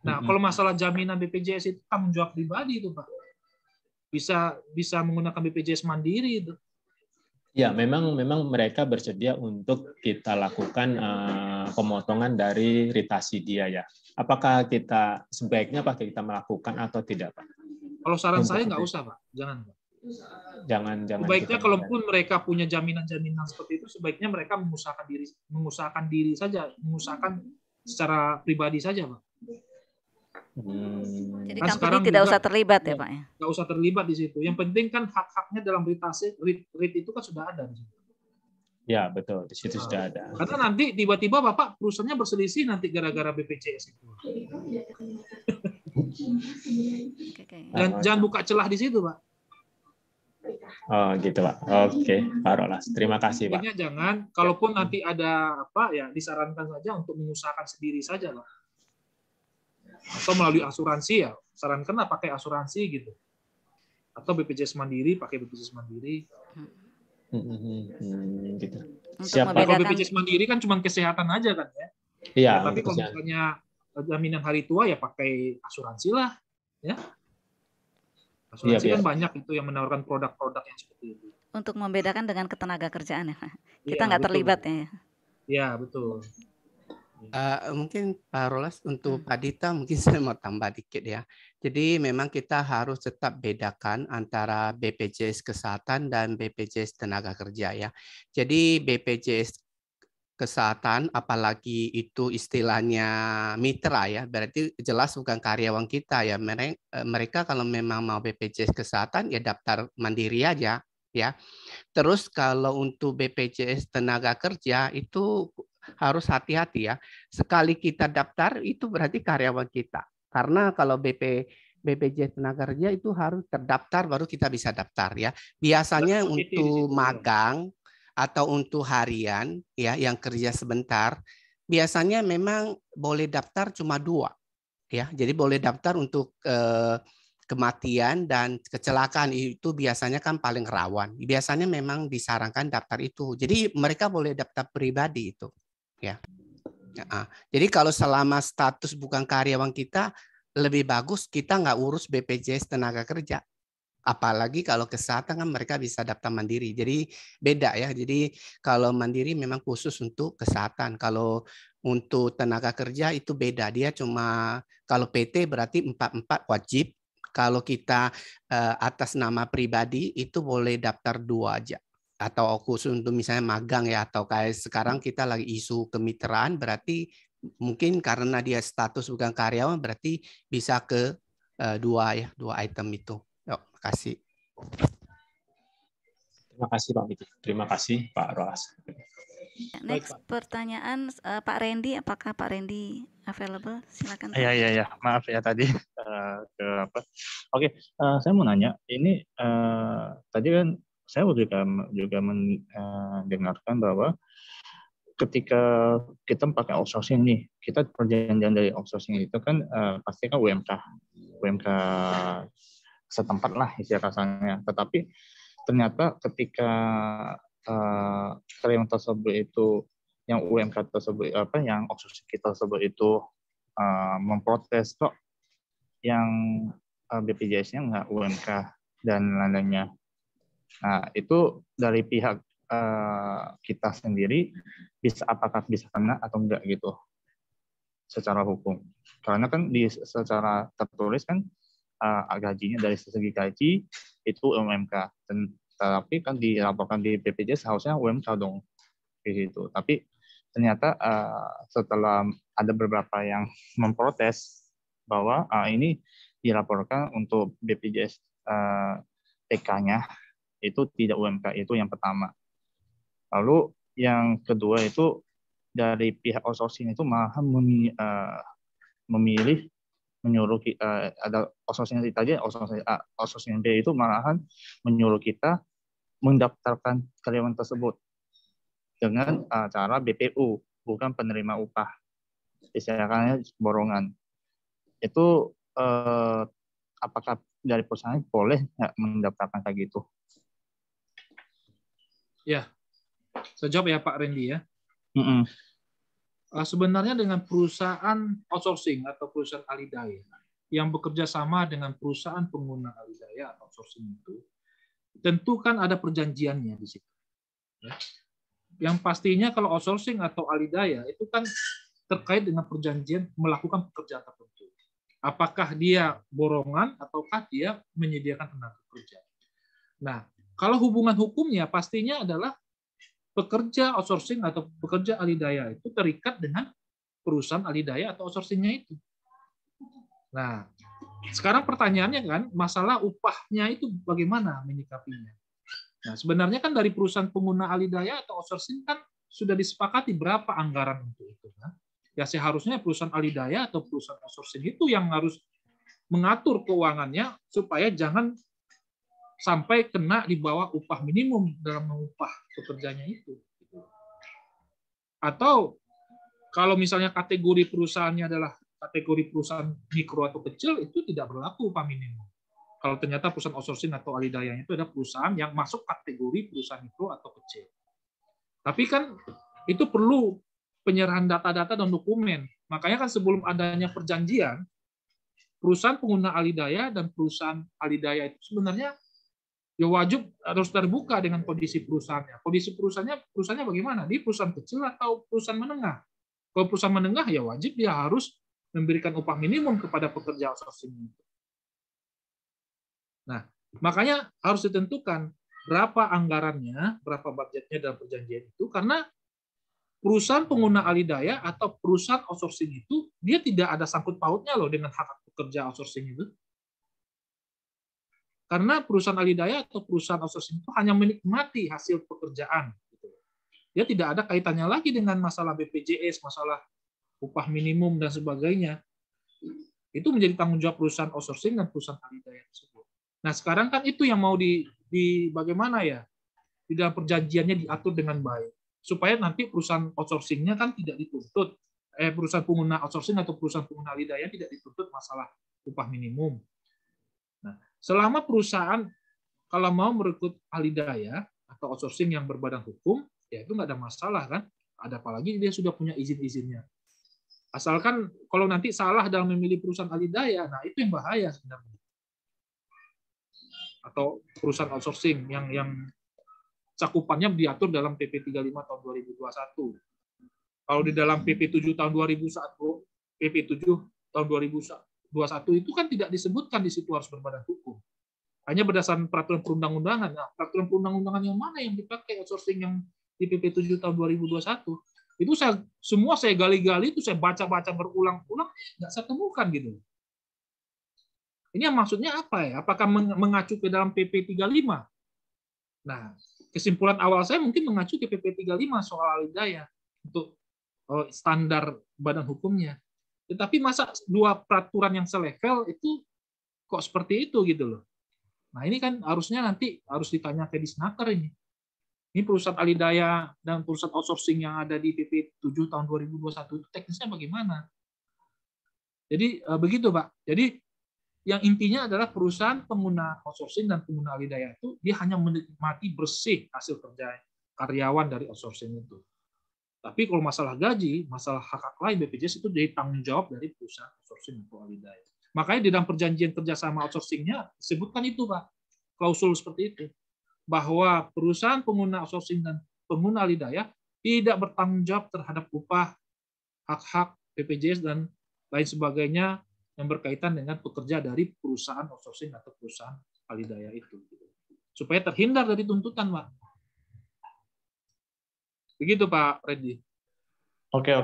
Nah kalau masalah jaminan BPJS itu tanggung jawab pribadi itu Pak. Bisa menggunakan BPJS mandiri itu. Ya, memang mereka bersedia untuk kita lakukan pemotongan dari ritasi dia ya. Apakah kita sebaiknya kita melakukan atau tidak Pak? Kalau saran saya nggak usah Pak, jangan Pak. Jangan. Sebaiknya kalaupun mereka punya jaminan seperti itu, sebaiknya mereka mengusahakan diri saja, mengusahakan secara pribadi saja Pak. Jadi company tidak usah terlibat ya Pak ya? Nggak usah terlibat di situ. Yang penting kan hak-haknya dalam ritase, RIT itu kan sudah ada di situ. Ya betul, di situ sudah ada. Karena nanti tiba-tiba Bapak perusahaannya berselisih nanti gara-gara BPJS itu. Jangan buka celah di situ Pak. Oh gitu Pak. Oke, Pak Rolas. Terima kasih Pak. Jangan, kalaupun nanti ada disarankan saja untuk mengusahakan sendiri saja Pak. Atau melalui asuransi ya, sarankanlah pakai asuransi gitu. Atau BPJS Mandiri, pakai BPJS Mandiri. Gitu. Kalau BPJS Mandiri kan cuma kesehatan aja kan ya. Iya. Tapi kalau misalnya jaminan hari tua ya pakai asuransi lah, ya. Asuransi kan banyak itu yang menawarkan produk-produk yang seperti itu. Untuk membedakan dengan ketenaga kerjaan ya, kita nggak terlibat ya. Iya betul. Mungkin Pak Rolas untuk Pak Dita mungkin saya mau tambah dikit ya. Jadi memang kita harus tetap bedakan antara BPJS Kesehatan dan BPJS Tenaga Kerja ya. Jadi BPJS Kesehatan apalagi itu istilahnya mitra ya, berarti jelas bukan karyawan kita ya. Mereka kalau memang mau BPJS Kesehatan ya daftar mandiri aja ya. Terus kalau untuk BPJS Tenaga Kerja itu harus hati-hati ya. Sekali kita daftar itu berarti karyawan kita. Karena kalau BPJS Tenaga Kerja itu harus terdaftar baru kita bisa daftar ya. Biasanya untuk magang atau untuk harian ya yang kerja sebentar biasanya memang boleh daftar cuma 2 ya. Jadi boleh daftar untuk kematian dan kecelakaan itu biasanya kan paling rawan. Biasanya memang disarankan daftar itu. Jadi mereka boleh daftar pribadi itu. Ya. Jadi kalau selama status bukan karyawan kita, lebih bagus kita nggak urus BPJS tenaga kerja. Apalagi kalau kesehatan kan mereka bisa daftar mandiri. Jadi beda ya. Jadi kalau mandiri memang khusus untuk kesehatan. Kalau untuk tenaga kerja itu beda. Dia cuma kalau PT berarti 44 wajib. Kalau kita atas nama pribadi itu boleh daftar 2 aja. Atau khusus untuk misalnya magang ya. Atau kayak sekarang kita lagi isu kemitraan berarti mungkin karena dia status bukan karyawan berarti bisa ke 2 item itu. Yuk, kasih. Terima kasih Pak Miki. Terima kasih Pak Rolas. Next pertanyaan Pak Randy, apakah Pak Randy available? Silakan. Iya. Maaf ya tadi ke apa. Oke, saya mau nanya. Ini tadi kan saya juga mendengarkan bahwa ketika kita pakai outsourcing nih, kita perjanjian dari outsourcing itu kan pasti kan UMK setempat lah istilah kasarnya. Tetapi ternyata ketika karyawan tersebut itu yang UMK tersebut yang outsourcing kita tersebut itu memprotes kok yang BPJS-nya nggak UMK dan lain-lainnya. Nah itu dari pihak kita sendiri apakah bisa kena atau enggak gitu secara hukum. Karena kan secara tertulis kan gajinya dari segi gaji itu UMK, tapi kan dilaporkan di BPJS harusnya UMK dong gitu. Tapi ternyata setelah ada beberapa yang memprotes bahwa ini dilaporkan untuk BPJS TK-nya itu tidak UMK, itu yang pertama. Lalu yang kedua itu dari pihak outsourcing itu malah memilih menyuruh ada outsourcing tadi outsourcing B itu malahan menyuruh kita mendaftarkan karyawan tersebut dengan cara BPU, bukan penerima upah, istilahnya borongan. Itu apakah dari perusahaan boleh nggak mendaftarkan kayak gitu? Ya, saya jawab ya Pak Randy ya. Sebenarnya dengan perusahaan outsourcing atau perusahaan alidaya yang bekerja sama dengan perusahaan pengguna alidaya atau outsourcing itu, tentu kan ada perjanjiannya di situ. Ya. Yang pastinya kalau outsourcing atau alidaya itu kan terkait dengan perjanjian melakukan pekerjaan tertentu. Apakah dia borongan ataukah dia menyediakan tenaga kerja. Nah, kalau hubungan hukumnya pastinya adalah pekerja outsourcing atau pekerja alidaya itu terikat dengan perusahaan alidaya atau outsourcingnya itu. Nah, sekarang pertanyaannya kan masalah upahnya itu bagaimana menyikapinya. Nah, sebenarnya kan dari perusahaan pengguna alidaya atau outsourcing kan sudah disepakati berapa anggaran untuk itu kan. Ya seharusnya perusahaan alidaya atau perusahaan outsourcing itu yang harus mengatur keuangannya supaya jangan sampai kena di bawah upah minimum dalam mengupah pekerjanya itu. Atau kalau misalnya kategori perusahaannya adalah kategori perusahaan mikro atau kecil, itu tidak berlaku upah minimum. Kalau ternyata perusahaan outsourcing atau alidaya itu adalah perusahaan yang masuk kategori perusahaan mikro atau kecil. Tapi kan itu perlu penyerahan data-data dan dokumen. Makanya kan sebelum adanya perjanjian, perusahaan pengguna alidaya dan perusahaan alidaya itu sebenarnya ya wajib harus terbuka dengan kondisi perusahaannya. Kondisi perusahaannya bagaimana? Di perusahaan kecil atau perusahaan menengah? Kalau perusahaan menengah ya wajib dia harus memberikan upah minimum kepada pekerja outsourcing itu. Nah, makanya harus ditentukan berapa anggarannya, berapa budgetnya dalam perjanjian itu, karena perusahaan pengguna alidaya atau perusahaan outsourcing itu dia tidak ada sangkut pautnya loh dengan hak pekerja outsourcing itu. Karena perusahaan alidaya atau perusahaan outsourcing itu hanya menikmati hasil pekerjaan. Dia tidak ada kaitannya lagi dengan masalah BPJS, masalah upah minimum, dan sebagainya. Itu menjadi tanggung jawab perusahaan outsourcing dan perusahaan alidaya tersebut. Nah, sekarang kan itu yang mau di bagaimana ya? Di dalam perjanjiannya diatur dengan baik. Supaya nanti perusahaan outsourcing-nya kan tidak dituntut. Perusahaan pengguna outsourcing atau perusahaan pengguna alidaya tidak dituntut masalah upah minimum. Selama perusahaan kalau mau merekrut ahli daya atau outsourcing yang berbadan hukum, ya itu nggak ada masalah kan. Ada apalagi dia sudah punya izin-izinnya. Asalkan kalau nanti salah dalam memilih perusahaan ahli daya, nah itu yang bahaya sebenarnya. Atau perusahaan outsourcing yang cakupannya diatur dalam PP 35 tahun 2021. Kalau di dalam PP 7 tahun 2001, PP 7 tahun 2021 itu kan tidak disebutkan di situ harus berbadan hukum. Hanya berdasarkan peraturan perundang-undangan. Nah, peraturan perundang-undangan yang mana yang dipakai outsourcing yang di PP 7 tahun 2021? Itu saya gali-gali, itu saya baca-baca berulang-ulang, nggak saya temukan gitu. Ini yang maksudnya apa ya? Apakah mengacu ke dalam PP 35? Nah, kesimpulan awal saya mungkin mengacu ke PP 35 soal ahli daya untuk standar badan hukumnya. Tetapi masa dua peraturan yang selevel itu kok seperti itu gitu loh. Nah, ini kan harusnya nanti harus ditanya ke Disnaker ini. Ini perusahaan ahli daya dan perusahaan outsourcing yang ada di PP 7 tahun 2021 itu teknisnya bagaimana? Jadi begitu, Pak. Jadi yang intinya adalah perusahaan pengguna outsourcing dan pengguna ahli daya itu dia hanya menikmati bersih hasil kerja karyawan dari outsourcing itu. Tapi kalau masalah gaji, masalah hak-hak lain BPJS itu jadi tanggung jawab dari perusahaan outsourcing atau ahli daya. Makanya di dalam perjanjian kerjasama outsourcing-nya disebutkan itu, Pak, klausul seperti itu, bahwa perusahaan pengguna outsourcing dan pengguna ahli daya tidak bertanggung jawab terhadap upah, hak-hak BPJS dan lain sebagainya yang berkaitan dengan pekerja dari perusahaan outsourcing atau perusahaan ahli daya itu, supaya terhindar dari tuntutan, Pak. Begitu, Pak Reddy. Oke.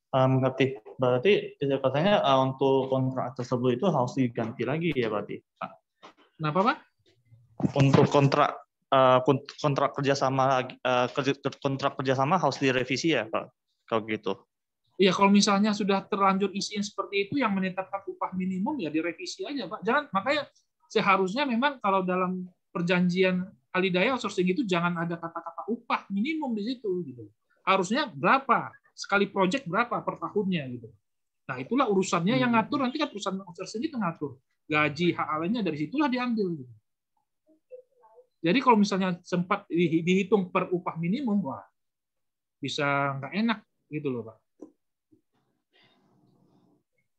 Ngerti. Berarti katanya untuk kontrak tersebut itu harus diganti lagi ya berarti, Pak? Kenapa, Pak? Untuk kontrak kerjasama harus direvisi ya, Pak? Kalau gitu. Iya, kalau misalnya sudah terlanjur isinya seperti itu, yang menetapkan upah minimum ya direvisi aja, Pak. Jangan, makanya seharusnya memang kalau dalam perjanjian ahli daya outsourcing itu jangan ada kata-kata upah minimum di situ gitu. Harusnya berapa sekali proyek, berapa per tahunnya gitu. Nah, itulah urusannya yang ngatur nanti kan perusahaan outsourcing itu ngatur. Gaji hak lainnya dari situlah diambil gitu. Jadi kalau misalnya sempat dihitung per upah minimum, wah bisa nggak enak gitu loh, Pak.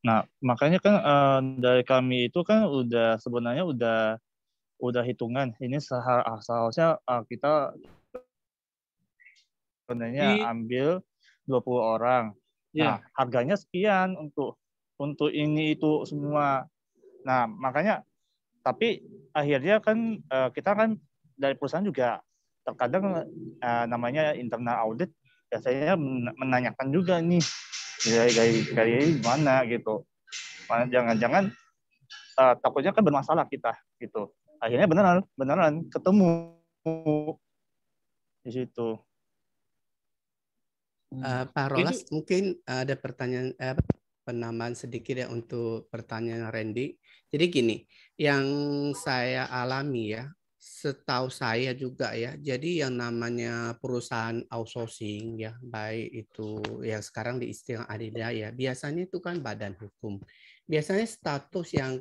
Nah, makanya kan dari kami itu kan sebenarnya udah hitungan. Ini seharusnya kita sebenarnya ambil 20 orang. Nah, harganya sekian untuk ini itu semua. Nah, makanya tapi akhirnya kan kita kan dari perusahaan juga terkadang namanya internal audit biasanya menanyakan juga nih gaya gimana gitu. Jangan-jangan takutnya kan bermasalah kita gitu. Akhirnya beneran ketemu di situ. Pak Rolas, mungkin ada pertanyaan penambahan sedikit ya untuk pertanyaan Randy. Jadi gini, yang saya alami ya, setahu saya juga ya, jadi yang namanya perusahaan outsourcing ya, baik itu yang sekarang di istilah ahli daya, biasanya itu kan badan hukum. Biasanya status yang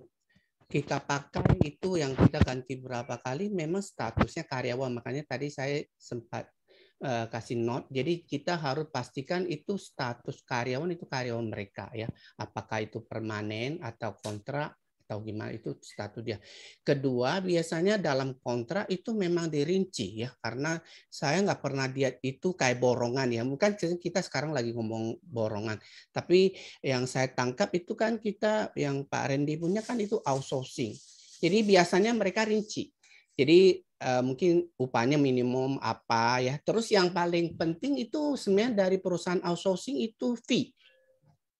kita pakai itu yang kita ganti berapa kali memang statusnya karyawan. Makanya tadi saya sempat kasih note. Jadi kita harus pastikan itu status karyawan itu karyawan mereka ya. Apakah itu permanen atau kontrak atau gimana itu status dia. Kedua, biasanya dalam kontrak itu memang dirinci ya, karena saya nggak pernah lihat itu kayak borongan ya. Mungkin kita sekarang lagi ngomong borongan, tapi yang saya tangkap itu kan kita yang Pak Randy punya kan itu outsourcing. Jadi biasanya mereka rinci. Jadi mungkin upahnya minimum apa ya. Terus yang paling penting itu sebenarnya dari perusahaan outsourcing itu fee.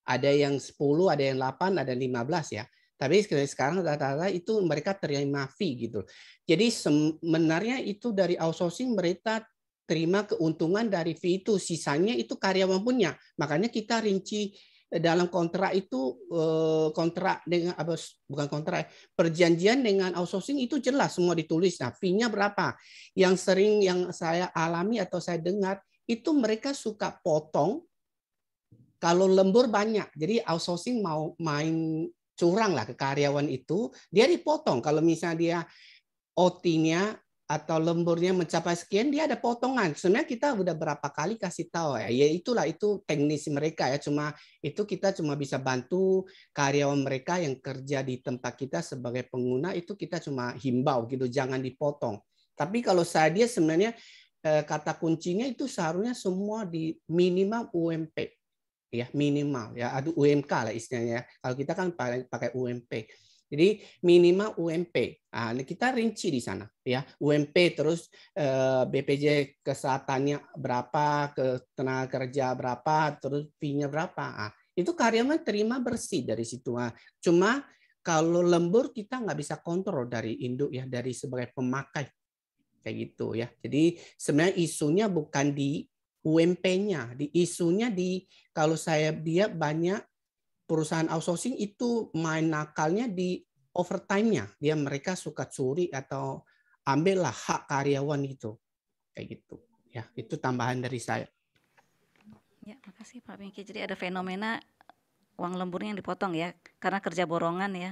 Ada yang 10, ada yang 8, ada 15 ya. Tapi sekarang rata-rata itu mereka terima fee gitu. Jadi sebenarnya itu dari outsourcing mereka terima keuntungan dari fee itu. Sisanya itu karyawan punya. Makanya kita rinci dalam kontrak itu kontrak dengan bukan kontrak, perjanjian dengan outsourcing itu jelas semua ditulis. Nah, fee-nya berapa? Yang sering yang saya alami atau saya dengar itu mereka suka potong kalau lembur banyak. Jadi outsourcing mau main curang lah ke karyawan itu, dia dipotong. Kalau misalnya dia OT-nya atau lemburnya mencapai sekian, dia ada potongan. Sebenarnya kita udah berapa kali kasih tahu ya. Ya itulah, itu teknis mereka ya. Cuma itu kita cuma bisa bantu karyawan mereka yang kerja di tempat kita sebagai pengguna, itu kita cuma himbau gitu, jangan dipotong. Tapi kalau dia sebenarnya kata kuncinya itu seharusnya semua di minimal UMP. Ya, minimal ya, ada UMK lah istilahnya. Kalau kita kan pakai UMP. Jadi minimal UMP. Nah, kita rinci di sana ya. UMP terus BPJ kesehatannya berapa, ke tenaga kerja berapa, terus fee-nya berapa. Nah, itu karyawan terima bersih dari situ. Nah, cuma kalau lembur kita nggak bisa kontrol dari induk ya, dari sebagai pemakai kayak gitu ya. Jadi sebenarnya isunya bukan di UMP-nya, di isunya kalau dia banyak perusahaan outsourcing itu main nakalnya di overtime-nya. Mereka suka curi atau ambillah hak karyawan itu. Kayak gitu. Ya, itu tambahan dari saya. Ya, makasih Pak Miki. Jadi ada fenomena uang lemburnya yang dipotong ya, karena kerja borongan ya.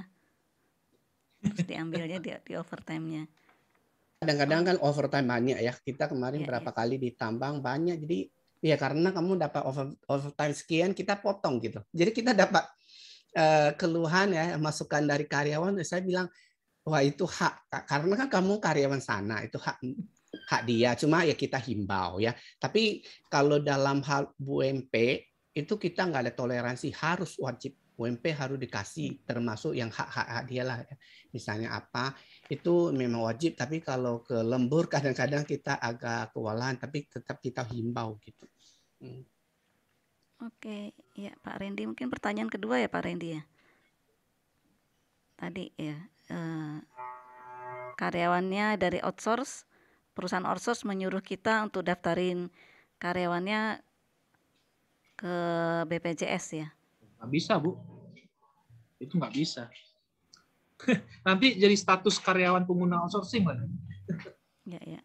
Terus diambilnya di overtime-nya. Kadang-kadang kan overtime banyak ya. Kita kemarin berapa kali ditambang banyak. Jadi ya karena kamu dapat overtime sekian, kita potong gitu. Jadi kita dapat keluhan ya, masukan dari karyawan. Saya bilang, wah itu hak. Karena kan kamu karyawan sana, itu hak dia. Cuma ya kita himbau ya. Tapi kalau dalam hal UMP, itu kita nggak ada toleransi. Harus wajib. UMP harus dikasih, termasuk yang hak-hak dia lah. Misalnya apa, itu memang wajib. Tapi kalau ke lembur kadang-kadang kita agak kewalahan, tapi tetap kita himbau gitu. Oke, ya Pak Randy, mungkin pertanyaan kedua ya Pak Randy ya. Tadi ya, karyawannya dari outsource, perusahaan outsource menyuruh kita untuk daftarin karyawannya ke BPJS ya. Nggak bisa, Bu. Itu nggak bisa. Nanti jadi status karyawan pengguna outsourcing lah. Ya.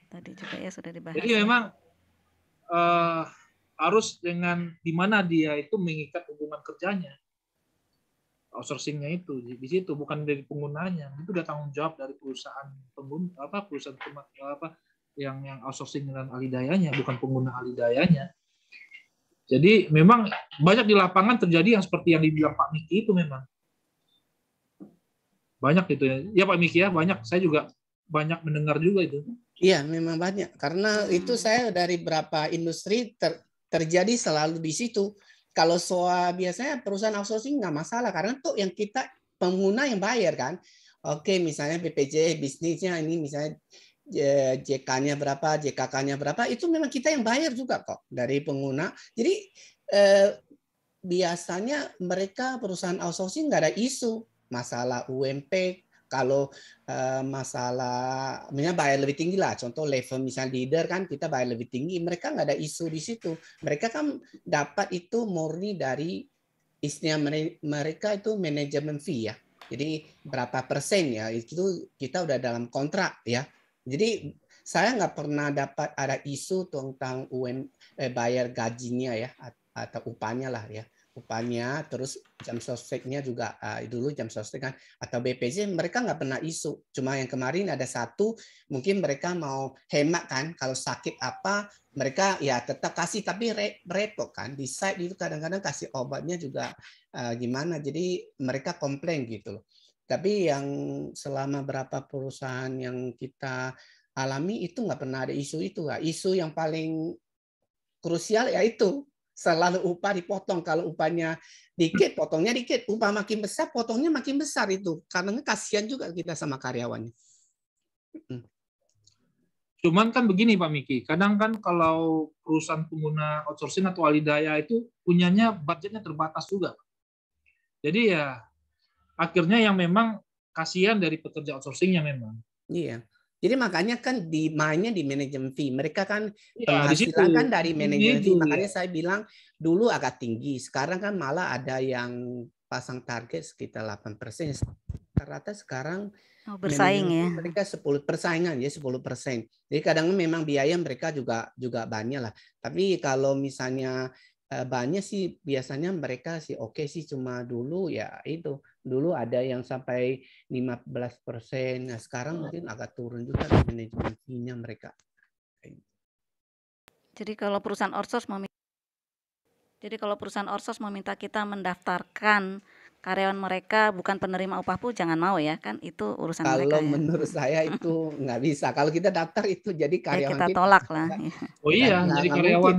Tadi juga ya sudah dibahas. Jadi memang harus dengan di mana dia itu mengikat hubungan kerjanya. Outsourcingnya itu di situ, bukan dari penggunanya. Itu udah tanggung jawab dari perusahaan pengguna perusahaan yang outsourcing dengan alidayanya, bukan pengguna alidayanya. Jadi memang banyak di lapangan terjadi yang seperti yang dibilang Pak Miki itu memang. Banyak itu ya. Ya Pak Miki ya, banyak. Saya juga banyak mendengar juga itu. Iya, memang banyak. Karena itu saya dari beberapa industri terjadi selalu di situ. Kalau biasanya perusahaan outsourcing nggak masalah. Karena tuh yang kita pengguna yang bayar kan. Oke, misalnya BPJ bisnisnya ini misalnya JK-nya berapa, JKK-nya berapa, itu memang kita yang bayar juga kok dari pengguna. Jadi biasanya mereka perusahaan outsourcing nggak ada isu masalah UMP. Kalau masalah bayar lebih tinggi lah, contoh level misalnya leader kan kita bayar lebih tinggi, mereka nggak ada isu di situ. Mereka kan dapat itu murni dari istilah mereka itu manajemen fee ya. Jadi berapa persen ya, itu kita udah dalam kontrak ya. Jadi saya nggak pernah dapat ada isu tentang bayar gajinya ya atau upahnya lah ya, upahnya terus jam sosteknya juga dulu jam sostek kan atau BPJ mereka nggak pernah isu. Cuma yang kemarin ada satu mungkin mereka mau hemat kan, kalau sakit apa mereka ya tetap kasih tapi repot kan di site itu kadang-kadang kasih obatnya juga gimana, jadi mereka komplain gitu loh. Tapi yang selama berapa perusahaan yang kita alami itu nggak pernah ada isu itu. Isu yang paling krusial yaitu selalu upah dipotong. Kalau upahnya dikit, potongnya dikit. Upah makin besar, potongnya makin besar itu. Karena kasihan juga kita sama karyawannya. Cuman kan begini Pak Miki, kadang kan kalau perusahaan pengguna outsourcing atau alidaya itu punyanya budgetnya terbatas juga. Jadi ya akhirnya yang memang kasihan dari pekerja outsourcingnya memang. Iya. Jadi makanya kan mainnya di manajemen fee. Mereka kan penghasilan kan dari manajemen fee. Makanya saya bilang dulu agak tinggi. Sekarang kan malah ada yang pasang target sekitar 8%. Rata sekarang bersaing ya. Mereka 10 persaingan ya 10%. Jadi kadang memang biaya mereka juga banyak lah. Tapi kalau misalnya banyak sih biasanya mereka sih oke sih, cuma dulu ya itu dulu ada yang sampai 15%. Nah sekarang mungkin agak turun juga manajemen fee-nya mereka. Jadi kalau perusahaan outsource meminta kita mendaftarkan karyawan mereka bukan penerima upah pun jangan mau ya, kan itu urusan mereka Kalau ya. menurut saya itu nggak bisa. Kalau kita daftar itu jadi Ya karyawan kita kita. tolak lah. Oh iya, Nggak jadi mungkin. karyawan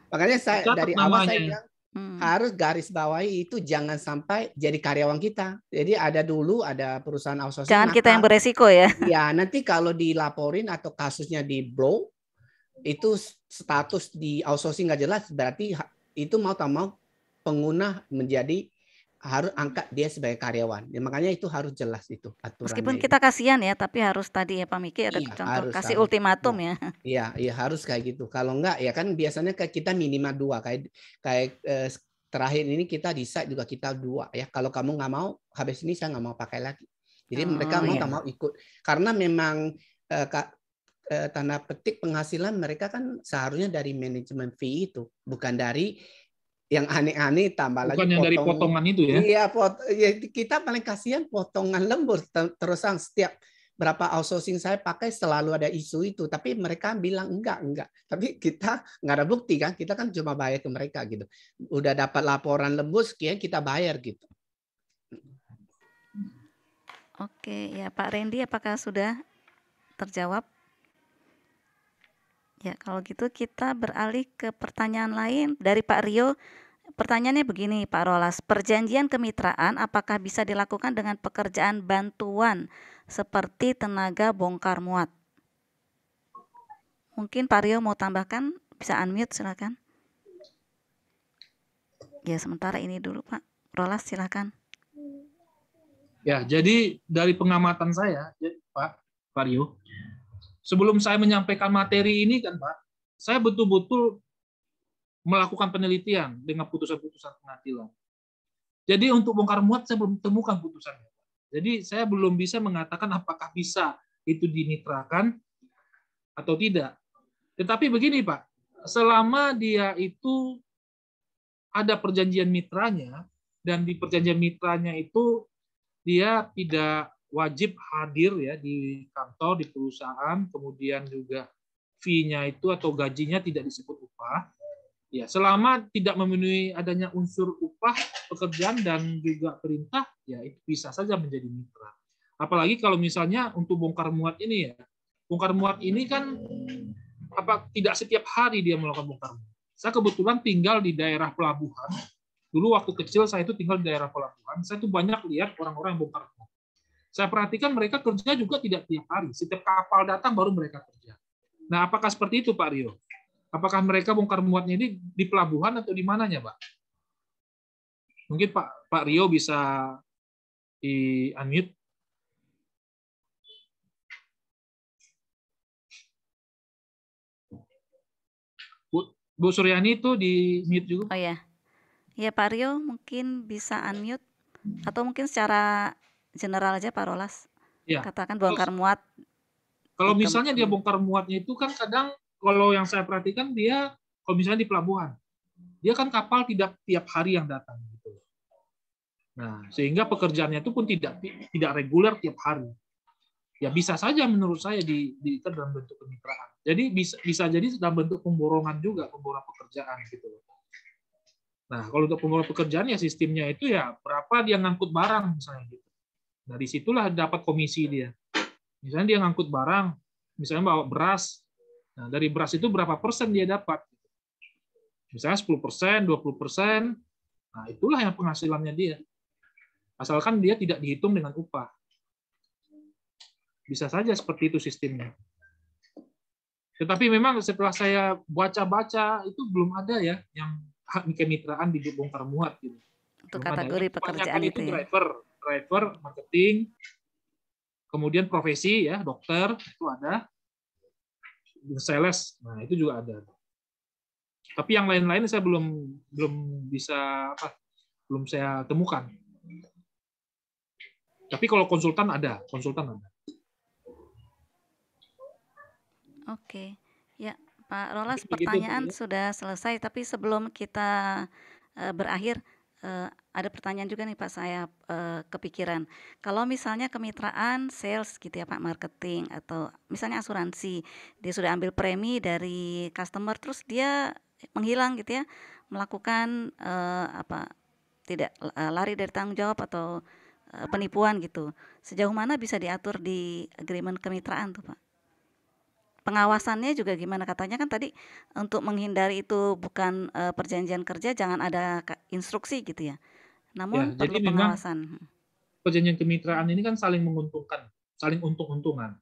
Makanya saya catat dari awal saya namanya. bilang harus garis bawahi itu jangan sampai jadi karyawan kita. Jadi ada perusahaan outsourcing. Jangan kita yang beresiko ya. Ya nanti kalau dilaporin atau kasusnya di blow, itu status di outsourcing nggak jelas, berarti itu mau tak mau pengguna menjadi harus angkat dia sebagai karyawan. Ya, makanya itu harus jelas itu aturannya. Meskipun kita kasihan ya, tapi harus tadi ya Pak Miki ada contoh kasih ultimatum ya. Iya harus kayak gitu. Kalau enggak ya kan biasanya kita minimal 2 kayak terakhir ini kita decide juga kita 2 ya. Kalau kamu nggak mau habis ini saya nggak mau pakai lagi. Jadi mereka mau tak mau ikut karena memang tanda petik penghasilan mereka kan seharusnya dari manajemen fee itu, bukan dari yang aneh-aneh tambah bukan lagi yang dari potongan itu ya. Iya, kita paling kasihan potongan lembur terusan setiap berapa outsourcing saya pakai selalu ada isu itu, tapi mereka bilang enggak. Tapi kita nggak ada bukti kan, kita kan cuma bayar ke mereka gitu. Udah dapat laporan lembur sekian kita bayar gitu. Oke, ya Pak Randy apakah sudah terjawab? Ya, kalau gitu kita beralih ke pertanyaan lain dari Pak Rio. Pertanyaannya begini, Pak Rolas. Perjanjian kemitraan apakah bisa dilakukan dengan pekerjaan bantuan seperti tenaga bongkar muat? Mungkin Pak Rio mau tambahkan, bisa unmute silakan. Ya, sementara ini dulu Pak Rolas silakan. Ya, jadi dari pengamatan saya, Pak Rio, sebelum saya menyampaikan materi ini kan Pak, saya betul-betul melakukan penelitian dengan putusan-putusan pengadilan. Jadi untuk bongkar muat saya belum temukan putusannya. Jadi saya belum bisa mengatakan apakah bisa itu dimitrakan atau tidak. Tetapi begini Pak, selama dia itu ada perjanjian mitranya, dan di perjanjian mitranya itu dia tidak wajib hadir ya di kantor, di perusahaan, kemudian juga fee-nya itu atau gajinya tidak disebut upah. Ya, selama tidak memenuhi adanya unsur upah, pekerjaan dan juga perintah, ya itu bisa saja menjadi mitra. Apalagi kalau misalnya untuk bongkar muat ini ya. Bongkar muat ini kan tidak setiap hari dia melakukan bongkar muat. Saya kebetulan tinggal di daerah pelabuhan. Dulu waktu kecil saya itu tinggal di daerah pelabuhan, saya tuh banyak lihat orang-orang yang bongkar muat. Saya perhatikan mereka kerja juga tidak tiap hari. Setiap kapal datang baru mereka kerja. Nah, apakah seperti itu Pak Rio? Apakah mereka bongkar muatnya ini di pelabuhan atau di mananya, Pak? Mungkin Pak Rio bisa di-unmute. Bu Suryani itu di-mute juga. Oh ya. Ya Pak Rio mungkin bisa unmute atau mungkin secara general aja Pak Rolas. Ya. Katakan bongkar muat. Kalau misalnya dia bongkar muatnya itu kan kadang kalau yang saya perhatikan dia kalau misalnya di pelabuhan, dia kan kapal tidak tiap hari yang datang gitu. Nah, sehingga pekerjaannya itu pun tidak reguler tiap hari. Ya bisa saja menurut saya diikat dalam bentuk kemitraan. Jadi bisa jadi dalam bentuk pemborongan juga, pemborongan pekerjaan gitu. Nah, kalau untuk pemborongan pekerjaan ya sistemnya itu ya berapa dia ngangkut barang misalnya gitu. Nah, disitulah dapat komisi dia. Misalnya dia ngangkut barang, misalnya bawa beras. Nah, dari beras itu berapa persen dia dapat? Misalnya 10%, 20%. Nah, itulah yang penghasilannya dia. Asalkan dia tidak dihitung dengan upah. Bisa saja seperti itu sistemnya. Tetapi memang setelah saya baca-baca, itu belum ada ya yang kemitraan di bongkar muat. Gitu. Untuk kategori pekerjaan itu ya? Driver, marketing, kemudian profesi ya dokter itu ada, sales, nah itu juga ada. Tapi yang lain-lain saya belum saya temukan. Tapi kalau konsultan ada. Oke, ya Pak Rolas, Begitu, pertanyaan Bu. sudah selesai, tapi sebelum kita berakhir, ada pertanyaan juga nih Pak, saya kepikiran. Kalau misalnya kemitraan sales gitu ya Pak, marketing atau misalnya asuransi, dia sudah ambil premi dari customer, terus dia menghilang gitu ya, melakukan tidak lari dari tanggung jawab atau penipuan gitu. Sejauh mana bisa diatur di agreement kemitraan tuh Pak? Pengawasannya juga gimana? Katanya kan tadi untuk menghindari itu bukan perjanjian kerja, jangan ada instruksi gitu ya. Namun Ya, perlu jadi memang pengawasan. perjanjian kemitraan ini kan saling menguntungkan, saling untung-untungan.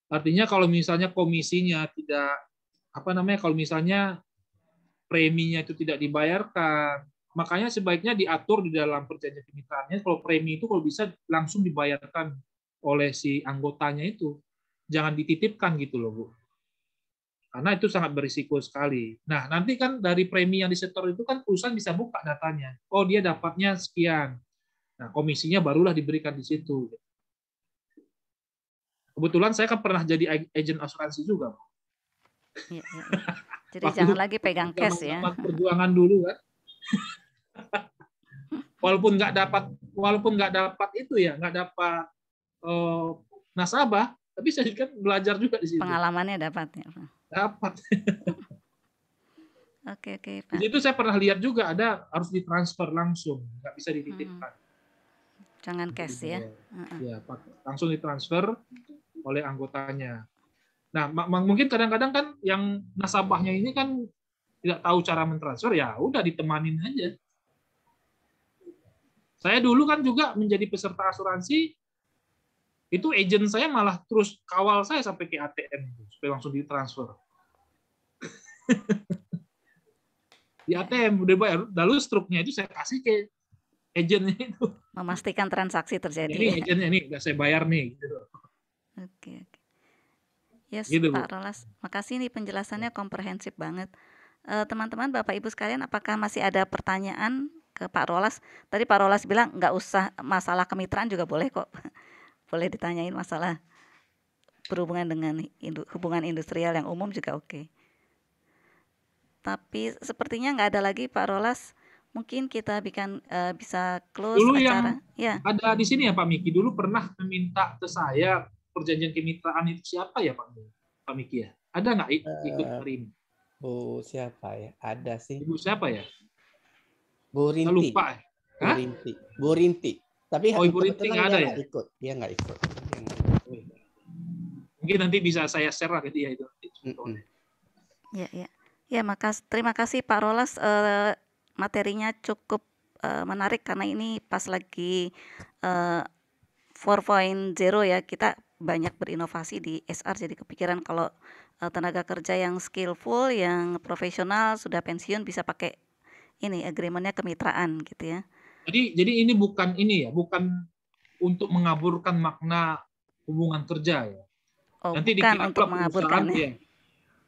Artinya kalau misalnya komisinya tidak kalau misalnya preminya itu tidak dibayarkan, makanya sebaiknya diatur di dalam perjanjian kemitraannya kalau premi itu kalau bisa langsung dibayarkan oleh si anggotanya itu. Jangan dititipkan gitu loh, Bu. Karena itu sangat berisiko sekali. Nah, nanti kan dari premi yang disetor itu kan perusahaan bisa buka datanya. Oh, dia dapatnya sekian. Nah, komisinya barulah diberikan di situ. Kebetulan saya kan pernah jadi agen asuransi juga. Ya. Jadi jangan lagi pegang cash ya. Perjuangan dulu kan. walaupun nggak dapat itu ya, nggak dapat nasabah, tapi saya kan belajar juga di situ. Pengalamannya dapat ya. Dapat. Oke, Pak. Di situ saya pernah lihat juga ada harus ditransfer langsung, nggak bisa dititipkan. Jangan cash ya. Ya, langsung ditransfer oleh anggotanya. Nah, mungkin kadang-kadang kan yang nasabahnya ini kan tidak tahu cara mentransfer, ya udah ditemanin aja. Saya dulu kan juga menjadi peserta asuransi, itu agent saya malah terus kawal saya sampai ke ATM supaya langsung ditransfer. Di ATM udah bayar, lalu struknya itu saya kasih ke agentnya itu. Memastikan transaksi terjadi. Ini agentnya nih, udah saya bayar nih. Gitu. Oke. Yes, gitu, Pak Rolas. Makasih nih penjelasannya komprehensif banget. Teman-teman, Bapak Ibu sekalian, apakah masih ada pertanyaan ke Pak Rolas? Tadi Pak Rolas bilang nggak usah masalah kemitraan juga boleh kok. Boleh ditanyain masalah berhubungan dengan hubungan industrial yang umum juga oke. Tapi sepertinya nggak ada lagi Pak Rolas. Mungkin kita bisa close dulu acara. Yang ada di sini ya Pak Miki, dulu pernah meminta ke saya perjanjian kemitraan itu siapa ya Pak Miki ya? Ada nggak ikut hari ini? Bu siapa ya? Ada sih. Ibu siapa ya? Bu Rinti. Lupa ya? Bu Rinti. Tapi Ibu Rinti nggak ada ya? Dia nggak ikut. Mungkin nanti bisa saya share ke dia itu. Ya, terima kasih Pak Rolas. Materinya cukup menarik karena ini pas lagi 4.0 ya, kita banyak berinovasi di SR, jadi kepikiran kalau tenaga kerja yang skillful, yang profesional sudah pensiun bisa pakai ini agreementnya kemitraan gitu ya. Jadi ini bukan untuk mengaburkan makna hubungan kerja ya. Nanti bukan untuk mengaburkan ya.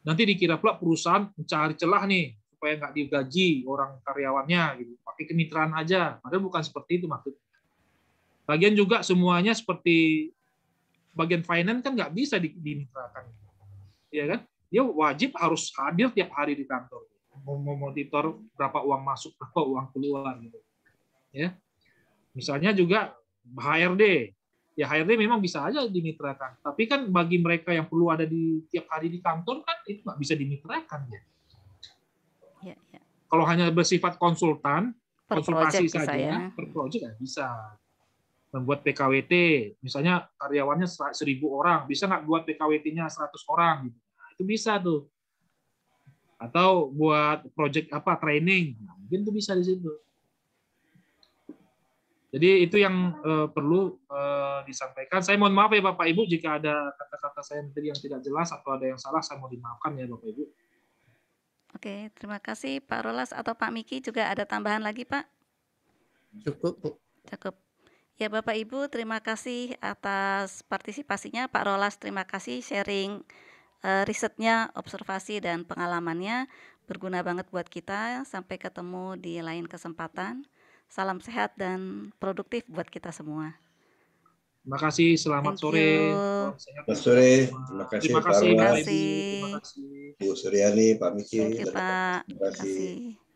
Nanti dikira pula perusahaan mencari celah nih supaya nggak digaji orang karyawannya gitu, pakai kemitraan aja. Padahal bukan seperti itu maksudnya. Bagian juga semuanya seperti bagian finance kan nggak bisa dimitrakan, ya kan? Dia wajib harus hadir tiap hari di kantor, memonitor berapa uang masuk, berapa uang keluar gitu. Ya, misalnya juga HRD, ya HRD memang bisa aja dimitrakan, tapi kan bagi mereka yang perlu ada di tiap hari di kantor kan itu nggak bisa dimitrakan ya. Kalau hanya bersifat konsultan, konsultasi saja, per project nggak bisa. Membuat PKWT, misalnya karyawannya 1.000 orang, bisa nggak buat PKWT-nya 100 orang gitu. Nah, itu bisa tuh. Atau buat project training, nah, mungkin itu bisa di situ. Jadi itu yang perlu disampaikan. Saya mohon maaf ya Bapak Ibu jika ada kata-kata saya yang tidak jelas atau ada yang salah, saya mau dimaafkan ya Bapak Ibu. Oke, terima kasih Pak Rolas atau Pak Miki, juga ada tambahan lagi Pak? Cukup Bu. Cukup. Ya Bapak Ibu, terima kasih atas partisipasinya. Pak Rolas, terima kasih sharing risetnya, observasi dan pengalamannya. Berguna banget buat kita. Sampai ketemu di lain kesempatan. Salam sehat dan produktif buat kita semua. Terima kasih, selamat sore. Selamat sore. Terima kasih. Terima kasih. Bu Suryani, Pak Miki. Thank you, Pak. Terima kasih. Terima kasih.